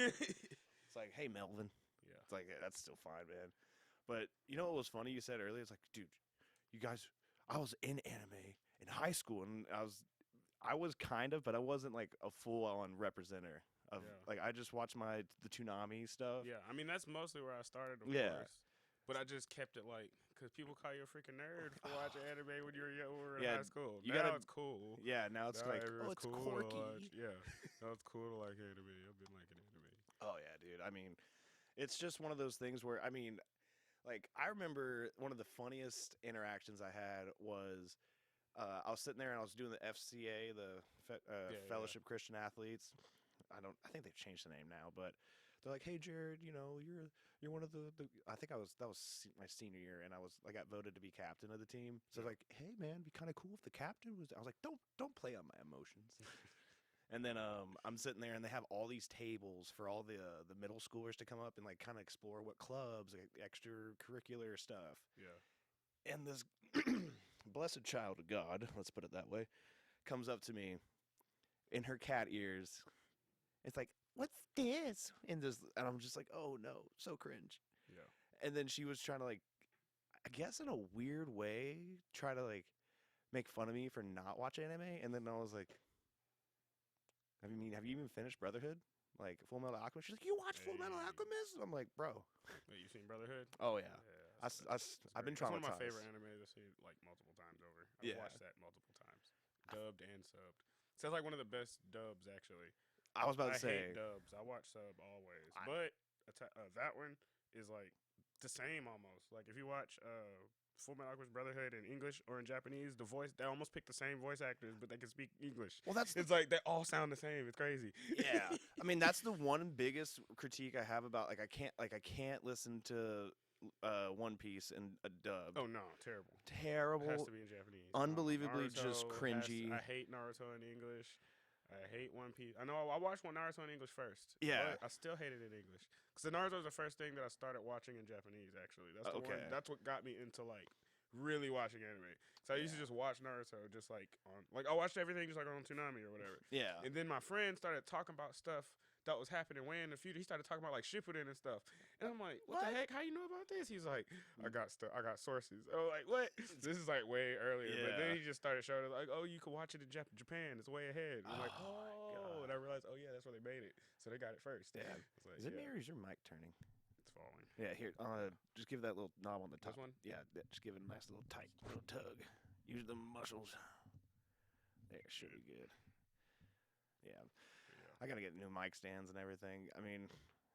It's like, hey, Melvin. Yeah. It's like, that's still fine, man. But you know what was funny? You said earlier, it's like, dude, you guys, I was in anime in high school, and I was kind of, but I wasn't like a full on representer of Yeah. like I just watched the Toonami stuff. Yeah. I mean, that's mostly where I started, of Yeah. course. But I just kept it like, because people call you a freaking nerd for watching anime when you were younger in Yeah, high school. you Now gotta. it's cool. Yeah, now it's Now like, oh, it's it's cool to watch. quirky. Yeah. Now it's cool to like anime. I've been liking anime. Oh yeah, dude. I mean, it's just one of those things where I mean, like I remember one of the funniest interactions I had was I was sitting there and I was doing the FCA, the Yeah. Fellowship Christian Athletes. I think they've changed the name now, but they're like, hey Jared, you know, you're one of the I think that was my senior year, and I got voted to be captain of the team. So like, hey man, it'd be kind of cool if the captain was. I was like, don't play on my emotions. And then I'm sitting there, and they have all these tables for all the middle schoolers to come up and like kind of explore what clubs, like, extracurricular stuff. Yeah. And this blessed child of God, let's put it that way, comes up to me in her cat ears. It's like, what's this? And I'm just like, oh no, so cringe. Yeah. And then she was trying to like, I guess in a weird way, try to like make fun of me for not watching anime. And then I was like, have you even finished Brotherhood? Like Full Metal Alchemist? She's like, you watch Full Metal Hey. Alchemist? I'm like, bro. Wait, you seen Brotherhood? Oh yeah. Yeah. I've been It's one of my traumatized. favorite animes I've seen like multiple times over. I've Yeah. watched that multiple times, dubbed and subbed. Sounds like one of the best dubs actually. I was about to I say. hate dubs. I watch sub always, but that one is like the same almost. Like if you watch Full Metal Alchemist Brotherhood in English or in Japanese, they almost pick the same voice actors, but they can speak English. Well, that's It's like they all sound the same. It's crazy. yeah. I mean, that's the one biggest critique I have about I can't listen to One Piece in a dub. Oh no, terrible. It Terrible. has to be in Japanese. Unbelievably just Naruto cringy. I hate Naruto in English. I hate One Piece. I know I watched Naruto in English first. Yeah. But I still hated it in English. Because the Naruto was the first thing that I started watching in Japanese, actually. That's the Okay. one. That's what got me into, like, really watching anime. So I used to just watch Naruto just, like, on... Like, I watched everything just, like, on Toonami or whatever. Yeah. And then my friend started talking about stuff that was happening way in the future. He started talking about, like, Shippuden and stuff. And I'm like, what the heck? How you know about this? He's like, I got sources. I was like, what? This is, like, way earlier. But then he just started showing us, like, oh, you can watch it in Japan. It's way ahead. And I'm like, oh. And I realized, oh, yeah, that's where they made it. So they got it first. Yeah. Like, Is it me or is your mic turning? It's falling. Yeah, here. Just give that little knob on the top. This one? Yeah, just give it a nice little tight little tug. Use the muscles. There, should be good. Yeah. I gotta get new mic stands and everything. I mean,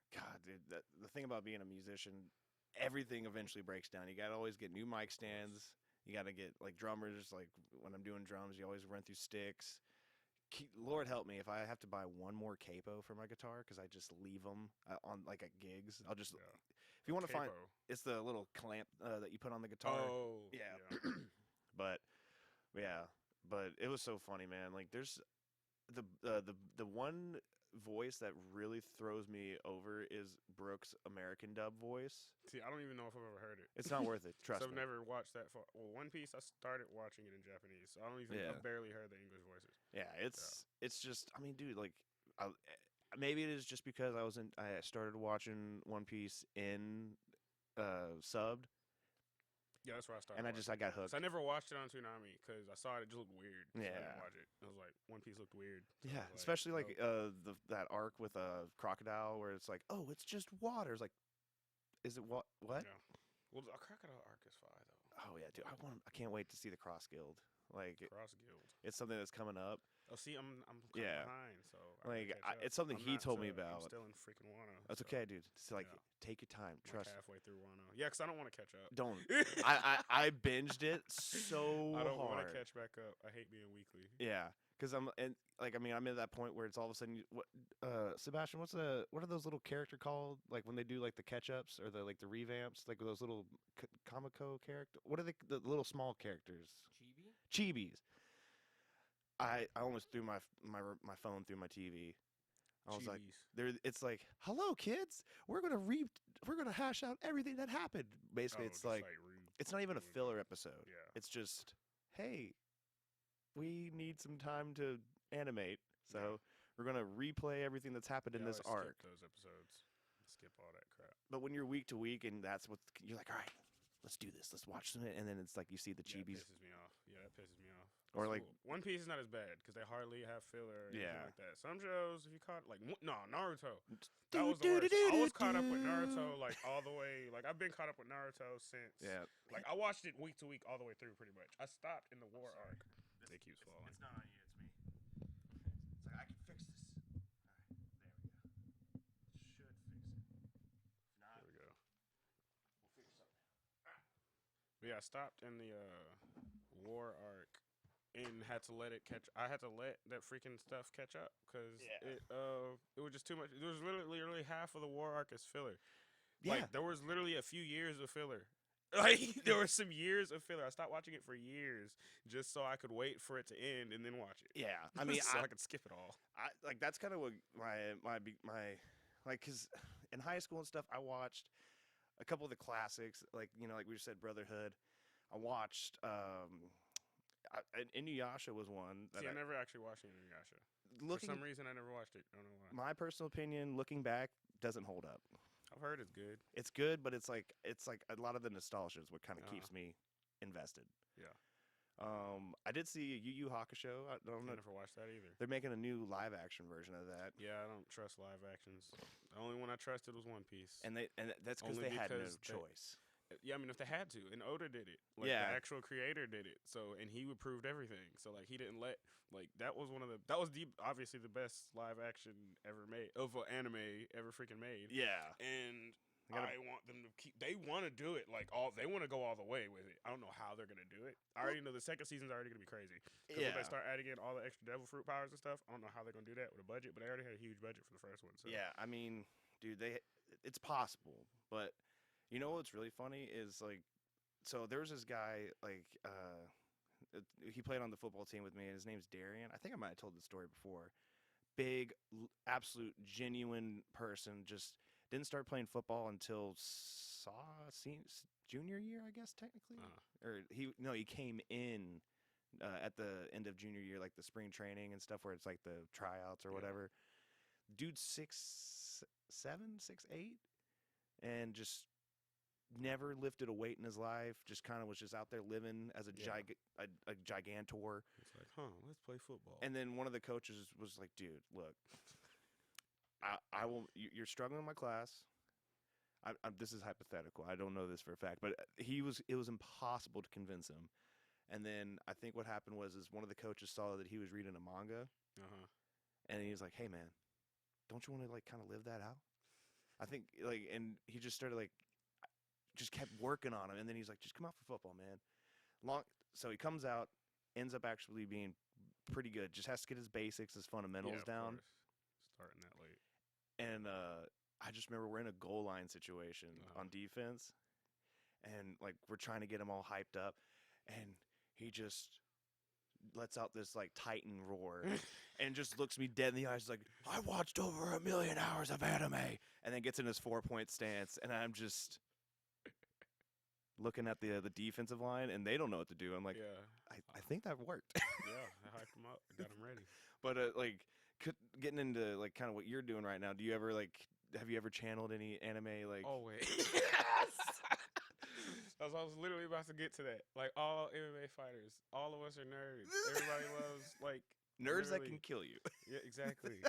God, dude, the thing about being a musician, everything eventually breaks down. You gotta always get new mic stands. You gotta get like drummers. Like when I'm doing drums, you always run through sticks. Lord help me if I have to buy one more capo for my guitar because I just leave them on like at gigs. I'll just if you want to find it's the little clamp that you put on the guitar. Oh, yeah. But it was so funny, man. Like there's the one voice that really throws me over is Brooke's American dub voice. See, I don't even know if I've ever heard it. It's not worth it. Trust me. I've never watched that far. Well, One Piece, I started watching it in Japanese, so I don't even. I barely heard the English voices. Yeah, it's just. I mean, dude, like, maybe it is just because I started watching One Piece in subbed. Yeah, that's where I started. And I got hooked. So I never watched it on Toonami because I saw it just looked weird. So yeah. I didn't watch it. I was like, One Piece looked weird. So yeah, especially like that arc with a crocodile where it's like, oh, it's just water. It's like, is it what? What? Yeah. Well, the crocodile arc is fire though. Oh yeah, dude, I can't wait to see the Cross Guild. Like Cross Guild. It's something that's coming up. Oh, see, I'm behind, so it's something he told me about. I'm still in freaking Wano. That's okay, dude. It's like take your time. Trust. Like halfway through Wano. Yeah, because I don't want to catch up. Don't. I binged it so hard. I don't want to catch back up. I hate being weekly. Yeah, because I'm at that point where it's all of a sudden. Sebastian, what are those little character called? Like when they do like the catch ups or the revamps, like those little comico character. What are the little small characters? Chibis. I almost threw my phone through my TV. I was like, it's like, hello kids, we're gonna hash out everything that happened. Basically, it's like it's not even a filler episode. Yeah. It's just, hey, we need some time to animate, so We're gonna replay everything that's happened in this arc. Skip those episodes. Skip all that crap. But when you're week to week, and that's what you're like, all right, let's do this. Let's watch it, and then it's like you see the chibis. That pisses me off. Yeah, that pisses me off. Or like One Piece is not as bad because they hardly have filler or anything like that. Some shows, if you caught Naruto, that was the worst. I was caught up with Naruto like all the way. Like I've been caught up with Naruto since. Yeah. Like I watched it week to week all the way through pretty much. I stopped in the war arc. It keeps falling. It's not on you. It's me. It's like I can fix this. All right, there we go. Should fix it. If not, there we go. We'll figure something out. But yeah, I stopped in the war arc. And had to let it catch. I had to let that freaking stuff catch up because it was just too much. There was literally half of the war arc is filler. Yeah. Like there was literally a few years of filler. Like there were some years of filler. I stopped watching it for years just so I could wait for it to end and then watch it. Yeah, I mean, so I could skip it all. Like that's kind of what my like because in high school and stuff, I watched a couple of the classics, like like we just said, Brotherhood. I watched. Inuyasha was one. See, I never actually watched Inuyasha. For some reason, I never watched it. I don't know why. My personal opinion, looking back, doesn't hold up. I've heard it's good. It's good, but it's like a lot of the nostalgia is what kind of keeps me invested. Yeah. I did see Yu Yu Hakusho. I never watched that either. They're making a new live action version of that. Yeah, I don't trust live actions. The only one I trusted was One Piece. And that's because they had no choice. Yeah, I mean, if they had to, and Oda did it, like the actual creator did it, so and he approved everything. So like he didn't let that was obviously the best live action ever made of an anime ever freaking made. Yeah, and I want them to keep. They want to do it they want to go all the way with it. I don't know how they're gonna do it. I already know the second season's already gonna be crazy. Because when they start adding in all the extra devil fruit powers and stuff, I don't know how they're gonna do that with a budget. But they already had a huge budget for the first one. So yeah, I mean, dude, it's possible, but. You know what's really funny is so there was this guy he played on the football team with me, and his name's Darian. I think I might have told the story before. Big, absolute, genuine person. Just didn't start playing football until junior year, I guess technically. Or he came in at the end of junior year, like the spring training and stuff, where it's like the tryouts or whatever. Dude's 6'7", 6'8", and just. Never lifted a weight in his life. Just kind of was just out there living as a gigantor. It's like, let's play football. And then one of the coaches was like, "Dude, look, I will. You're struggling in my class. This is hypothetical. I don't know this for a fact, but it was impossible to convince him. And then I think what happened was one of the coaches saw that he was reading a manga, and he was like, "Hey, man, don't you want to kind of live that out?" I think and he just started just kept working on him, and then he's like, "Just come out for football, man." So he comes out, ends up actually being pretty good. Just has to get his basics, his fundamentals down. Starting that late. And I just remember we're in a goal line situation on defense, and we're trying to get him all hyped up, and he just lets out this Titan roar, and just looks me dead in the eyes, like, "I watched over 1 million hours of anime," and then gets in his 4-point stance, and I'm just. Looking at the defensive line, and they don't know what to do. I'm like, I think that worked. Yeah, I hyped them up, got them ready. But getting into kind of what you're doing right now, do you ever have you ever channeled any anime Always. I was literally about to get to that. All MMA fighters, all of us are nerds. Everybody loves nerds that can kill you. Yeah, exactly.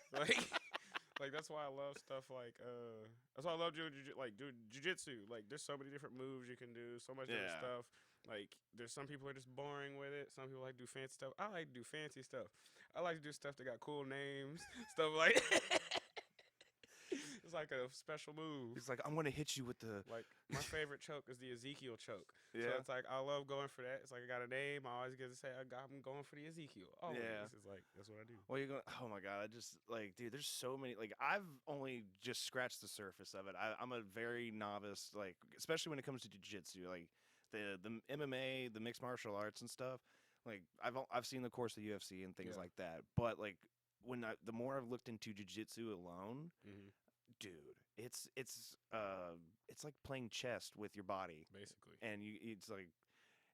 That's why I love stuff that's why I love doing jiu-jitsu. There's so many different moves you can do, so much different stuff. There's some people are just boring with it. Some people like to do fancy stuff. I like to do fancy stuff. I like to do stuff that got cool names, stuff like it's like a special move. It's like, I'm going to hit you with the... my favorite choke is the Ezekiel choke. Yeah. So it's I love going for that. It's I got a name. I always get to say, I'm going for the Ezekiel. Oh, yeah. It's that's what I do. Well, you're going... Oh, my God. I just... dude, there's so many... I've only just scratched the surface of it. I'm a very novice, especially when it comes to jiu-jitsu. The MMA, the mixed martial arts and stuff. I've seen the course of UFC and things like that. But, the more I've looked into jiu-jitsu alone... Dude, it's like playing chess with your body, basically. And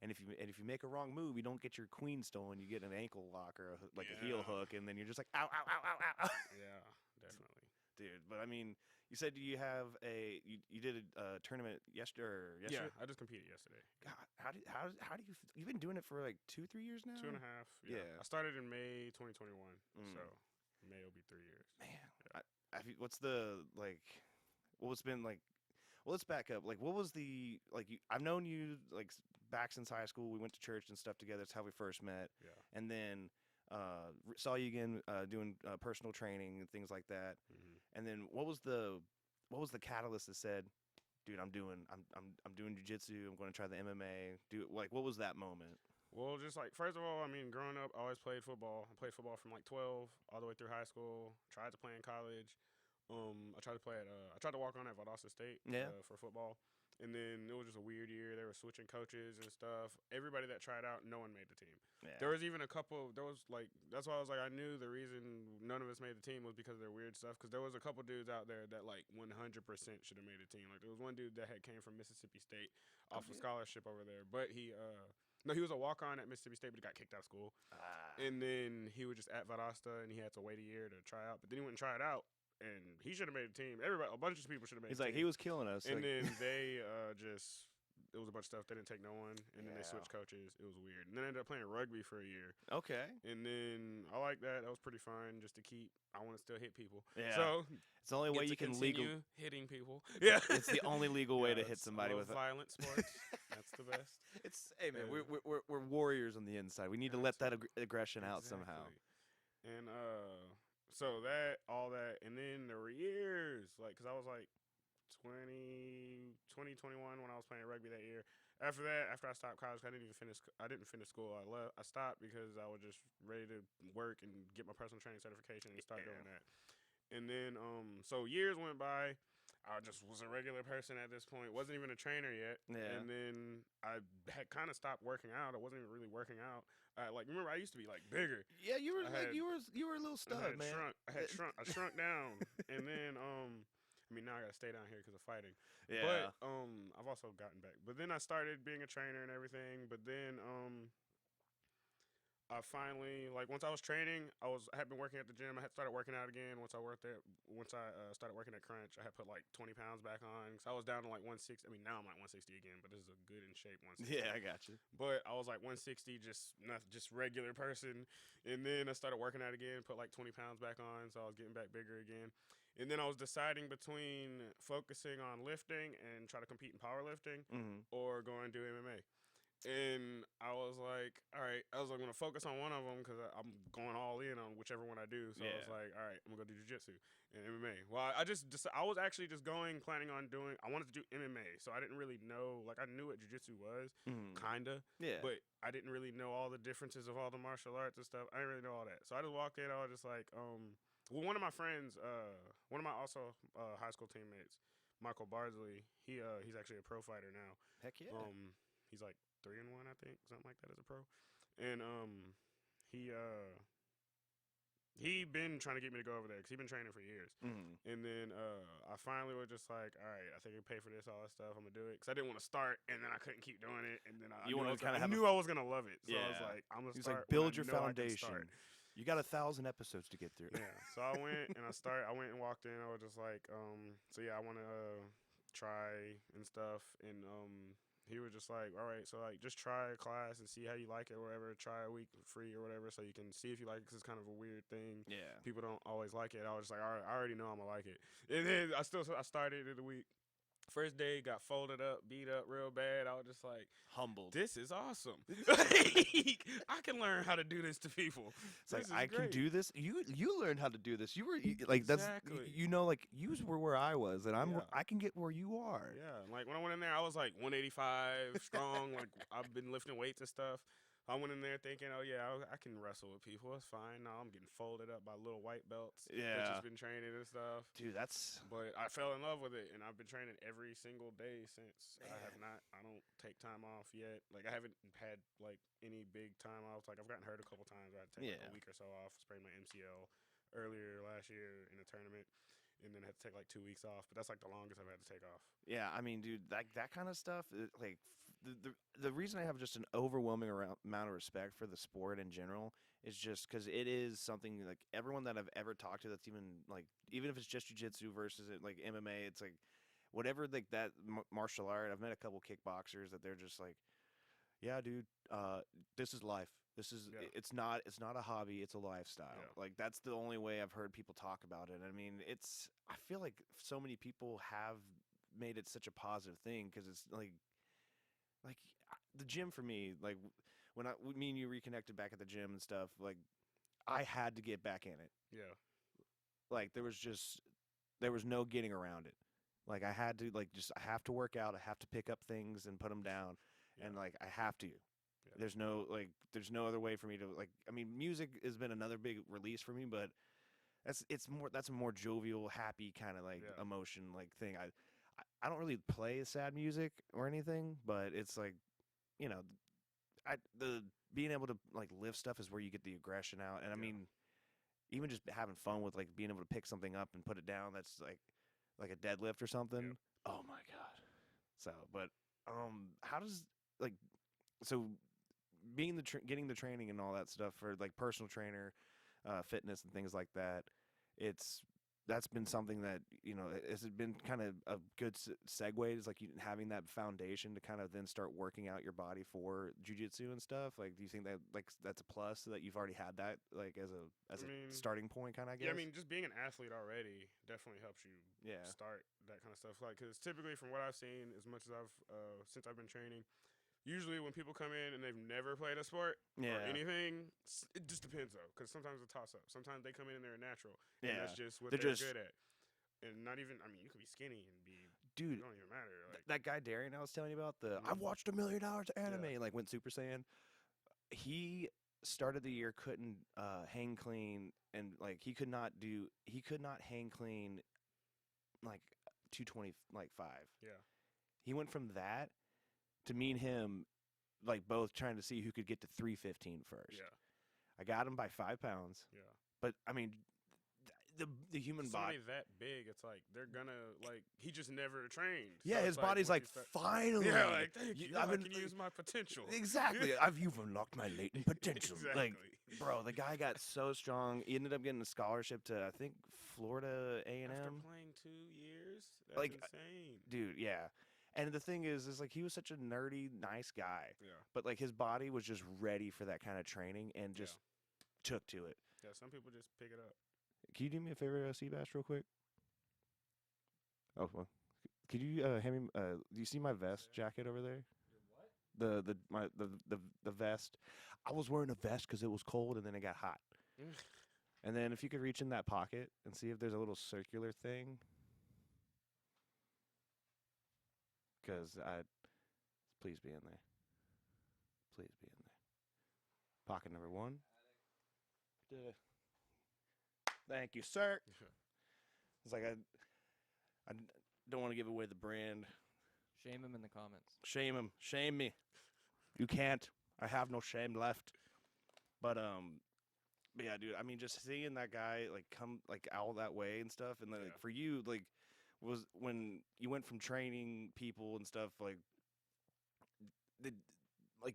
and if you make a wrong move, you don't get your queen stolen. You get an ankle lock or a heel hook, and then you're just like ow ow ow ow ow. Yeah, definitely. Dude, but I mean, you said you have you did a tournament yesterday. Yeah, I just competed yesterday. God, how do you you've been doing it for like 2-3 years now? 2.5. Yeah. I started in May 2021, so May will be 3 years. Man, yeah. What's the like? What's been like? Well, let's back up. Like, what was the like? I've known you like back since high school. We went to church and stuff together. That's how we first met. Yeah. And then saw you again doing personal training and things like that. And then what was the catalyst that said, dude, I'm doing jiu-jitsu. I'm going to try the MMA. What was that moment? Well, just like first of all, I mean, growing up, I always played football. I played football from like 12 all the way through high school. Tried to play in college. I tried to walk on at Valdosta State for football. And then it was just a weird year. They were switching coaches and stuff. Everybody that tried out, no one made the team. Yeah. There was even a couple. That's why I was like, I knew the reason none of us made the team was because of their weird stuff. Because there was a couple dudes out there that like 100% should have made the team. Like there was one dude that came from Mississippi State off a scholarship over there, but he was a walk-on at Mississippi State, but he got kicked out of school. And then he was just at Valdosta, and he had to wait a year to try out. But then he went and tried out. And he should have made a team. A bunch of people should have made. He's like, he was killing us. And then they it was a bunch of stuff. They didn't take no one, and then they switched coaches. It was weird. And then I ended up playing rugby for a year. Okay. And then I like that. That was pretty fun, just to keep. I want to still hit people. Yeah. So it's the only way you can continue hitting people. Yeah. It's the only legal way to hit somebody with violent sports. That's the best. Hey man, we're warriors on the inside. We need to let that aggression out somehow. And so all that, and then there were years, like, because I was like 21 when I was playing rugby that year. After that, after I stopped college, I didn't finish school. I stopped because I was just ready to work and get my personal training certification and start doing that. And then, so years went by. I just was a regular person at this point. Wasn't even a trainer yet. Yeah. And then I had kind of stopped working out. I wasn't even really working out. Remember, I used to be like bigger. Yeah, you were you were a little stud, man. I shrunk down. And then I mean, now I gotta stay down here because of fighting. Yeah. But I've also gotten back. But then I started being a trainer and everything. But then I finally, like, once I was training, I had been working at the gym. I had started working out again. Once I started working at Crunch, I had put like 20 pounds back on. So I was down to like 160. I mean, now I'm like 160 again, but this is a good in shape 160. Yeah, I got you. But I was like 160, just regular person. And then I started working out again, put like 20 pounds back on. So I was getting back bigger again. And then I was deciding between focusing on lifting and try to compete in powerlifting or going to do MMA. And I was like, all right, I'm going to focus on one of them because I'm going all in on whichever one I do. So I was like, all right, I'm going to go do jiu-jitsu and MMA. Well, I was actually just planning on doing, I wanted to do MMA. So I didn't really know, like I knew what jiu-jitsu was, kind of. Yeah. But I didn't really know all the differences of all the martial arts and stuff. I didn't really know all that. So I just walked in, I was just like, well, one of my friends, one of my also high school teammates, Michael Bardsley, he's actually a pro fighter now. Heck yeah. He's like 3-1, I think, something like that as a pro. And he been trying to get me to go over there because he been training for years. And then I finally was just like, all right, I think I can pay for this, all that stuff. I'm gonna do it because I didn't want to start and then I couldn't keep doing it. And then I knew I was gonna love it. So I was like, I'm gonna start. Like, build your foundation. You got 1,000 episodes to get through. Yeah. So I went and I went and walked in. I was just like, so yeah, I want to try and stuff. And he was just like, all right, so like just try a class and see how you like it or whatever. Try a week free or whatever so you can see if you like it because it's kind of a weird thing. Yeah. People don't always like it. I was just like, all right, I already know I'm going to like it. And then I started it a week. First day, got folded up, beat up real bad. I was just like, humbled. This is awesome. I can learn how to do this to people. It's like, I can do this. You learned how to do this. You were like, that's, like you were where I was, and I can get where you are. Yeah, like when I went in there, I was like 185 strong. Like I've been lifting weights and stuff. I went in there thinking, oh, yeah, I can wrestle with people. It's fine. No, I'm getting folded up by little white belts. Yeah. Just been training and stuff. Dude, that's... But I fell in love with it, and I've been training every single day since. Man. I don't take time off yet. Like, I haven't had, like, any big time off. Like, I've gotten hurt a couple times. I had to take like, a week or so off, sprained my MCL earlier last year in a tournament. And then I had to take like 2 weeks off, but that's like the longest I've had to take off. Yeah, I mean, dude, that kind of stuff, like the reason I have just an overwhelming amount of respect for the sport in general is just because it is something like everyone that I've ever talked to that's even if it's just jiu-jitsu versus like MMA, it's like whatever like that martial art. I've met a couple kickboxers that they're just like, yeah, dude, this is life. This is it's not a hobby, it's a lifestyle. Like that's the only way I've heard people talk about it. I mean, I feel like so many people have made it such a positive thing because it's like the gym for me, like when me and you reconnected back at the gym and stuff, like I had to get back in it. Yeah. Like there was no getting around it. Like I had to I have to work out. I have to pick up things and put them down, and like I have to. Yeah. There's no other way for me to I mean, music has been another big release for me, but that's a more jovial, happy kind of emotion thing. I don't really play sad music or anything, but it's like, you know, the being able to lift stuff is where you get the aggression out, and I mean, even just having fun with being able to pick something up and put it down. That's like a deadlift or something. Yep. Oh my god! So, but how does so being getting the training and all that stuff for personal trainer, fitness and things like that, that's been something that, you know, has it been kind of a good segue is having that foundation to kind of then start working out your body for jiu-jitsu and stuff. Like, do you think that that's a plus that you've already had that as a starting point kind of, I guess? Yeah, I mean, just being an athlete already definitely helps you start that kind of stuff. Because typically from what I've seen, as much as I've since I've been training, usually when people come in and they've never played a sport or anything, it just depends though, because sometimes it's a toss-up. Sometimes they come in and they're natural, and that's just what they're good at. And not even, I mean, you could be skinny and be, dude, it don't even matter. That guy Darian I was telling you about, I watched $1 million of anime, went Super Saiyan. He started the year couldn't hang clean, and he could not hang clean 225. Yeah. He went from that to me and him, both trying to see who could get to 315 first. Yeah. I got him by 5 pounds. Yeah. But I mean, the human body that big, it's they're gonna he just never trained. Yeah, so his body's finally. Yeah, thank you. I can use my potential. Exactly. You've unlocked my latent potential. Exactly. Bro, the guy got so strong. He ended up getting a scholarship to, I think, Florida A&M. After playing 2 years, that's insane, dude. Yeah. And the thing is he was such a nerdy, nice guy. Yeah. But his body was just ready for that kind of training and just took to it. Yeah, some people just pick it up. Can you do me a favor, Seabass, real quick? Oh, well. Could you hand me? Do you see my vest jacket over there? Your what? The vest. I was wearing a vest because it was cold and then it got hot. And then if you could reach in that pocket and see if there's a little circular thing. Because please be in there. Please be in there. Pocket number 1. Thank you, sir. It's I don't want to give away the brand. Shame him in the comments. Shame him. Shame me. You can't. I have no shame left. But yeah, dude. I mean, just seeing that guy come out that way and stuff, and then for you, was when you went from training people and stuff,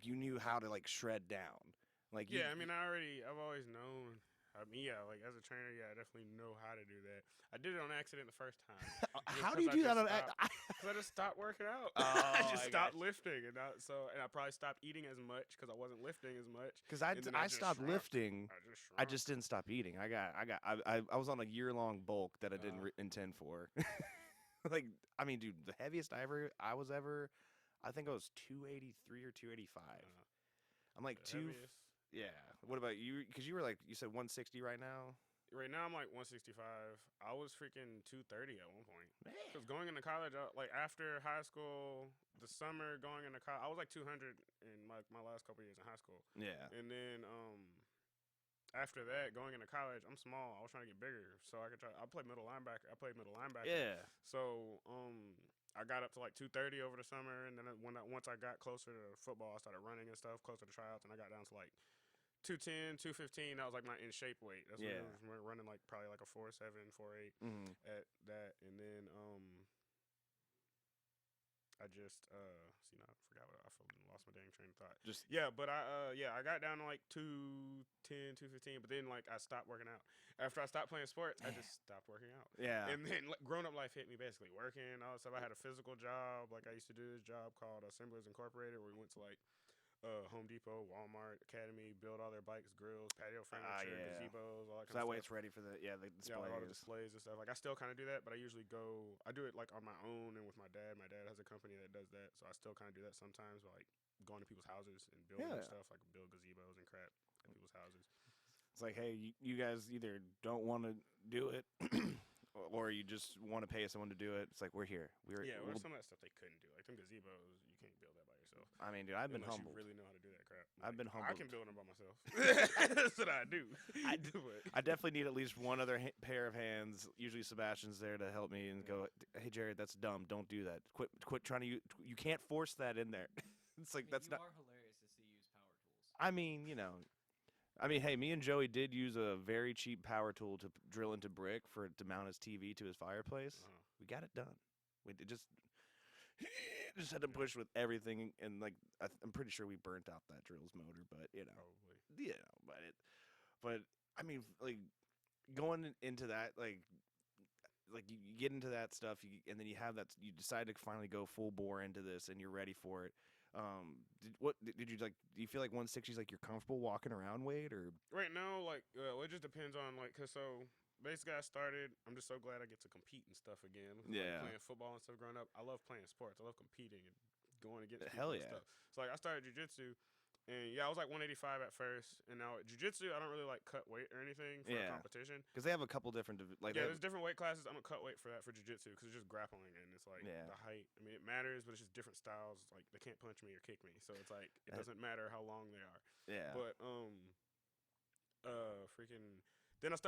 you knew how to shred down. I mean, I've always known. I mean, as a trainer, I definitely know how to do that. I did it on accident the first time. How do you do that on accident? Because I just stopped working out. I just stopped lifting, and I probably stopped eating as much because I wasn't lifting as much. Because I stopped lifting. I just didn't stop eating. I was on a year-long bulk that I didn't intend for. I mean, dude, the heaviest I was ever, I think I was 283 or 285. I'm heaviest. Yeah. What about you? Because you were you said 160 right now? Right now I'm 165. I was freaking 230 at one point. Because going into college, after high school, the summer going into college, I was 200 in my last couple years in high school. Yeah. And then after that, going into college, I'm small. I was trying to get bigger, so I played middle linebacker. Yeah. So I got up to 230 over the summer, and then once I got closer to football, I started running and stuff, closer to tryouts, and I got down to 210, 215. That was my in shape weight. That's when we were running probably a 4.7, 4.8 at that, and then I I just see now I forgot what I lost my dang train of thought. Just But I got down to like 210, 215, but then like I stopped working out. After I stopped playing sports, I just stopped working out. yeah. And then grown up life hit me basically working, all that stuff. I had a physical job, like I used to do this job called Assemblers Incorporated, where we went to like Home Depot, Walmart, Academy, build all their bikes, grills, patio furniture, yeah. gazebos, all that So kind that of way stuff. it's ready for the displays. Yeah, like all the displays and stuff. Like I still kind of do that, but I usually I do it like on my own and with my dad. My dad has a company that does that, so I still kind of do that sometimes. But, like going to people's houses and building stuff, like build gazebos and crap at people's houses. It's like, hey, you guys either don't want to do it, or you just want to pay someone to do it. It's like we're here. Well, some of that stuff they couldn't do. Like them gazebos, you can't build that by yourself. I mean, dude, I've been Unless humbled. you really know how to do that crap. I've been I humbled. can build them by myself. That's what I do. I do it. I definitely need at least one other pair of hands. Usually Sebastian's there to help me and go, hey, Jared, that's dumb. Don't do that. Quit trying to use. You can't force that in there. It's like that's not. You are hilarious to see you use power tools. I mean, hey, me and Joey did use a very cheap power tool to drill into brick to mount his TV to his fireplace. We got it done. We just had to push with everything, and like I'm pretty sure we burnt out that drill's motor, but Probably. but I mean, like going into that, like you get into that stuff, and then you have that, you decide to finally go full bore into this, and you're ready for it. Did you like? Do you feel like 160 is like you're comfortable walking around weight, or right now, like it just depends on like, cause so basically I started. I'm just so glad I get to compete and stuff again. Yeah. Like, playing football and stuff growing up. I love playing sports. I love competing and going against Hell people yeah. and stuff. So like I started jiu-jitsu, and I was like 185 at first, and now at jiu-jitsu I don't really like cut weight or anything for a competition. because they have a couple different There's different weight classes. I'm gonna cut weight for that for jiu-jitsu because it's just grappling and it's like Yeah. the height. I mean, it matters, but it's just different styles. Like they can't punch me or kick me, so it's like it doesn't matter how long they are. yeah. But freaking. Then I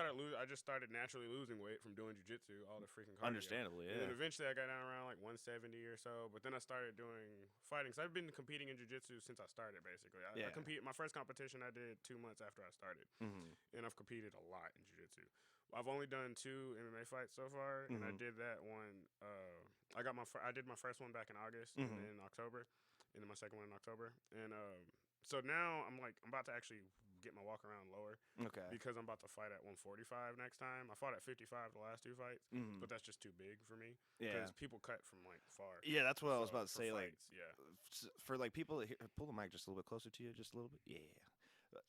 just started naturally losing weight from doing jiu-jitsu, all the freaking cardio. Understandably, And then yeah. eventually I got down around like 170 or so. But then I started doing fighting. So I've been competing in jiu-jitsu since I started, basically. I competed. My first competition I did 2 months after I started. Mm-hmm. And I've competed a lot in jiu-jitsu. I've only done 2 MMA fights so far. And I did that one. I did my first one back in August and then in October. And then my second one in October. And so now I'm about to actually get my walk around lower. Okay. Because I'm about to fight at 145 next time. I fought at 55 the last 2 fights, but that's just too big for me. Yeah. Because people cut from like far. Yeah, that's what I was about to for say. fights, For like people, pull the mic just a little bit closer to you, just a little bit. Yeah.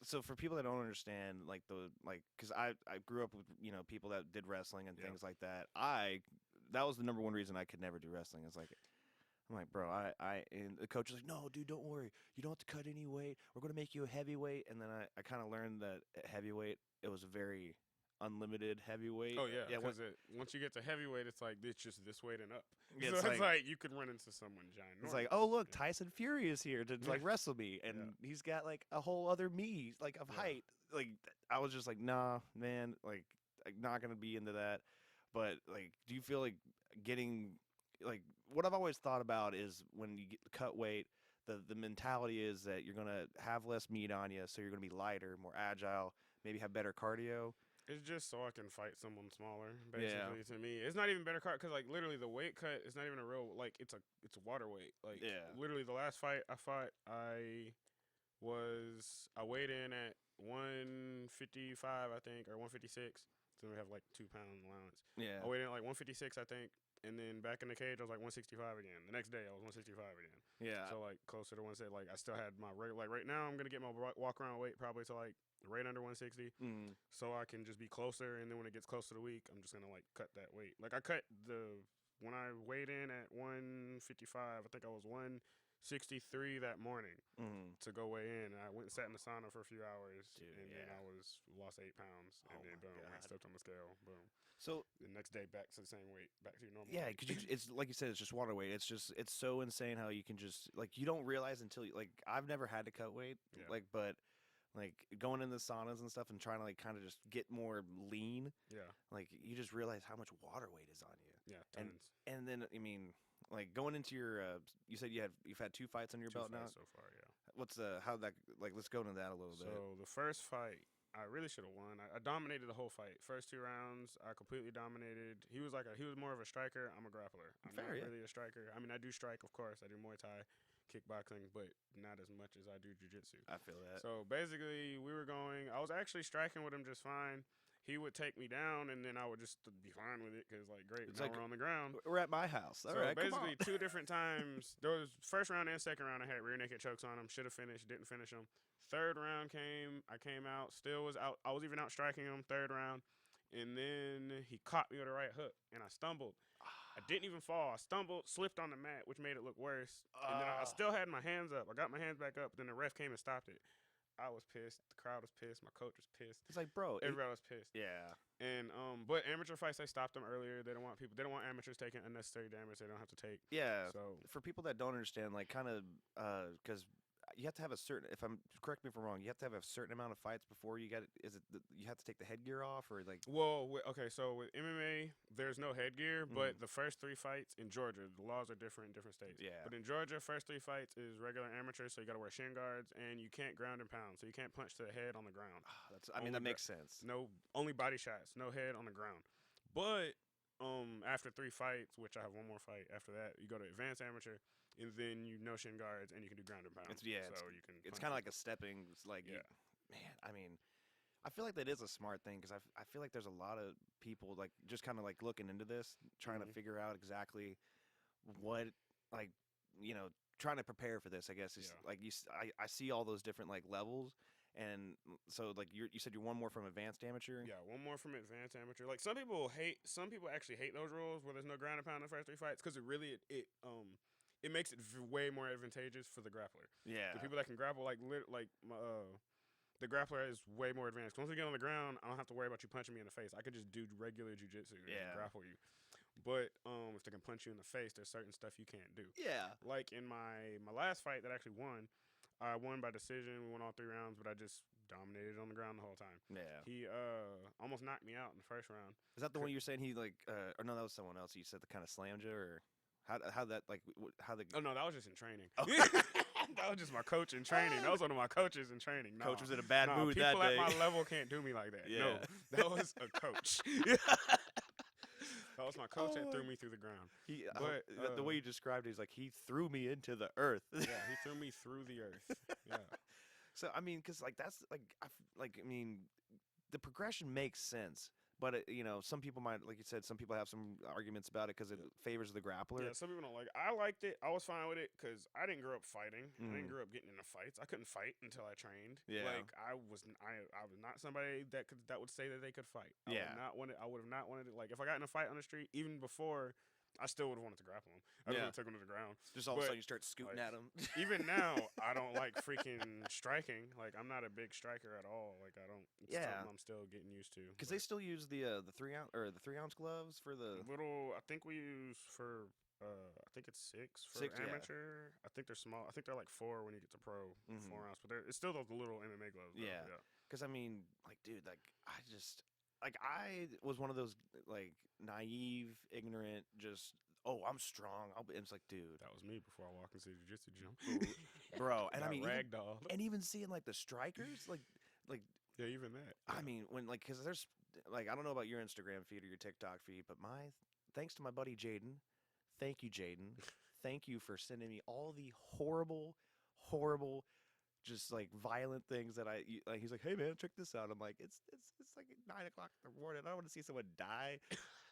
So for people that don't understand, because I grew up with people that did wrestling and things like that. That was the number one reason I could never do wrestling. It's like, I'm like, bro, and the coach was like, no, dude, don't worry. You don't have to cut any weight. We're going to make you a heavyweight. And then I kind of learned that at heavyweight, it was a very unlimited heavyweight. Oh, yeah. Because once you get to heavyweight, it's like, it's just this weight and up. Yeah, so it's like you could run into someone giant. It's like, oh, look, Tyson Fury is here to like wrestle me. And he's got like a whole other me, like of height. Like, I was just like, nah, man, like, I'm not going to be into that. But like, do you feel like getting... Like what I've always thought about is when you cut weight, the mentality is that you're gonna have less meat on you, so you're gonna be lighter, more agile, maybe have better cardio. It's just so I can fight someone smaller. Basically, to me, it's not even better cardio because like literally the weight cut is not even a real like it's a water weight. Like literally the last fight I fought, I weighed in at 155 I think or 156. So we have like 2 pound allowance. Yeah, I weighed in at like 156 I think. And then back in the cage, I was like 165 again. The next day, I was 165 again. Yeah. So like closer to 160. Like I still had my regular. Like right now, I'm gonna get my walk around weight probably to like right under 160, so I can just be closer. And then when it gets close to the week, I'm just gonna like cut that weight. Like I cut when I weighed in at 155. I think I was 163 that morning to go weigh in. I went and sat in the sauna for a few hours, then I lost 8 pounds, and then boom, I stepped on the scale, boom. So the next day back to the same weight, back to your normal. Yeah, weight. because it's like you said, it's just water weight. It's so insane how you can just like you don't realize until like I've never had to cut weight, but like going in the saunas and stuff and trying to like kind of just get more lean. Yeah, like you just realize how much water weight is on you. Yeah, tons. And then I mean, like going into your, you said you've had 2 fights under your belt now so far. Yeah. What's how that like? Let's go into that a little bit. So the first fight I really should have won. I dominated the whole fight. First 2 rounds, I completely dominated. He was more of a striker. I'm a grappler. I'm Fair, not yeah. really a striker. I mean, I do strike, of course. I do Muay Thai, kickboxing, but not as much as I do jiu-jitsu. I feel that. So basically, we were going. I was actually striking with him just fine. He would take me down, and then I would just be fine with it because, like, great, It's now like- we're on the ground. We're at my house. All So right, come basically, on. 2 different times. There was first round and second round. I had rear naked chokes on him. Should have finished. Didn't finish him. Third round came. I came out. Still was out. I was even out striking him. Third round, and then he caught me with a right hook, and I stumbled. I didn't even fall. I stumbled, slipped on the mat, which made it look worse. And then I still had my hands up. I got my hands back up. But then the ref came and stopped it. I was pissed. The crowd was pissed. My coach was pissed. It's like, bro. Everybody was pissed. Yeah. And but amateur fights, they stopped them earlier. They don't want amateurs taking unnecessary damage they don't have to take. Yeah. So For people that don't understand, like, kind of, because you have to have a certain. Correct me if I'm wrong. You have to have a certain amount of fights before you get. You have to take the headgear off, or like? well, okay. So with MMA, there's no headgear, Mhm. but the first 3 fights in Georgia, the laws are different in different states. Yeah. But in Georgia, first 3 fights is regular amateur, so you got to wear shin guards, and you can't ground and pound, so you can't punch to the head on the ground. I mean, Only that makes sense. No, only body shots, no head on the ground. But after 3 fights, which I have one more fight after that, you go to advanced amateur, and then you know shin guards, and you can do ground and pound. It's- yeah, so you can. It's punch kind of it. like a stepping. Like, Yeah. man. I mean, I feel like that is a smart thing because I feel like there's a lot of people like just kind of like looking into this, trying to Mhm. figure out exactly what like trying to prepare for this. I guess is Yeah. like I see all those different like levels, and so like you said you're one more from advanced amateur. Yeah, one more from advanced amateur. Like some people actually hate those rules where there's no ground and pound in the first 3 fights because it makes it way more advantageous for the grappler. Yeah. The people that can grapple, the grappler is way more advanced. Once we get on the ground, I don't have to worry about you punching me in the face. I could just do regular jujitsu and Yeah. grapple you. But if they can punch you in the face, there's certain stuff you can't do. Yeah. Like in my last fight that I actually won, I won by decision. We won all 3 rounds, but I just dominated on the ground the whole time. Yeah. He almost knocked me out in the first round. Is that the one you're saying he like? Or no, that was someone else. You said that kind of slammed you, or how that like how the Oh no, that was just in training. Oh. That was just my coach in training. That was one of my coaches in training. Nah, coach was in a bad mood people that day. at my level can't do me like that. Yeah. No, that was a coach. That was my coach that threw me through the ground. He, But, the way you described it, he's like he threw me into the earth. Yeah, he threw me through the earth. Yeah. So I mean, because like that's like I mean, the progression makes sense, but some people might, like you said, some people have some arguments about it because it favors the grappler. Yeah, some people don't like it. I liked it. I was fine with it because I didn't grow up fighting. I Mhm. didn't grow up getting into fights. I couldn't fight until I trained. Yeah. Like I was not somebody that would say that they could fight. I Yeah. would have not wanted it. Like if I got in a fight on the street, even before, I still would have wanted to grapple him. I would Yeah. have took him to the ground. Just all of a But, sudden you start scooting like, at him. Even now, I don't like freaking striking. Like I'm not a big striker at all. Like I don't. It's Yeah. something I'm still getting used to. Because they still use the 3-ounce gloves for the. little. I think we use for. I think it's 6 for 6, yeah. amateur. I think they're small. I think they're like 4 when you get to pro, Mhm. 4 ounce. But it's still those little MMA gloves. Though. Yeah. Because I mean, like, dude, like I was one of those like naive, ignorant, just I'm strong. It's like, dude, That was me before I walked into the jiu-jitsu gym. bro, and I Got mean, even, ragdolled. and even seeing like the strikers, like. Yeah, even that. I mean, when like, because there's like, I don't know about your Instagram feed or your TikTok feed, but thanks to my buddy Jaden, thank you, Jaden, thank you for sending me all the horrible, just like violent things that like. He's like, hey man, check this out. I'm like, it's like 9 o'clock in the morning. I don't want to see someone die,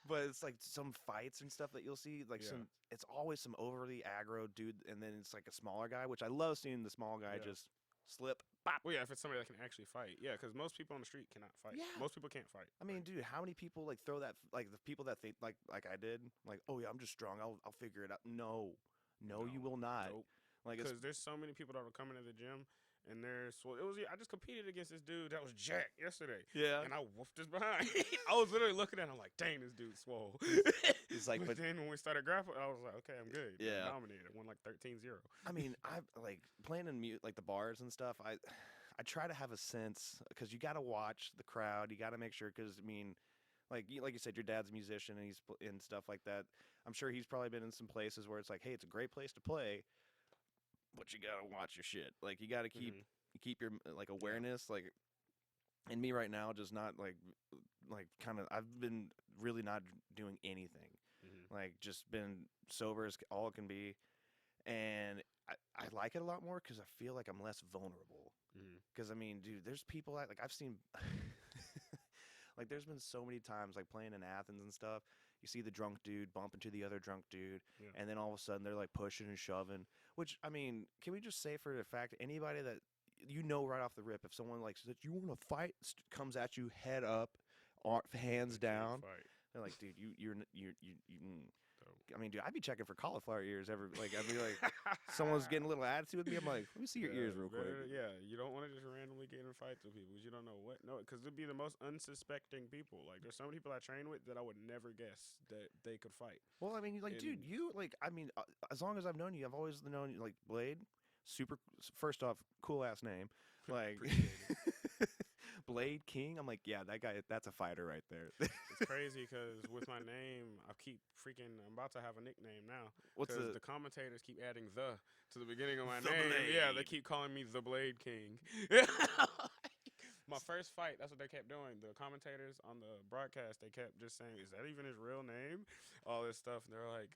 but it's like some fights and stuff that you'll see. Like Yeah. it's always some overly aggro dude, and then it's like a smaller guy, which I love seeing the small guy Yeah. just slip. Bop. Well, yeah, if it's somebody that can actually fight. Yeah, because most people on the street cannot fight. Yeah. Most people can't fight. I mean, dude, how many people like throw that? Like the people that think like I did, like, oh yeah, I'm just strong. I'll figure it out. No, you will not. Nope. Like it's Because there's so many people that will come into the gym, and I just competed against this dude that was jacked yesterday. yeah. And I whooped his behind. I was literally looking at him like, dang, this dude's swole. It's like, but but then when we started grappling, I was like, okay, I'm good. Yeah. I dominated. I won like 13-0. I mean, I like playing in like the bars and stuff. I try to have a sense because you got to watch the crowd. You got to make sure because I mean, like you said, your dad's a musician and he's in stuff like that. I'm sure he's probably been in some places where it's like, hey, it's a great place to play, but you gotta watch your shit. Like you gotta keep your like awareness. Like And me right now, just not like kind of. I've been really not doing anything. Like just been sober as all it can be, and I like it a lot more because I feel like I'm less vulnerable. Because I mean, dude, there's people like I've seen. Like there's been so many times like playing in Athens and stuff, you see the drunk dude bump into the other drunk dude, and then all of a sudden they're like pushing and shoving. Which I mean, can we just say for the fact anybody that you know right off the rip, if someone like says you want to fight, comes at you head up, hands down, they're like, dude, I mean, dude, I'd be checking for cauliflower ears every like I'd be like, someone's getting a little attitude with me. I'm like, let me see your ears real quick. Yeah, you don't want to just randomly get in fights with people because you don't know what. No, because it'd be the most unsuspecting people. Like, there's some people I train with that I would never guess that they could fight. Well, I mean, like, dude, you like, I mean, as long as I've known you, I've always known you, like Blade. Super. First off, cool ass name, like. Blade King. I'm like, yeah, that guy. That's a fighter right there. It's crazy because with my name, I'm about to have a nickname now. What's the commentators keep adding the to the beginning of my name. Blade. Yeah, they keep calling me the Blade King. My first fight, that's what they kept doing. The commentators on the broadcast, they kept just saying, "Is that even his real name?" All this stuff. And they're like,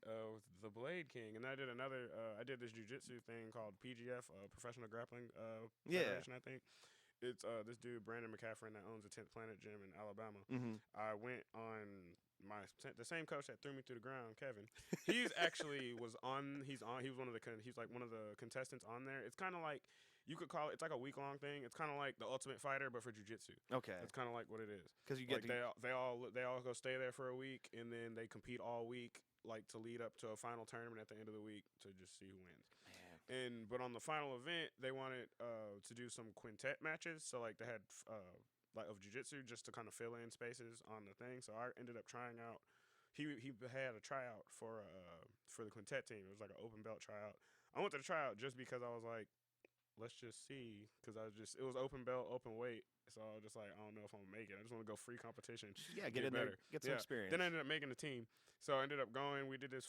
the Blade King. And I did I did this jiu-jitsu thing called PGF, Professional Grappling Federation, I think. It's this dude Brandon McCaffrey that owns the 10th Planet Gym in Alabama. I went on the same coach that threw me to the ground, Kevin. He's actually he was one of the contestants on there. It's kind of like you could call it. It's like a week-long thing. It's kind of like the Ultimate Fighter, but for jiu-jitsu. Okay, it's kind of like what it is. Because you get like they all go stay there for a week, and then they compete all week, like to lead up to a final tournament at the end of the week to just see who wins. But on the final event, they wanted to do some quintet matches. So like they had like of jiu-jitsu just to kind of fill in spaces on the thing. So I ended up trying out. He had a tryout for the quintet team. It was like an open belt tryout. I went to the tryout just because I was like, let's just see, because it was open belt, open weight. So I was just like, I don't know if I'm gonna make it. I just want to go free competition. Yeah, get in better. there, get some experience. Then I ended up making the team. So I ended up going. We did this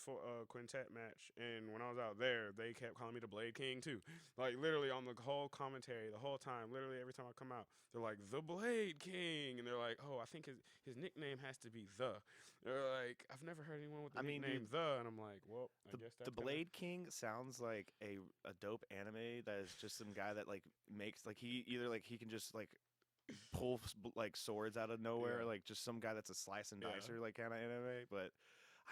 quintet match, and when I was out there, they kept calling me the Blade King too. Like literally on the whole commentary, the whole time. Literally every time I come out, they're like the Blade King, and they're like, oh, I think his nickname has to be the. They're like, I've never heard anyone with the nickname the, and I'm like, well, I guess that's the Blade King sounds like a dope anime that is just some guy that like makes like he can just like pull like swords out of nowhere, like just some guy that's a slice and dicer like kind of anime. But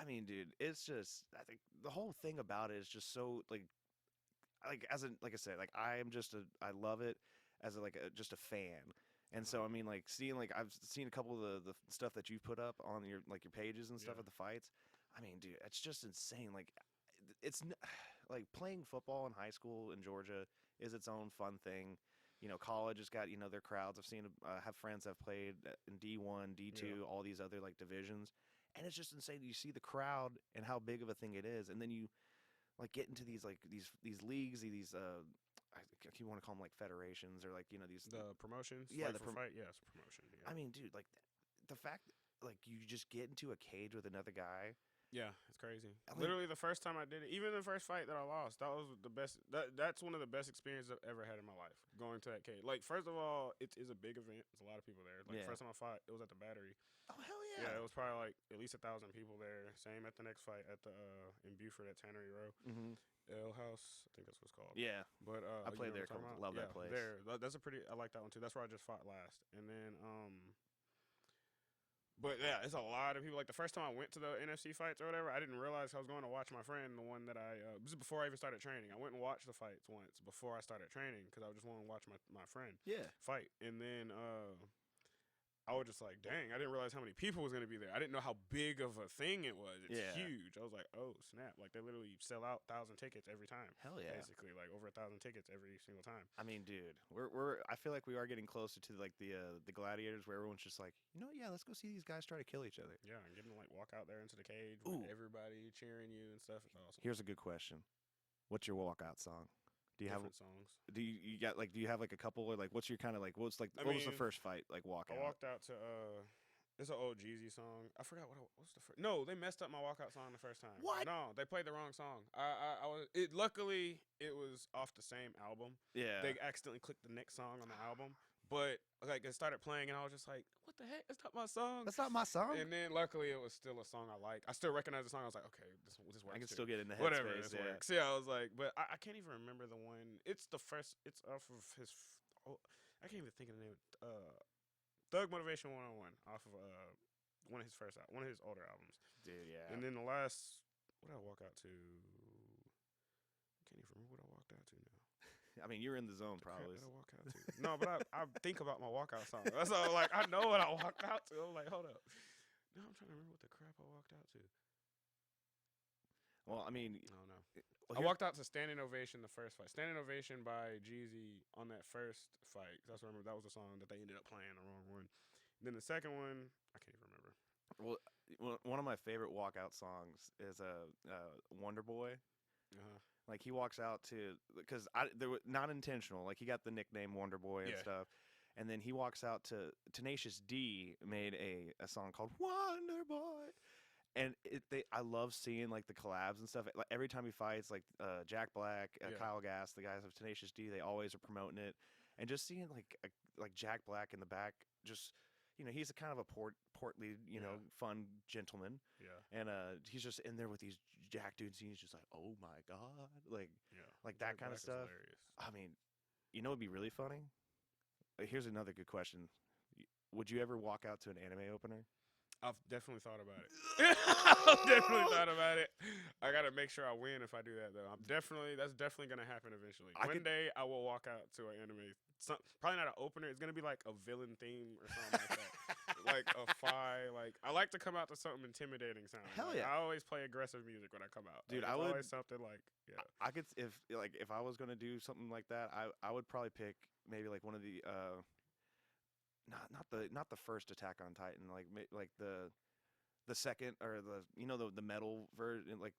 I mean, dude, it's just I think the whole thing about it is just so like as a like I said, like I love it as just a fan. And so I mean, like seeing like I've seen a couple of the stuff that you've put up on your pages and stuff at the fights. I mean, dude, it's just insane. Like it's like playing football in high school in Georgia is its own fun thing. You know, college has got, their crowds. I've seen, have friends that have played in D1, D2, all these other, like, divisions. And it's just insane. You see the crowd and how big of a thing it is. And then you, like, get into these, like, these leagues, these, if you want to call them, like, federations or, like, these. The promotions? Yeah, like for fight? Yeah, it's a promotion. Yeah. I mean, dude, like, the fact, like, you just get into a cage with another guy. Yeah, it's crazy. Literally, the first time I did it, even the first fight that I lost, that was the best. That's one of the best experiences I've ever had in my life. Going to that cage, like first of all, it is a big event. There's a lot of people there. Like first time I fought, it was at the Battery. Oh hell yeah! Yeah, it was probably like at least 1,000 people there. Same at the next fight at the in Buford at Tannery Row. Ale House, I think that's what it's called. Yeah, but I played there. Love that place. There, that's I like that one too. That's where I just fought last, and then But yeah, it's a lot of people. Like the first time I went to the NFC fights or whatever, I didn't realize I was going to watch my friend, the one that this is before I even started training. I went and watched the fights once before I started training because I just wanted to watch my friend fight. And then I was just like, dang, I didn't realize how many people was going to be there. I didn't know how big of a thing it was. It's huge. I was like, oh, snap. Like, they literally sell out 1,000 tickets every time. Hell yeah. Basically, like, over 1,000 tickets every single time. I mean, dude, I feel like we are getting closer to, like, the gladiators where everyone's just like, let's go see these guys try to kill each other. Yeah, and getting to, like, walk out there into the cage with everybody cheering you and stuff. It's awesome. Here's a good question. What's your walkout song? Do you Different have songs? Do you have like a couple or like what's your kind of like what was the first fight like walkout? I walked out to it's an old Jeezy song. I forgot what's the first. No, they messed up my walkout song the first time. What? No, they played the wrong song. Luckily it was off the same album. Yeah. They accidentally clicked the next song on the album, But like it started playing, and I was just like, "What the heck? That's not my song." That's not my song. And then luckily it was still a song I like. I still recognize the song. I was like, "Okay, this works." I can too. still get in the headspace. Whatever, this works. Yeah, I was like, but I can't even remember the one. It's the first. It's off of his. I can't even think of the name. Thug Motivation 101 off of one of his older albums. Dude, yeah. And then the last, what did I walk out to? I can't even remember what I walked out to now. I mean, you're in the zone, probably. What did I walk out to? No, but I think about my walkout song. That's all. Like I know what I walked out to. I'm like, hold up. No, I'm trying to remember what the crap I walked out to. Well, I mean, I don't know. Well, I walked out to Standing Ovation, the first fight. Standing Ovation by Jeezy on that first fight. That's what I remember. That was the song that they ended up playing, the wrong one. And then the second one, I can't even remember. Well, one of my favorite walkout songs is Wonder Boy. Uh-huh. Like he walks out to, because there was not intentional. Like he got the nickname Wonder Boy and stuff, and then he walks out to Tenacious D made a song called Wonder Boy, and I love seeing like the collabs and stuff. Like every time he fights, like Jack Black, Kyle Gass, the guys of Tenacious D, they always are promoting it, and just seeing like Jack Black in the back, just. You know, he's a kind of a portly, fun gentleman. Yeah. And he's just in there with these jack dudes, and he's just like, oh my god, like that kind of stuff. Hilarious. I mean, you know, it'd be really funny. Here's another good question: would you ever walk out to an anime opener? I've definitely thought about it. I've definitely thought about it. I gotta make sure I win if I do that though. That's definitely gonna happen eventually. One day I will walk out to an anime. Probably not an opener. It's gonna be like a villain theme or something like that. Like a Like I like to come out to something intimidating sound. Hell like, yeah! I always play aggressive music when I come out. Dude, like, I would always something like I could if I was gonna do something like that, I would probably pick maybe like one of the not the first Attack on Titan, like the second or the metal version, like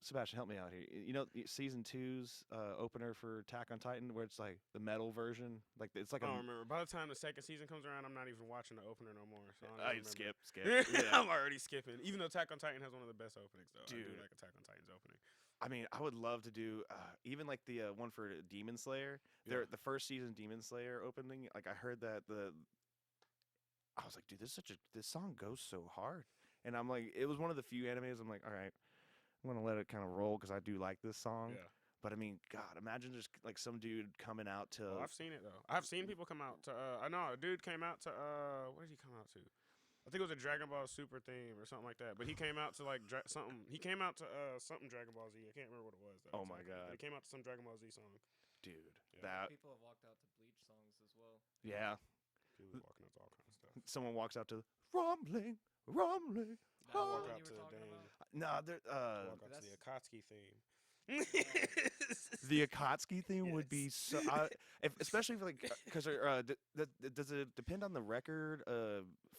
Sebastian, help me out here. You know, season 2's opener for Attack on Titan, where it's like the metal version, like it's like I don't remember. By the time the second season comes around, I'm not even watching the opener no more. So I skip. Yeah. I'm already skipping. Even though Attack on Titan has one of the best openings, though. Dude. I do like Attack on Titan's opening. I mean, I would love to do even like the one for Demon Slayer. Yeah. The first season Demon Slayer opening. Like I heard that I was like, dude, this song goes so hard, and I'm like, it was one of the few animes. I'm like, all right, I'm gonna let it kind of roll because I do like this song. Yeah. But I mean, God, imagine just like some dude coming out to. I've seen it though. I've seen people come out to. I know a dude came out to. What did he come out to? I think it was a Dragon Ball Super theme or something like that. But he came out to like something. He came out to something Dragon Ball Z. I can't remember what it was though. Oh my God! But he came out to some Dragon Ball Z song. Dude, Yeah. that. People have walked out to Bleach songs as well. Yeah. People walking out to all kinds of stuff. Someone walks out to rumbling. That walk one out you to were talking Dane. about? Nah, there. Walk out to the Akatsuki theme. The Akatsuki thing would be so, especially for like, because does it depend on the record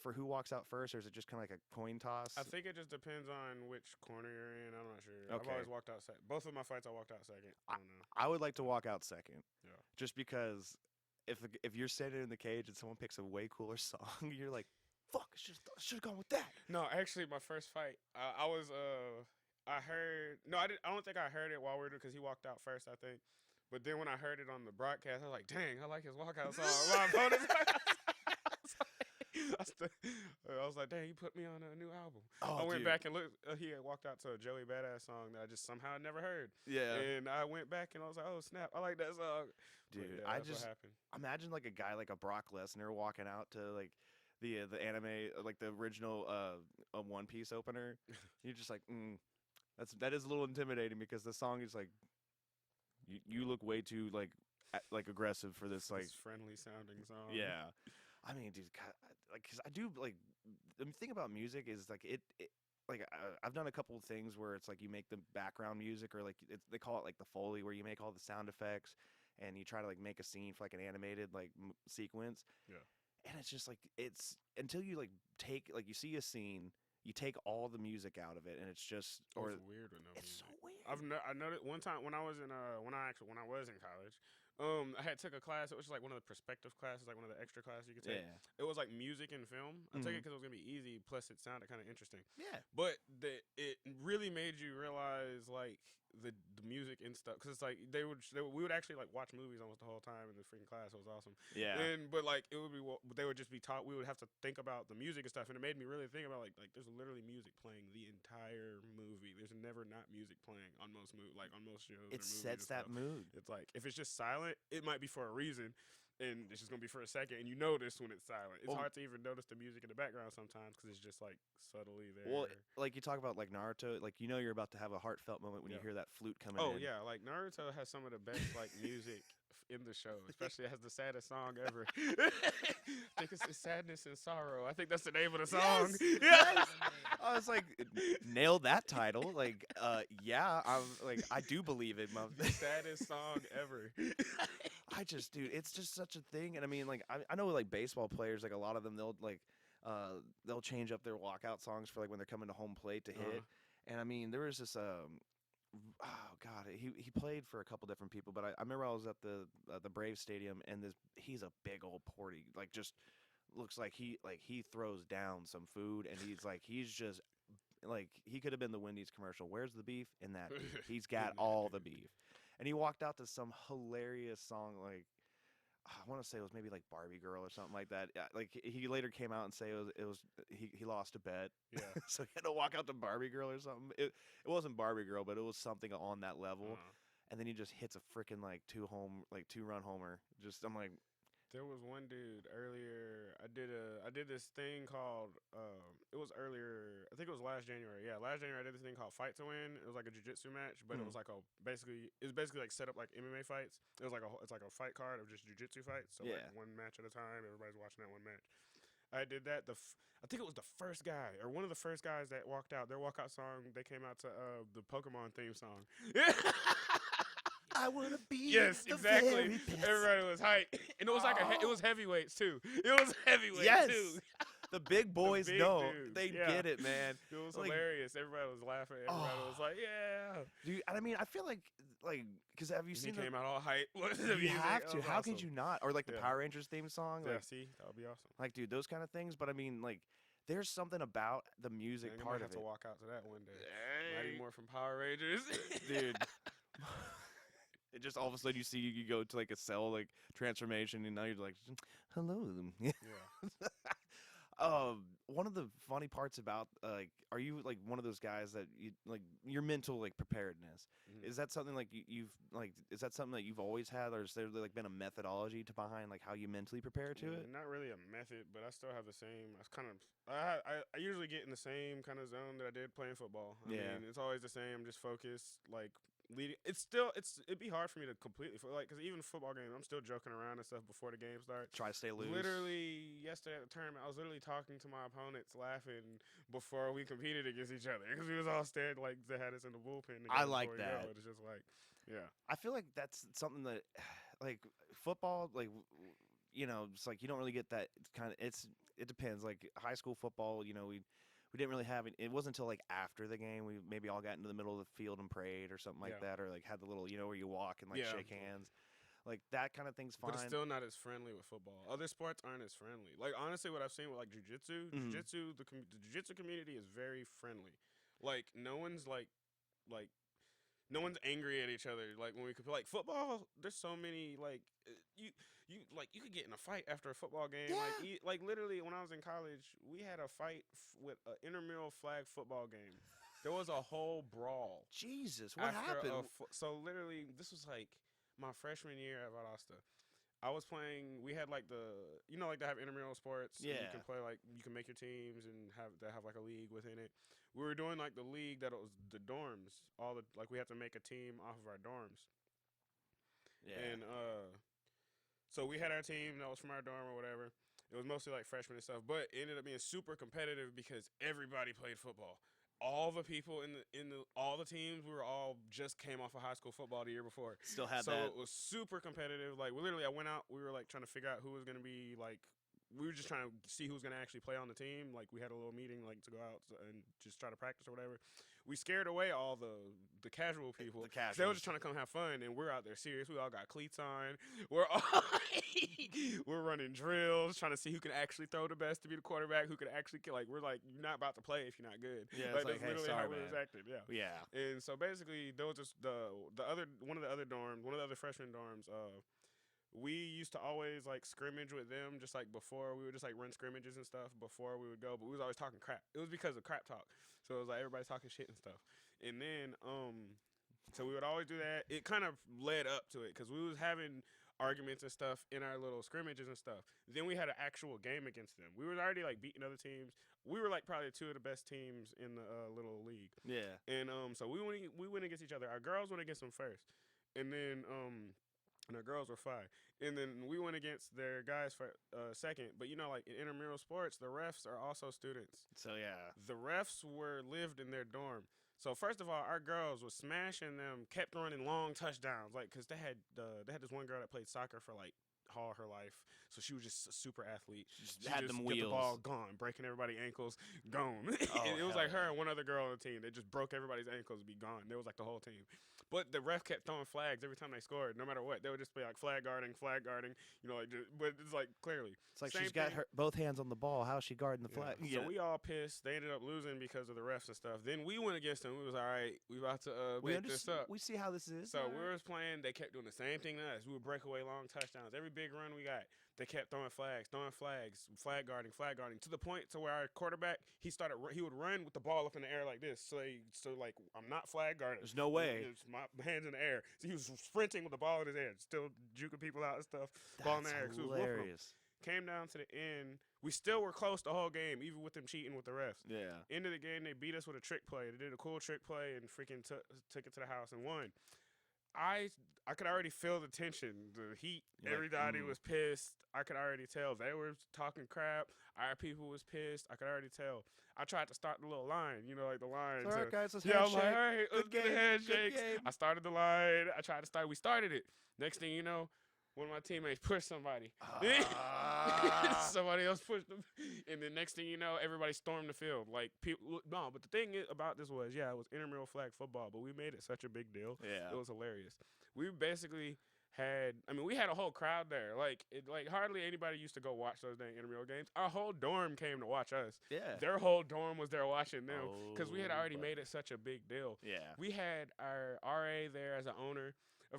for who walks out first, or is it just kind of like a coin toss? I think it just depends on which corner you're in. I'm not sure. I've Okay. always walked out second. Both of my fights, I walked out second. I don't know. I would like to walk out second. Yeah. Just because if you're standing in the cage and someone picks a way cooler song, you're like, fuck, I should have gone with that. No, actually, my first fight, I was I heard no, I don't think I heard it while we were because he walked out first, I think. But then when I heard it on the broadcast, I was like, dang, I like his walkout song. My opponent's I was like, dang, he put me on a new album. Oh, I went dude. back and looked. He had walked out to a Joey Badass song that I just somehow never heard. Yeah. And I went back and I was like, oh snap, I like that song. Dude, But yeah, I that's just what happened. imagine like a guy like a Brock Lesnar walking out to like the anime, like the original One Piece opener. You're just like, that is a little intimidating because the song is like, you look way too like aggressive for this like This friendly sounding song. yeah. I mean, dude, like, cause I do like the thing about music is like like I've done a couple of things where it's like you make the background music or like they call it like the Foley, where you make all the sound effects and you try to like make a scene for like an animated like sequence. Yeah. And it's just like it's until you like take like you see a scene, you take all the music out of it, and it's just or It's weird with no it's music. so weird. I noticed one time when I was in when I was in college, I had took a class. It was like one of the perspective classes, like one of the extra classes you could take. Yeah. It was like music and film. I took it Mhm. because it was gonna be easy. Plus, it sounded kind of interesting. Yeah. But it really made you realize like the the music and stuff, because it's like we would actually like watch movies almost the whole time in the freaking class. It was awesome. Yeah. But like it would be they would just be taught. We would have to think about the music and stuff, and it made me really think about like there's literally music playing the entire movie. There's never not music playing on most on most shows. It or movies sets and that stuff. mood. It's like if it's just silent, it might be for a reason. And it's just gonna be for a second, and you notice when it's silent. It's hard to even notice the music in the background sometimes because it's just like subtly there. Well, like you talk about like Naruto, like you're about to have a heartbeat moment when you hear that flute coming in. Oh yeah, like Naruto has some of the best like music in the show, especially it has the saddest song ever. I think it's Sadness and Sorrow. I think that's the name of the song. Yes, yes. I was like, nailed that title. Like, yeah, I do believe it. The saddest song ever. Dude, it's just such a thing. And I mean, like, I know like baseball players, like a lot of them, they'll change up their walkout songs for like when they're coming to home plate to hit. And I mean, there was this, oh God, he played for a couple different people, but I remember I was at the Braves Stadium, and he's a big old porty, like just looks like he throws down some food, and he's just like he could have been the Wendy's commercial. Where's the beef? In that beef. He's got all the beef. And he walked out to some hilarious song, like I want to say it was maybe like Barbie Girl or something like that. Like he later came out and say he lost a bet. Yeah. So he had to walk out to Barbie Girl or something. It wasn't Barbie Girl, but it was something on that level. And then he just hits a freaking like two-run homer. I'm like, there was one dude earlier. I did this thing called it was earlier. I think it was last January. Yeah, last January I did this thing called Fight to Win. It was like a jiu-jitsu match, but it was like basically like set up like MMA fights. It was like it's like a fight card of just jiu-jitsu fights. So like one match at a time. Everybody's watching that one match. I did that. I think it was the first guy or one of the first guys that walked out. Their walkout song. They came out to the Pokemon theme song. I wanna be exactly. Very best. Everybody was hyped, and it was like it was heavyweights too. It was heavyweights too. The big boys know. Dudes. They get it, man. It was like, hilarious. Everybody was laughing. Everybody was like, "Yeah." Dude, I mean, I feel like because have you seen? He came out all hype. You have to. How awesome. could you not? Or like the Power Rangers theme song. Yeah, Like, see, that would be awesome. Like, dude, those kind of things. But I mean, like, there's something about the music Man, part might of have it. to walk out to that one day. Mighty More from Power Rangers, Dude. It just all of a sudden you go to like a cell like transformation, and now you're like, hello. Yeah. One of the funny parts about like, are you like one of those guys that you like your mental like preparedness? Is that something like is that something that you've always had, or has there like been a methodology to behind like how you mentally prepare to it? Not really a method, but I still have the same. I usually get in the same kind of zone that I did playing football. I mean, it's always the same. I'm just focused, like. It'd be hard for me to completely because even football games, I'm still joking around and stuff before the game starts. Try to stay loose. Literally yesterday at the tournament, I was literally talking to my opponents, laughing before we competed against each other because we was all staring like they had us in the bullpen. I like that. It's just like, yeah. I feel like that's something that, like football, like it's like you don't really get that kind of. It depends. Like high school football, we didn't really have it. It wasn't until like after the game we maybe all got into the middle of the field and prayed or something like that, or like had the little where you walk and like shake hands, like that kind of thing's fine. But it's still not as friendly with football. Other sports aren't as friendly. Like honestly, what I've seen with like jiu-jitsu, the jiu-jitsu community is very friendly. Like no one's no one's angry at each other. Like when we could like football, there's so many like you could get in a fight after a football game. Yeah. Like literally when I was in college, we had a fight with an intramural flag football game. There was a whole brawl. Jesus, what happened? So literally, this was like my freshman year at Valdosta. I was playing. We had like like they have intramural sports. Yeah. You can play like you can make your teams and have like a league within it. We were doing like the league that was the dorms. We had to make a team off of our dorms. Yeah. And so we had our team that was from our dorm or whatever. It was mostly like freshmen and stuff, but it ended up being super competitive because everybody played football. All the people all the teams, we were all just came off of high school football the year before. Still had so that. it was super competitive. Like literally, I went out. We were like trying to figure out who was gonna be like. We were just trying to see who was gonna actually play on the team. Like we had a little meeting like to go out and just try to practice or whatever. we scared away all the casual people. The They were casuals. just trying to come have fun, and we're out there serious. We all got cleats on. We're all we're running drills, trying to see who can actually throw the best to be the quarterback, who can actually kill. Like we're like, you're not about to play if you're not good. Yeah, it's like, that's hey, literally sorry, how we was man. acting. Yeah. Yeah. And so basically, there was just one of the other freshman dorms. We used to always like scrimmage with them, just like before we would just like run scrimmages and stuff before we would go. But we was always talking crap. It was because of crap talk. So it was like everybody talking shit and stuff. And then so we would always do that. It kind of led up to it because we was having arguments and stuff in our little scrimmages and stuff. Then we had an actual game against them. We were already like beating other teams. We were like probably two of the best teams in the little league. Yeah. And so we went against each other. Our girls went against them first, and then and our girls were fine. And then we went against their guys for second. But you know, like in intramural sports, the refs are also students. So yeah. The refs lived in their dorm. So first of all, our girls was smashing them, kept running long touchdowns, like because they had this one girl that played soccer for like all her life, so she was just a super athlete. Just She had just them get the wheels. ball gone, breaking everybody's ankles, gone. Oh, And it was hell like her yeah. and one other girl on the team. They just broke everybody's ankles and be gone. It was like the whole team. But the ref kept throwing flags every time they scored, no matter what. They would just be like flag guarding, you know, like. But it's like clearly. It's like Same she's got thing. her both hands on the ball. How's she guarding the flag? So we all pissed. They ended up losing because of the refs and stuff. Then we went against them. We was all right. We about to make this up. We see how this is. So all we right. was playing. They kept doing the same thing to us. We would break away long touchdowns. Every big run we got, they kept throwing flags, flag guarding, to the point to where our quarterback he would run with the ball up in the air like this. So like I'm not flag guarding. There's no way. It's my hands in the air. So he was sprinting with the ball in his hand, still juking people out and stuff. Ball in the air. That's 'cause he was whooping 'em. hilarious. Came down to the end. We still were close the whole game, even with them cheating with the refs. Yeah. End of the game, they beat us with a trick play. They did a cool trick play and freaking took it to the house and won. I could already feel the tension, the heat. You're like, Everybody was pissed. I could already tell. They were talking crap. Our people was pissed. I could already tell. I tried to start the little line, you know, like the line. All right, guys, let's yeah, I'm like, handshake. all right, let's Good get the game. handshakes. Good game. I started the line. I tried to start. We started it. Next thing you know, one of my teammates pushed somebody. Somebody else pushed them. And then next thing you know, everybody stormed the field. Like people, no, but the thing about this was, yeah, it was intramural flag football, but we made it such a big deal. Yeah. It was hilarious. We basically we had a whole crowd there. Like hardly anybody used to go watch those dang intramural games. Our whole dorm came to watch us. Yeah. Their whole dorm was there watching them because we had Oh, already but- made it such a big deal. Yeah. We had our RA there as an owner.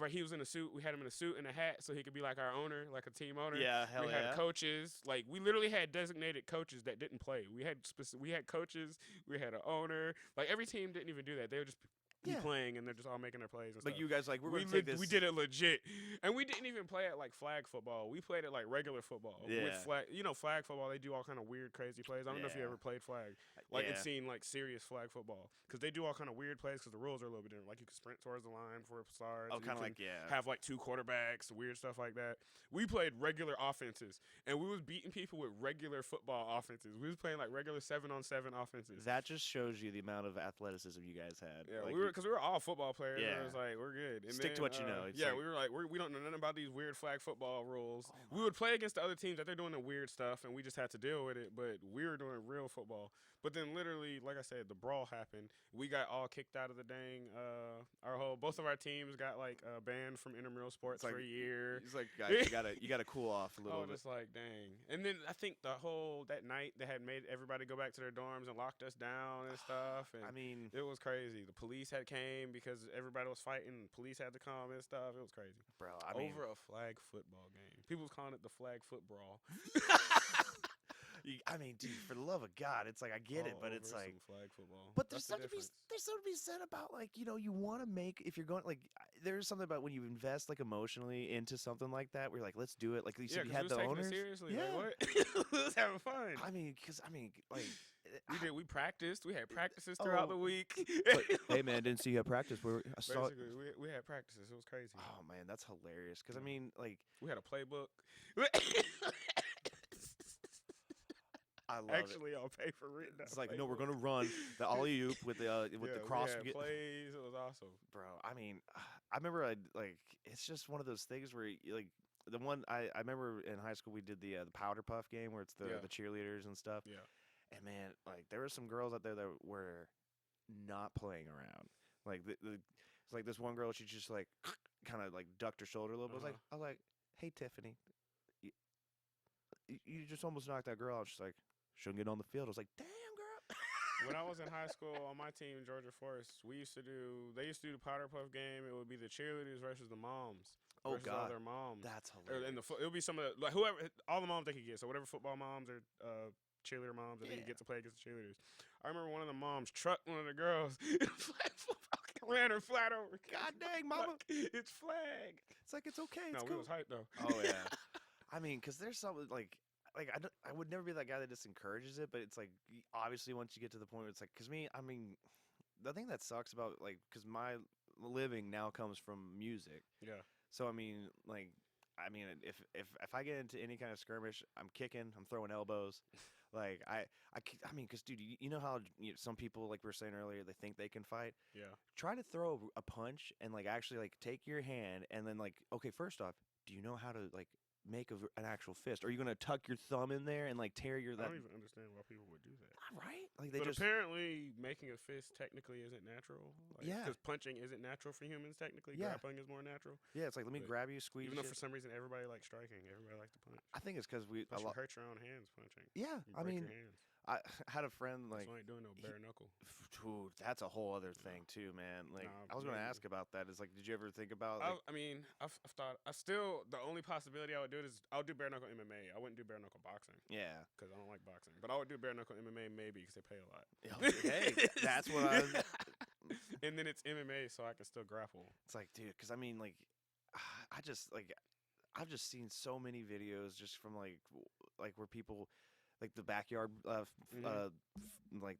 He was in a suit. We had him in a suit and a hat so he could be like our owner, like a team owner. Yeah. Hell We yeah. had coaches. Like we literally had designated coaches that didn't play. We had coaches. We had an owner. Like every team didn't even do that. They would just be Yeah. playing and they're just all making their plays and Like stuff. you guys, like we're we gonna take this. we did it legit, and we didn't even play it like flag football. We played it like regular football. Yeah. With flag, flag football. They do all kind of weird, crazy plays. I don't know if you Yeah. ever played flag, like Yeah. and seen like serious flag football, because they do all kind of weird plays because the rules are a little bit different. Like you can sprint towards the line before it starts. Oh, and you kind of can like yeah. have like two quarterbacks, weird stuff like that. We played regular offenses, and we was beating people with regular football offenses. We was playing like regular 7-on-7 offenses. That just shows you the amount of athleticism you guys had. Yeah, Like, because we were all football players. And Yeah. it was like we're good. And Stick to then, what you know. It's yeah, like- we were like we don't know nothing about these weird flag football rules. Oh We would play against the other teams that they're doing the weird stuff, and we just had to deal with it. But we were doing real football. But then literally, like I said, the brawl happened. We got all kicked out of the dang. Both of our teams got like banned from intramural sports like- for a year. He's like, guys, you gotta cool off a I little was bit. just like, dang. And then I think that night they had made everybody go back to their dorms and locked us down and stuff. And I mean, it was crazy. The police had came because everybody was fighting. The police had to come and stuff. It was crazy. bro. I mean, Over a flag football game. People was calling it the flag foot brawl. dude, for the love of God, it's like I get it, All but it's over like. some flag football. But That's the difference. there's something to be said about like you want to make if you're going like there's something about when you invest like emotionally into something like that where you're like let's do it like you Yeah, said you 'cause had we was the taking owners. it seriously. Yeah. Like, what? We was having fun. Like We practiced. We had practices throughout the Oh, week. but, hey man, didn't see you at practice. I saw. Basically, we had practices. It was crazy. Oh man, that's hilarious. Because I mean, like We had a playbook. I love it. Actually, on paper written. It's like no, we're gonna run the alley oop with the cross. We had plays. It was awesome. Bro, I mean, I remember it's just one of those things where like the one I remember in high school we did the powder puff game where it's the Yeah. cheerleaders and stuff. Yeah. And man, like there were some girls out there that were not playing around. Like it's like this one girl, she just like kind of like ducked her shoulder a little bit. I was like, hey Tiffany, you just almost knocked that girl out. She's like, shouldn't get on the field. I was like, damn girl. When I was in high school on my team in Georgia Forest, they used to do the powder puff game. It would be the cheerleaders versus the moms. Oh versus all God, their moms. that's Or hilarious. in the it would be some of the like whoever all the moms they could get. So whatever football moms or cheerleader moms that they could get to play against the cheerleaders. I remember one of the moms trucked one of the girls, ran her flat over. God dang, mama, it's flag. it's like it's okay. No, It's we cool. was hyped though. Oh yeah. I mean, because there's something like I would never be that guy that just encourages it, but it's like obviously once you get to the point where it's like, because me, I mean, the thing that sucks about like, because my living now comes from music, Yeah. so I mean, like, I mean, if I get into any kind of skirmish, I'm kicking, I'm throwing elbows, like I mean, because dude, you know how some people, like we were saying earlier, they think they can fight. Yeah. Try to throw a punch and like actually like take your hand and then like, okay, first off, do you know how to like make an actual fist? Are you gonna tuck your thumb in there and like tear your I that? don't even understand why people would do that. Right? Like they But just apparently, making a fist technically isn't natural. Like, Yeah. Because punching isn't natural for humans. Technically, Yeah. grappling is more natural. yeah. It's like let me but grab you, squeeze Even you. though for some reason everybody likes striking, everybody likes to punch. I think it's because we a Plus, you lot. hurt your own hands punching. Yeah, You I break mean, your hands. I had a friend like. That's why I ain't doing no bare knuckle. Dude, that's a whole other thing too, man. Like Nah, I was gonna maybe. ask about that. Is like, did you ever think about like, I mean, I've thought. The only possibility I would do it is I'll do bare knuckle MMA. I wouldn't do bare knuckle boxing yeah? because I don't like boxing. But I would do bare knuckle MMA maybe because they pay a lot. Hey, that's what I. Was, And then it's MMA, so I can still grapple. it's like, dude, because I mean, like, I just like, I've just seen so many videos just from like where people. Like the backyard, like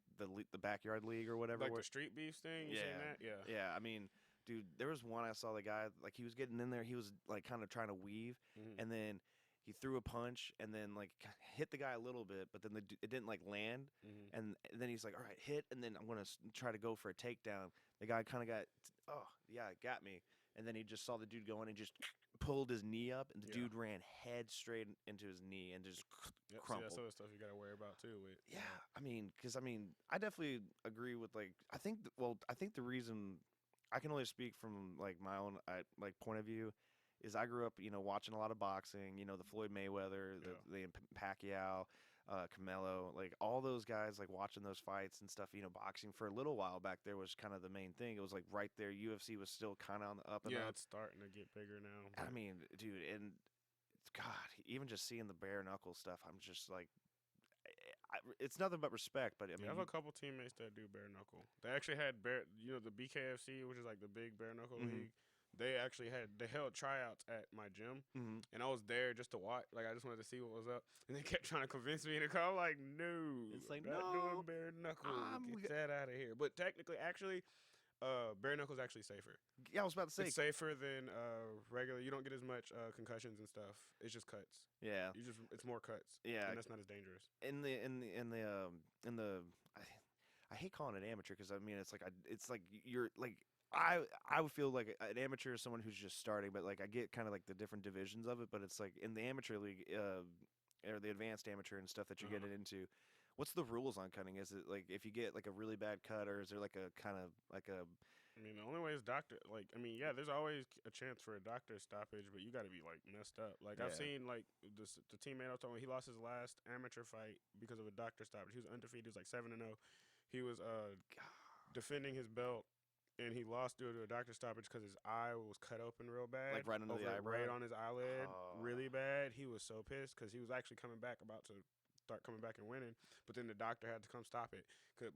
the backyard league or whatever. Like the street beefs thing. You seen that? Yeah. Yeah. I mean, dude, there was one I saw the guy like he was getting in there. He was like kind of trying to weave, Mhm. and then he threw a punch and then like hit the guy a little bit, but then it didn't like land. Mhm. And then he's like, all right, hit, and then I'm gonna try to go for a takedown. The guy kind of got, oh yeah, it got me. And then he just saw the dude going and just pulled his knee up, and the Yeah. dude ran head straight into his knee and just Yep, see, crumpled. that's other stuff you gotta worry about too. With Yeah, I mean, because I mean, I definitely agree with like I think I think the reason I can only speak from like my own like point of view is I grew up watching a lot of boxing, the Floyd Mayweather, the Pacquiao, Canelo, like all those guys, like watching those fights and stuff. Boxing for a little while back there was kind of the main thing. It was like right there. UFC was still kind of on the up and yeah, up. it's starting to get bigger now. I mean, dude, and God, even just seeing the bare knuckle stuff, I'm just like, it's nothing but respect. But I mean, I have a couple teammates that do bare knuckle. They actually had the BKFC, which is like the big bare knuckle Mhm. league. They held tryouts at my gym, mhm. and I was there just to watch. Like I just wanted to see what was up, and they kept trying to convince me to come. I'm like, no, It's like, not no, doing bare knuckle. Get that out of here. But technically, actually, bare knuckle is actually safer. Yeah, I was about to say, It's safer than regular. You don't get as much concussions and stuff. It's just cuts. yeah, It's more cuts. yeah. And that's not as dangerous. in the I hate calling it amateur because I mean it's like you're like I would feel like an amateur is someone who's just starting, but like I get kind of like the different divisions of it, but it's like in the amateur league or the advanced amateur and stuff that you're getting into. What's the rules on cutting? Is it like if you get like a really bad cut, or is there like a kind of like a I mean, the only way is doctor. Like, I mean, yeah, there's always a chance for a doctor stoppage, but you got to be like messed up. Like, I've Yeah. seen like the teammate I was talking about, he lost his last amateur fight because of a doctor stoppage. He was undefeated. He was like 7-0. He was defending his belt, and he lost due to a doctor stoppage because his eye was cut open real bad, Like right under the eyebrow? right on his eyelid, Oh. really bad. He was so pissed because he was actually about to start coming back and winning, but then the doctor had to come stop it.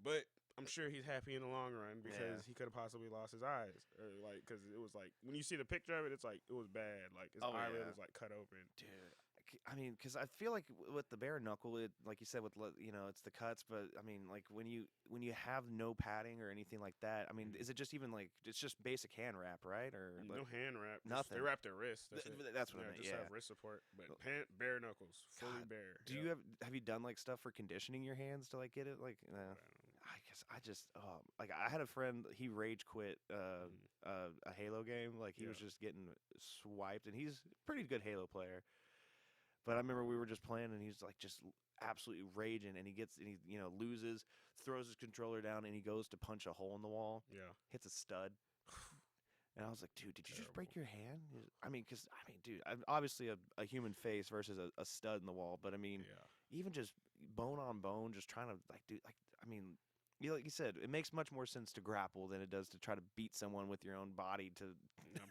But I'm sure he's happy in the long run because he could have possibly lost his eyes, or like because it was like when you see the picture of it, it's like it was bad. Like his eyelid was like cut open. dude? I mean, because I feel like with the bare knuckle, like you said, it's the cuts. But I mean, like when you have no padding or anything like that, I mean, is it just even like it's just basic hand wrap, right? Or No hand wrap. nothing. They wrap their wrists. That's, it. That's what I meant. Just Yeah. have wrist support, but bare knuckles, fully God, bare. Do you have you done like stuff for conditioning your hands to like get it like? I guess I just like I had a friend, he rage quit a Halo game, like he was just getting swiped, and he's a pretty good Halo player. But I remember we were just playing, and he's like just absolutely raging, and he loses, throws his controller down, and he goes to punch a hole in the wall, Yeah. hits a stud. And I was like, dude, did you just break your hand? Dude, I'm obviously a human face versus a stud in the wall, but I mean, even just bone on bone, just trying to like you said, it makes much more sense to grapple than it does to try to beat someone with your own body.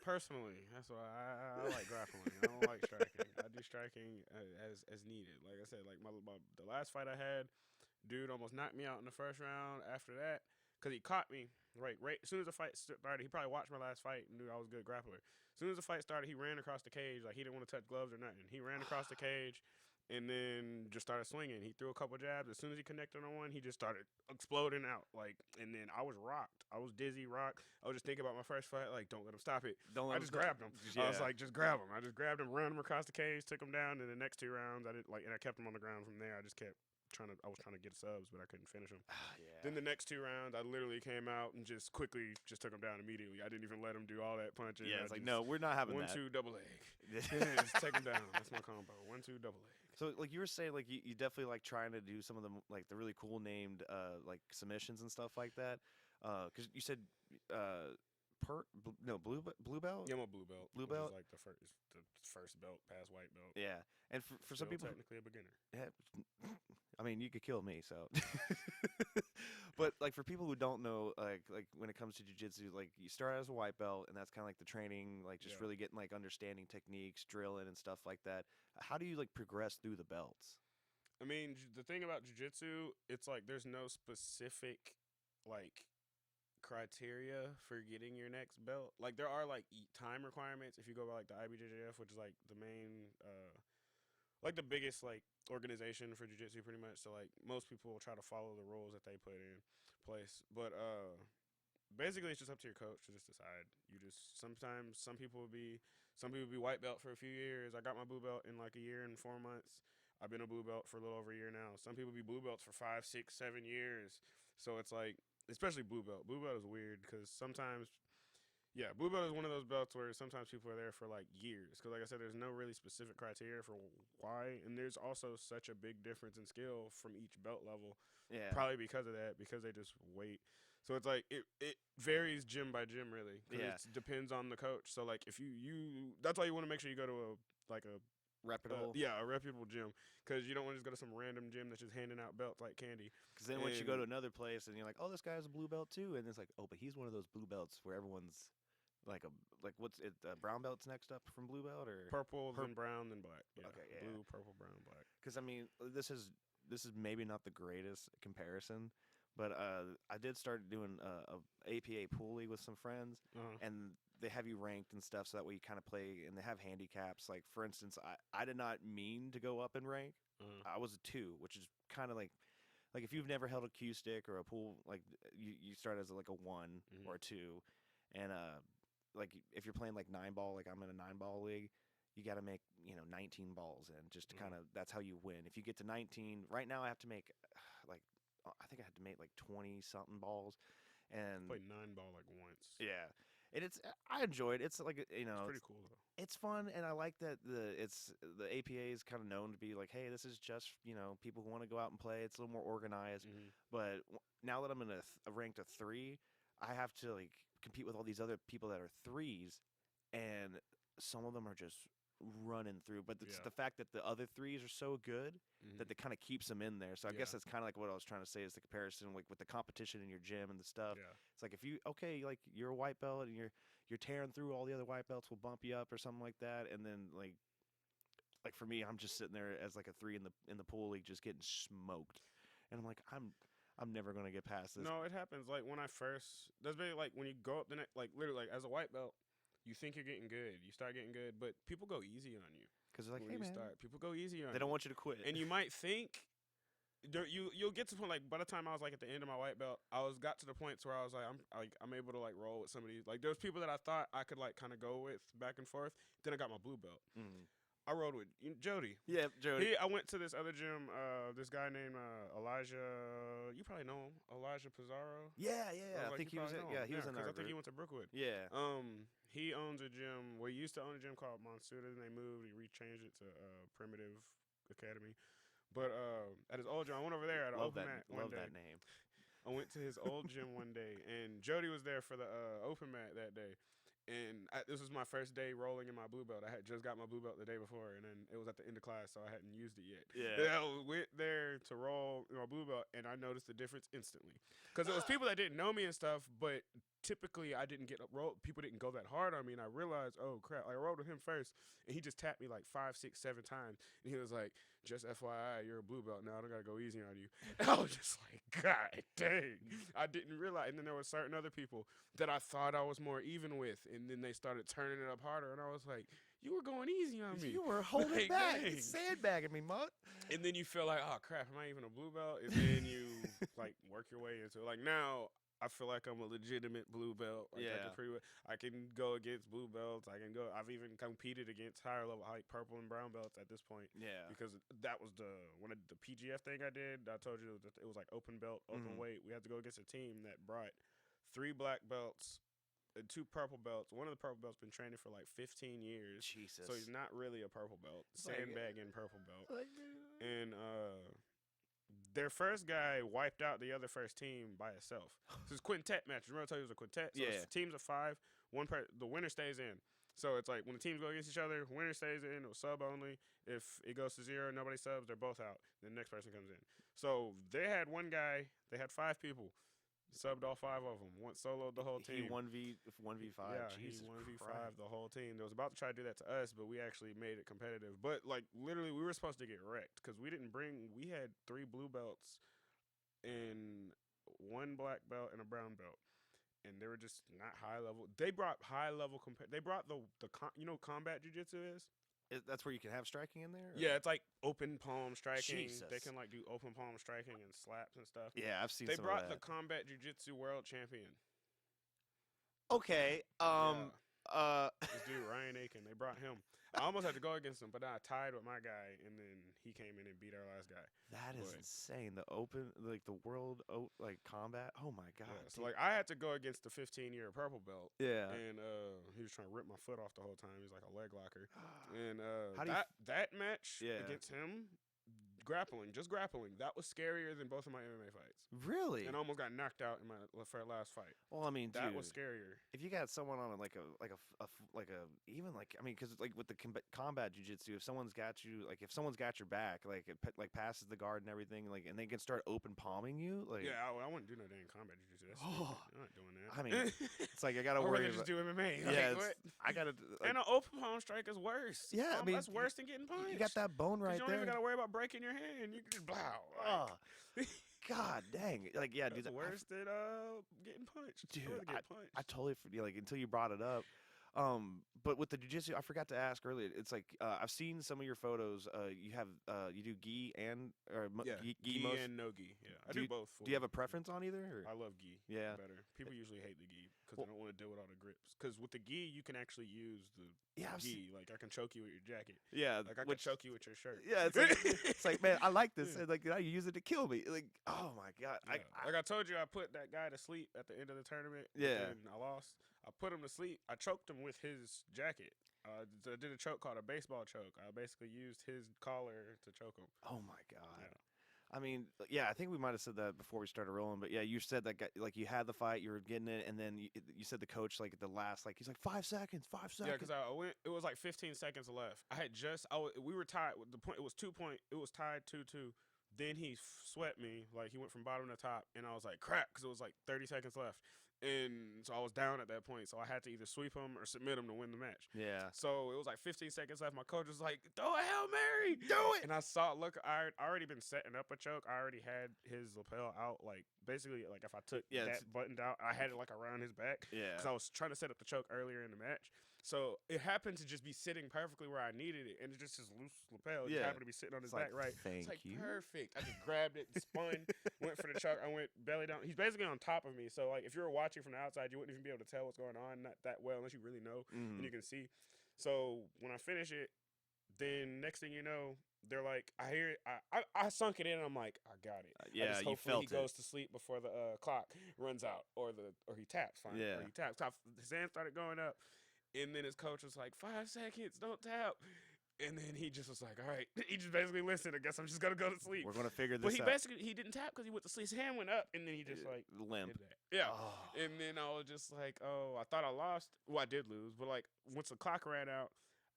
Personally, that's why I like grappling. I don't like striking. I do striking as needed. Like I said, like the last fight I had, dude almost knocked me out in the first round. After that, because he caught me right as soon as the fight started. He probably watched my last fight and knew I was a good grappler. As soon as the fight started, he ran across the cage. Like, he didn't want to touch gloves or nothing. He ran across the cage and then just started swinging. He threw a couple jabs. As soon as he connected on one, he just started exploding out. Like, and then I was rocked. I was dizzy, rocked. I was just thinking about my first fight. Like, don't let him stop it. I just grabbed him. I was like, just grab him. I just grabbed him, ran him across the cage, took him down. And the next 2 rounds, and I kept him on the ground from there. I just kept I was trying to get subs, but I couldn't finish him. Then the next 2 rounds, I literally came out and just quickly just took him down immediately. I didn't even let him do all that punching. Yeah, it's like, no, we're not having 1-2 double leg. Just take him down. That's my combo. 1-2 double leg. So, like you were saying, like you definitely like trying to do some of the like the really cool named like submissions and stuff like that. Because you said blue belt. Yeah, I'm a blue belt. Blue belt, like the first belt past white belt. Yeah, and for some people, technically a beginner. Yeah, I mean, you could kill me, so. But like for people who don't know, like when it comes to jiu-jitsu, like you start as a white belt, and that's kind of like the training, like just really getting like understanding techniques, drilling, and stuff like that. How do you like progress through the belts? I mean, the thing about jiu-jitsu, it's like there's no specific like criteria for getting your next belt. Like, there are like time requirements if you go by like the IBJJF, which is like the main like the biggest like organization for jiu-jitsu pretty much. So like most people will try to follow the rules that they put in place, but basically it's just up to your coach to just decide. You just sometimes some people will be white belt for a few years. I got my blue belt in like a year and 4 months. I've been a blue belt for a little over a year now. Some people be blue belts for 5, 6, 7 years. So it's like, especially blue belt. Blue belt is weird because sometimes, blue belt is one of those belts where sometimes people are there for like years. Because like I said, there's no really specific criteria for why. And there's also such a big difference in skill from each belt level. Yeah. Probably because of that, because they just wait. So it's like, it varies gym by gym, really. Yeah. It depends on the coach. So like if that's why you want to make sure you go to a reputable. A reputable gym, because you don't want to just go to some random gym that's just handing out belts like candy. Because then once you go to another place and you're like, oh, this guy's a blue belt too, and it's like, oh, but he's one of those blue belts where everyone's what's it? Brown belt's next up from blue belt, or purple, then brown, then black. Yeah. Okay, yeah. Blue, purple, brown, black. Because I mean, this is maybe not the greatest comparison, but I did start doing a APA pool league with some friends, and they have you ranked and stuff, so that way you kind of play, and they have handicaps. Like, for instance, I did not mean to go up in rank. I was a 2, which is kind of like if you've never held a cue stick or a pool, like you start as like a 1 or a 2, and like if you're playing like 9-ball, like I'm in a 9-ball league, you got to make 19 balls in just to kind of, that's how you win. If you get to 19, right now I have to make like I think I had to make like 20 something balls, and played 9-ball like once. Yeah. And I enjoyed it. It's like, it's pretty cool though. It's fun, and I like that the APA is kind of known to be like, hey, this is just people who want to go out and play. It's a little more organized. But now that I'm in a ranked 3, I have to like compete with all these other people that are 3s, and some of them are just running through. But it's the fact that the other 3s are so good that it kind of keeps them in there. So I guess that's kind of like what I was trying to say, is the comparison like with the competition in your gym and the stuff. It's like, if you're a white belt and you're tearing through, all the other white belts will bump you up or something like that. And then like for me, I'm just sitting there as like a 3 in the pool league, just getting smoked, and I'm like, I'm never gonna get past this. No, it happens. Like when I first, that's basically like when you go up the next, like literally like as a white belt, you think you're getting good, you start getting good, but people go easy on you. Because they're like, when hey, man. People go easy on you. They don't want you to quit. And you might think, you'll get to the point, like, by the time I was, like, at the end of my white belt, got to the point where I was, like, I'm able to, like, roll with somebody. Like, there was people that I thought I could, like, kind of go with back and forth. Then I got my blue belt. I rode with Jody. Yeah, Jody. I went to this other gym. This guy named Elijah. You probably know him, Elijah Pizarro. Yeah. I I think he was. probably know Yeah, him. he was in our I think he group. went to Brookwood. Yeah. He owns a gym. Well, he used to own a gym called Monsuda, and they moved. He rechanged it to Primitive Academy. But at his old gym, I went over there at an Love open that. mat one Love day. that name. I went to his old gym one day, and Jody was there for the open mat that day. And this was my first day rolling in my blue belt. I had just got my blue belt the day before, and then it was at the end of class, so I hadn't used it yet. Yeah. I went there to roll my blue belt, and I noticed the difference instantly. Because it was people that didn't know me and stuff, but typically I didn't get rolled. People didn't go that hard on me, and I realized, oh crap! Like, I rolled with him first, and he just tapped me like 5, 6, 7 times, and he was like, "Just FYI, you're a blue belt now. I don't gotta go easy on you." And I was just like, God dang! I didn't realize. And then there were certain other people that I thought I was more even with, and then they started turning it up harder, and I was like, "You were going easy on me. You were holding Like, back, dang. sandbagging me, mud." And then you feel like, oh crap, am I even a blue belt? And then you like work your way into it. Like now, I feel like I'm a legitimate blue belt. Like I can go against blue belts. I've even competed against higher level, like purple and brown belts at this point. Yeah. Because that was the PGF thing I did. I told you that it was like open belt, open weight. We had to go against a team that brought 3 black belts and 2 purple belts. One of the purple belts been training for like 15 years. Jesus. So he's not really a purple belt. Sandbagging purple belt. And their first guy wiped out the other first team by itself. This is quintet matches. Remember I told you it was a quintet? So it's teams of 5. The winner stays in. So it's like when the teams go against each other, winner stays in. It was sub only. If it goes to 0, nobody subs, they're both out. Then the next person comes in. So they had one guy. They had 5 people. Subbed all 5 of them. Went soloed the whole team. He 1v5. Yeah, Jesus he 1v5 Christ. the whole team. They was about to try to do that to us, but we actually made it competitive. But like literally, we were supposed to get wrecked because we didn't bring. We had 3 blue belts and 1 black belt and a brown belt, and they were just not high level. They brought high level. They brought the combat jiu-jitsu is. That's where you can have striking in there? Or? Yeah, it's like open palm striking. Jesus. They can like do open palm striking and slaps and stuff. Yeah, I've seen They some brought of the that. combat jiu-jitsu world champion. Okay. This dude Ryan Aiken, they brought him. I almost had to go against him, but then I tied with my guy, and then he came in and beat our last guy. That is But- insane. The open, like the world, like combat. Oh my god. Yeah, so like I had to go against the 15-year purple belt, Yeah. and he was trying to rip my foot off the whole time. He was like a leg locker, and How do you that match Yeah. against him, just grappling, that was scarier than both of my MMA fights, Really? and I almost got knocked out in my last fight. Well, I mean, That dude, was scarier. if you got someone on even like I mean, because like with the combat jujitsu, if someone's got you, like if someone's got your back, like it like passes the guard and everything, like and they can start open palming you, like Yeah, I wouldn't do no damn combat jiu-jitsu. That's Oh. stupid. I'm not doing that. I mean, it's like I gotta I'd worry rather about. just do MMA. Like, Yeah, what? I gotta. Like, And an open palm strike is worse. Yeah, I mean, that's worse than getting punched. you got that bone 'Cause right you don't there. even got to worry about breaking your hand. You can just blow. Oh, God dang! Like yeah, That's dude. worse than getting punched. Dude, I'd rather get punched. I totally like until you brought it up. But with the jiu-jitsu, I forgot to ask earlier. It's like I've seen some of your photos. You have you do gi and gi most. and no gi. Yeah, I Do do you- both. Do you have a preference on either? Or? I love gi. Yeah. better. People usually hate the gi because Well- they don't want to deal with all the grips. Because with the gi, you can actually use the Yeah, I've gi. Like I can choke you with your jacket. Yeah, Like I can which choke you with your shirt. yeah, it's like it's like man, I like this. Yeah. And, like you use it to kill me. Like oh my god, Yeah. Like I told you, I put that guy to sleep at the end of the tournament. Yeah. And I lost. I put him to sleep. I choked him with his jacket. I did a choke called a baseball choke. I basically used his collar to choke him. oh my god. Yeah. I mean, yeah, I think we might have said that before we started rolling, but yeah, you said that guy, like you had the fight, you were getting it, and then you said the coach like at the last, like he's like 5 seconds, 5 seconds. Yeah, because I went. It was like 15 seconds left. I had just. We were tied. The point. It was 2 point. It was tied 2-2. Then he swept me. Like he went from bottom to top, and I was like crap because it was like 30 seconds left, and so I was down at that point. So I had to either sweep him or submit him to win the match. Yeah. So it was like 15 seconds left. My coach was like, "Throw a Hail Mary, Do it!" And I saw. Look, I already been setting up a choke. I already had his lapel out. Like basically, like if I took Yeah, it's- that buttoned out, I had it like around his back. Yeah. Because I was trying to set up the choke earlier in the match. So it happened to just be sitting perfectly where I needed it. And it just his loose lapel just Yeah. happened to be sitting on his It's back like, right. thank It's like you. perfect. I just grabbed it, spun, went for the choke. I went belly down. He's basically on top of me. So like if you were watching from the outside, you wouldn't even be able to tell what's going on not that well unless you really know Mhm. and you can see. So when I finish it, then next thing you know, they're like, I hear it. I sunk it in. And I'm like, I got it. I Yeah, just you hopefully felt he goes to sleep before the clock runs out, or he taps. Fine. Yeah. Or he taps. His hand started going up, and then his coach was like, 5 seconds, don't tap. And then he just was like, all right. He just basically listened. I guess I'm just gonna go to sleep. We're gonna figure But this he out. basically he didn't tap because he went to sleep. His hand went up, and then he just like Limp. did that. Yeah. Oh. And then I was just like, oh, I thought I lost. Well, I did lose, but like once the clock ran out,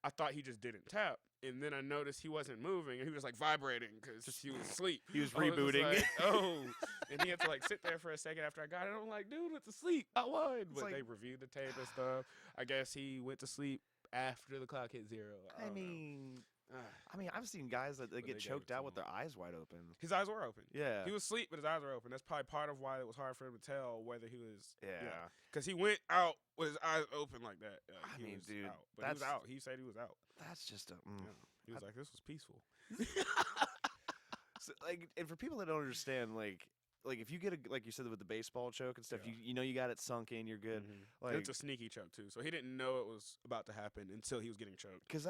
I thought he just didn't tap. And then I noticed he wasn't moving, and he was like vibrating because he was asleep. He was I just rebooting. like, oh, and he had to like sit there for a second after I got it. I'm like, dude, went to sleep. I won. But like- they reviewed the tape and stuff. I guess he went to sleep after the clock hit 0. I don't know. I've seen guys that But get they gave choked it to out with him. their eyes wide open. His eyes were open. Yeah. He was asleep, but his eyes were open. That's probably part of why it was hard for him to tell whether he was. Yeah. Because he went out with his eyes open like that. I He mean, was dude, out. But he was that's- out. He said he was out. That's just a. Yeah. He was like, this was peaceful. So, like, and for people that don't understand, like if you get like you said with the baseball choke and stuff, Yeah. you know you got it sunk in, you're good. Mhm. Like, It's a sneaky choke too, so he didn't know it was about to happen until he was getting choked. Cause